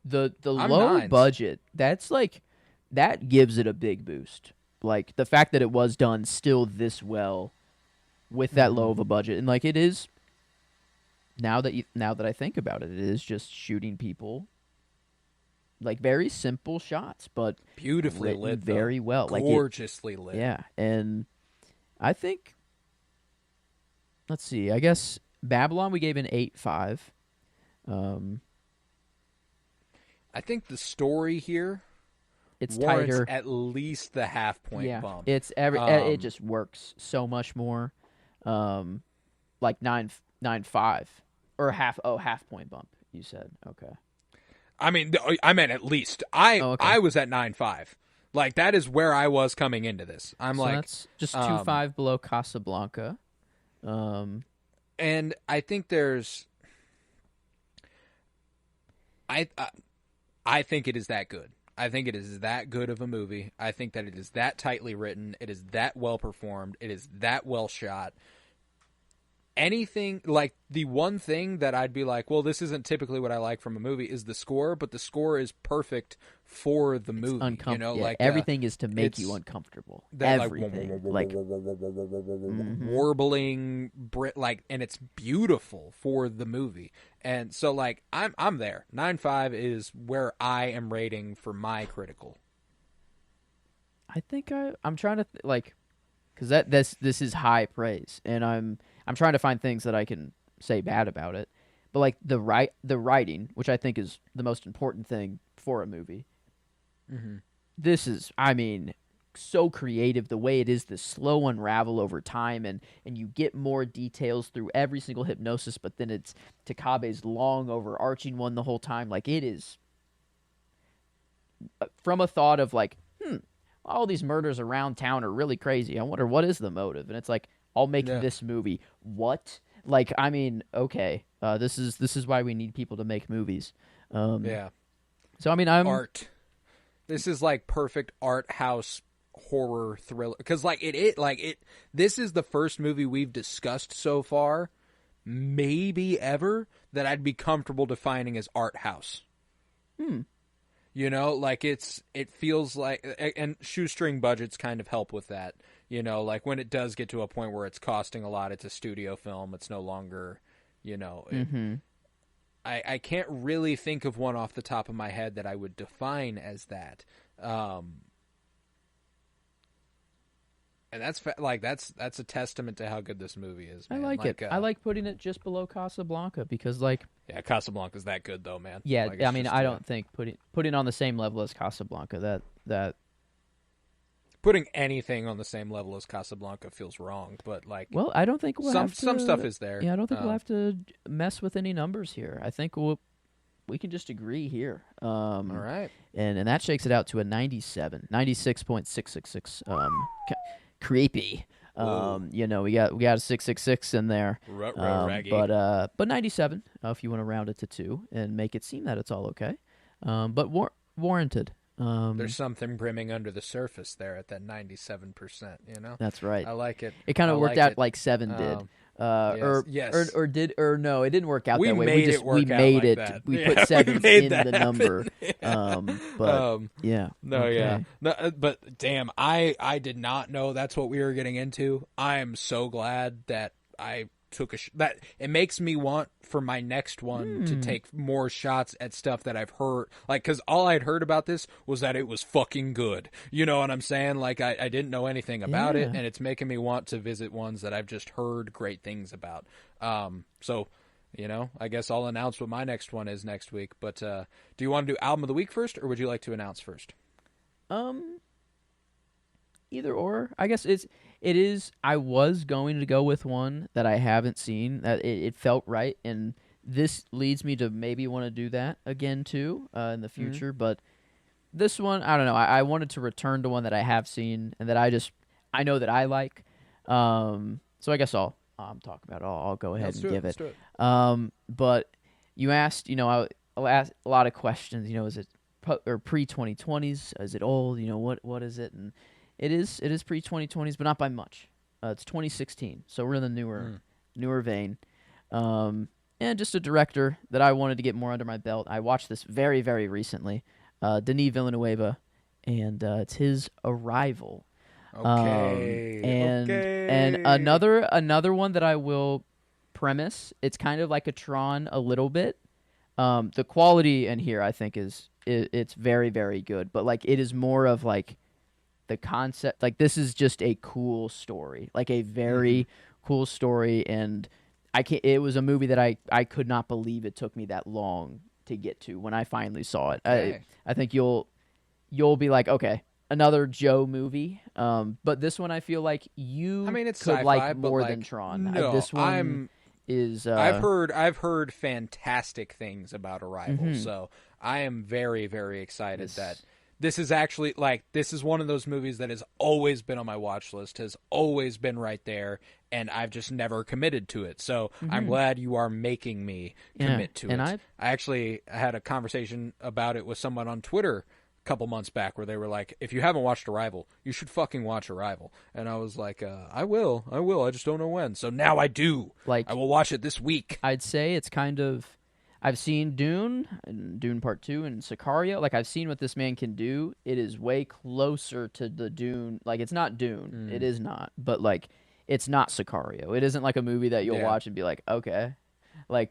Speaker 3: The low budget, that's like, that gives it a big boost. Like the fact that it was done still this well with that low of a budget, and like it is. Now that I think about it, it is just shooting people. Like very simple shots, but
Speaker 2: beautifully lit,
Speaker 3: very well,
Speaker 2: gorgeously lit.
Speaker 3: Yeah, and I think. Let's see. I guess. Babylon, we gave an 8.5.
Speaker 2: I think the story here,
Speaker 3: it's
Speaker 2: warrants
Speaker 3: tighter.
Speaker 2: At least the half point bump.
Speaker 3: It's it just works so much more. Like 9.5 or half point bump. You said okay.
Speaker 2: I mean, I meant at least. I was at 9.5. Like that is where I was coming into this. I'm so like
Speaker 3: that's just 2.5 below Casablanca.
Speaker 2: And I think there's, I think it is that good. I think it is that good of a movie. I think that it is that tightly written. It is that well performed. It is that well shot. Anything, like, the one thing that I'd be like, well, this isn't typically what I like from a movie, is the score, but the score is perfect for the movie. You know,
Speaker 3: yeah,
Speaker 2: like
Speaker 3: everything is to make you uncomfortable.
Speaker 2: That,
Speaker 3: everything, like
Speaker 2: warbling, like, and it's beautiful for the movie. And so, like, I'm there. 9.5 is where I am rating for my critical.
Speaker 3: I think I'm trying to like, because this is high praise, and I'm trying to find things that I can say bad about it. But like the writing, which I think is the most important thing for a movie.
Speaker 2: Mm-hmm.
Speaker 3: This is, I mean, so creative, the way it is, the slow unravel over time, and you get more details through every single hypnosis, but then it's Takabe's long overarching one the whole time. Like, it is from a thought of like, all these murders around town are really crazy. I wonder what is the motive? And it's like, I'll make this movie. What? Like, I mean, okay, this is why we need people to make movies.
Speaker 2: Yeah.
Speaker 3: So I mean,
Speaker 2: art. This is like perfect art house horror thriller, because this is the first movie we've discussed so far, maybe ever, that I'd be comfortable defining as art house. You know, like it feels like, and shoestring budgets kind of help with that. You know, like when it does get to a point where it's costing a lot, it's a studio film. It's no longer, you know. I can't really think of one off the top of my head that I would define as that. And that's that's a testament to how good this movie is, man.
Speaker 3: I like it. I like putting it just below Casablanca because, like,
Speaker 2: yeah, Casablanca's that good though, man.
Speaker 3: Yeah,
Speaker 2: like,
Speaker 3: I mean, I don't think putting on the same level as Casablanca that
Speaker 2: putting anything on the same level as Casablanca feels wrong. But like,
Speaker 3: well, I don't think we'll have to,
Speaker 2: some stuff is there.
Speaker 3: Yeah, I don't think we'll have to mess with any numbers here. I think we can just agree here.
Speaker 2: All right,
Speaker 3: and that shakes it out to a 97, 96.666. Creepy. You know, we got a 666 in there. But 97 if you want to round it to 2 and make it seem that it's all okay. But warranted.
Speaker 2: There's something brimming under the surface there at that 97%, you know?
Speaker 3: That's right.
Speaker 2: I like it.
Speaker 3: It kind of worked out like 7 did.
Speaker 2: Yes.
Speaker 3: Or no, it didn't work out that way.
Speaker 2: We made it.
Speaker 3: We put 7 in the number.
Speaker 2: Yeah. No,
Speaker 3: okay.
Speaker 2: yeah. No, but damn, I did not know that's what we were getting into. I am so glad that I took that it makes me want for my next one to take more shots at stuff that I've heard, like, because all I'd heard about this was that it was fucking good, you know what I'm saying? Like, I didn't know anything about it, and it's making me want to visit ones that I've just heard great things about. So, you know, I guess I'll announce what my next one is next week. But do you want to do album of the week first, or would you like to announce first?
Speaker 3: Either or. I guess it is. I was going to go with one that I haven't seen. That it felt right, and this leads me to maybe want to do that again too in the future. But this one, I don't know. I wanted to return to one that I have seen and that I know that I like. So I guess I'll talk about it. I'll go ahead and give it. But you asked, you know, I'll ask a lot of questions. You know, is it pre-2020s? Is it old? You know, what is it? And it is pre-2020s, but not by much. It's 2016, so we're in the newer vein. And just a director that I wanted to get more under my belt. I watched this very, very recently, Denis Villeneuve, and it's his Arrival. And another one that I will premise. It's kind of like a Tron a little bit. The quality in here, I think, it's very, very good. But like, it is more of like the concept. Like, this is just a cool story, like a very cool story, and it was a movie that I could not believe it took me that long to get to when I finally saw it. I think you'll be like, okay, another Joe movie. But this one I feel like it's could like more than Tron.
Speaker 2: No,
Speaker 3: this one is.
Speaker 2: I've heard fantastic things about Arrival, so I am very, very excited that this is actually, like, this is one of those movies that has always been on my watch list, has always been right there, and I've just never committed to it. So I'm glad you are making me commit to it. I actually had a conversation about it with someone on Twitter a couple months back where they were like, if you haven't watched Arrival, you should fucking watch Arrival. And I was like, I will. I just don't know when. So now I do. Like, I will watch it this week.
Speaker 3: I'd say it's kind of... I've seen Dune, and Dune Part 2, and Sicario. Like, I've seen what this man can do. It is way closer to the Dune. Like, it's not Dune. It is not. But, like, it's not Sicario. It isn't like a movie that you'll watch and be like, okay. Like...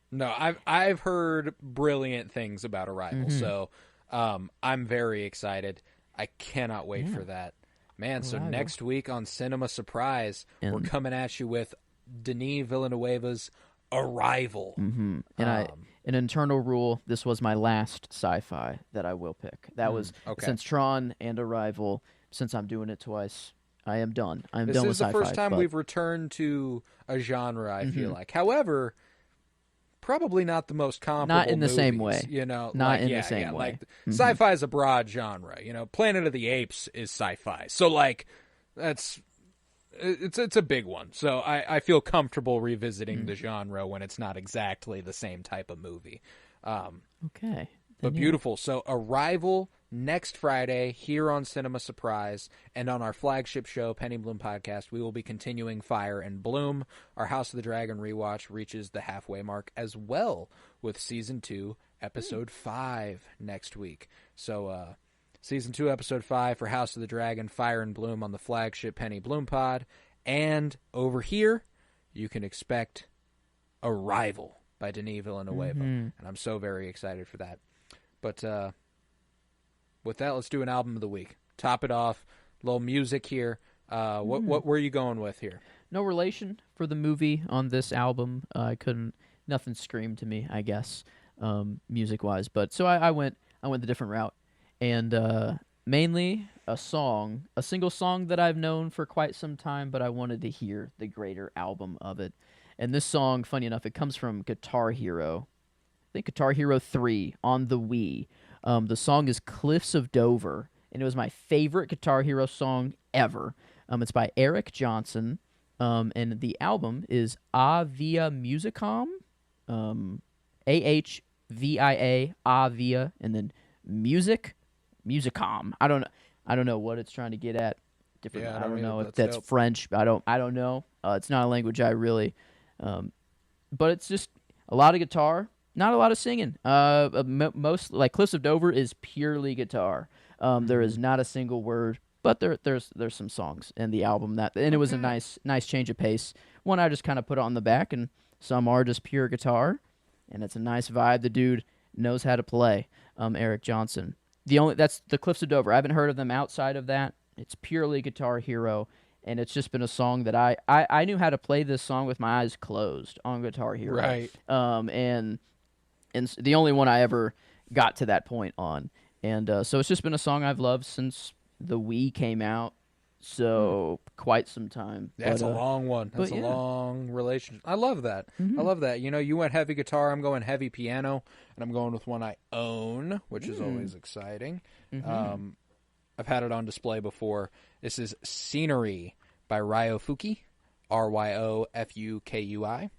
Speaker 2: No, I've heard brilliant things about Arrival, so I'm very excited. I cannot wait for that. Man, so next week on Cinema Surprise, we're coming at you with Denis Villeneuve's Arrival.
Speaker 3: And an internal rule, this was my last sci-fi that I will pick. That was, since Tron and Arrival, since I'm doing it twice, I am done. I'm done with sci-fi.
Speaker 2: This is the first time we've returned to a genre, I feel like. However, probably not the most comparable
Speaker 3: Not in the
Speaker 2: movies,
Speaker 3: same way.
Speaker 2: You know,
Speaker 3: not in the same way.
Speaker 2: Like, sci-fi is a broad genre. You know, Planet of the Apes is sci-fi. So, like, it's a big one. So I feel comfortable revisiting the genre when it's not exactly the same type of movie.
Speaker 3: Okay.
Speaker 2: But beautiful. So Arrival next Friday here on Cinema Surprise, and on our flagship show, Penny Bloom Podcast, we will be continuing Fire and Bloom. Our House of the Dragon rewatch reaches the halfway mark as well, with Season 2, Episode 5 next week. So Season 2, Episode 5 for House of the Dragon, Fire and Bloom on the flagship Penny Bloom Pod. And over here, you can expect Arrival by Denis Villeneuve. And I'm so very excited for that. But with that, let's do an album of the week. Top it off. A little music here. What were you going with here?
Speaker 3: No relation for the movie on this album. Nothing screamed to me, I guess, music-wise. But so I went the different route. And mainly a single song that I've known for quite some time, but I wanted to hear the greater album of it. And this song, funny enough, it comes from Guitar Hero. I think Guitar Hero 3 on the Wii. The song is Cliffs of Dover, and it was my favorite Guitar Hero song ever. It's by Eric Johnson, and the album is Avia Musicom, AHVIA, Avia, and then Musicom. I don't know what it's trying to get at. Different.
Speaker 2: Yeah,
Speaker 3: I don't know if that's
Speaker 2: dope.
Speaker 3: French. I don't know. It's not a language I really. But it's just a lot of guitar, not a lot of singing. Most, like, Cliffs of Dover is purely guitar. There is not a single word, but there's some songs in the album and it was a nice change of pace. One I just kind of put on the back, and some are just pure guitar, and it's a nice vibe. The dude knows how to play. Eric Johnson. That's the Cliffs of Dover. I haven't heard of them outside of that. It's purely Guitar Hero, and it's just been a song that I knew how to play this song with my eyes closed on Guitar Hero.
Speaker 2: Right.
Speaker 3: And the only one I ever got to that point on. And so it's just been a song I've loved since the Wii came out. So quite some time.
Speaker 2: That's a long one. That's a long relationship. I love that. I love that. You know, you went heavy guitar. I'm going heavy piano, and I'm going with one I own, which is always exciting. I've had it on display before. This is Scenery by Ryofuki, Ryofuki.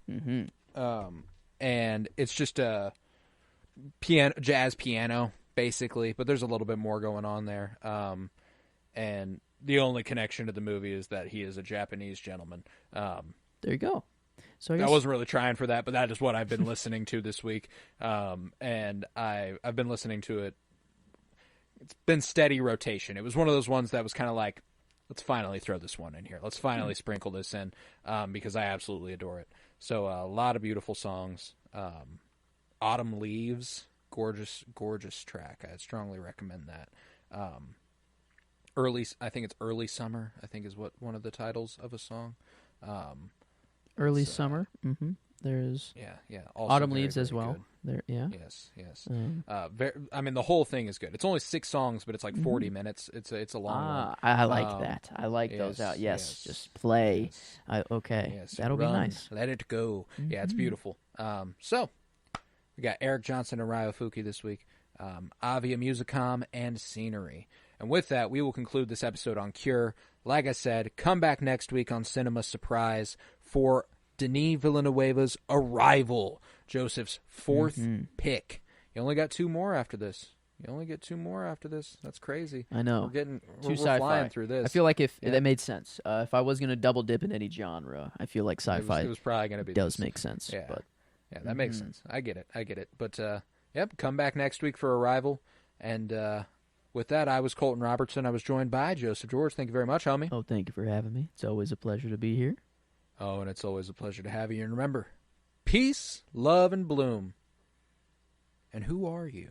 Speaker 2: And it's just a jazz piano, basically, but there's a little bit more going on there. And the only connection to the movie is that he is a Japanese gentleman.
Speaker 3: There you go. So I
Speaker 2: wasn't really trying for that, but that is what I've been listening to this week. And I've been listening to it. It's been steady rotation. It was one of those ones that was kind of like, let's finally throw this one in here. Let's finally sprinkle this in, because I absolutely adore it. So a lot of beautiful songs. Autumn Leaves, gorgeous, gorgeous track. I'd strongly recommend that. I think it's Early Summer, I think is what one of the titles of a song.
Speaker 3: Early Summer. There's
Speaker 2: Also
Speaker 3: Autumn
Speaker 2: very,
Speaker 3: Leaves
Speaker 2: very
Speaker 3: as well.
Speaker 2: good.
Speaker 3: There,
Speaker 2: Yes. I mean, the whole thing is good. It's only 6 songs, but it's like 40 minutes. It's a long one.
Speaker 3: I like that. I like those out. Yes, just play.
Speaker 2: Yes.
Speaker 3: Okay,
Speaker 2: Yes.
Speaker 3: that'll be nice.
Speaker 2: Let it go. Yeah, it's beautiful. So we got Eric Johnson and Ryofuki this week. Avia Musicom, and Scenery. And with that, we will conclude this episode on Cure. Like I said, come back next week on Cinema Surprise for Denis Villeneuve's Arrival, Joseph's fourth pick. You only got two more after this. You only get two more after this. That's crazy.
Speaker 3: I know.
Speaker 2: We're flying through this.
Speaker 3: I feel like if that made sense. If I was going to double dip in any genre, I feel like sci-fi
Speaker 2: it was probably going to be
Speaker 3: does make sense.
Speaker 2: Yeah,
Speaker 3: but
Speaker 2: that makes sense. I get it. But yep, come back next week for Arrival. And with that, I was Colton Robertson. I was joined by Joseph George. Thank you very much, homie.
Speaker 3: Oh, thank you for having me. It's always a pleasure to be here.
Speaker 2: Oh, and it's always a pleasure to have you. And remember, peace, love, and bloom. And who are you?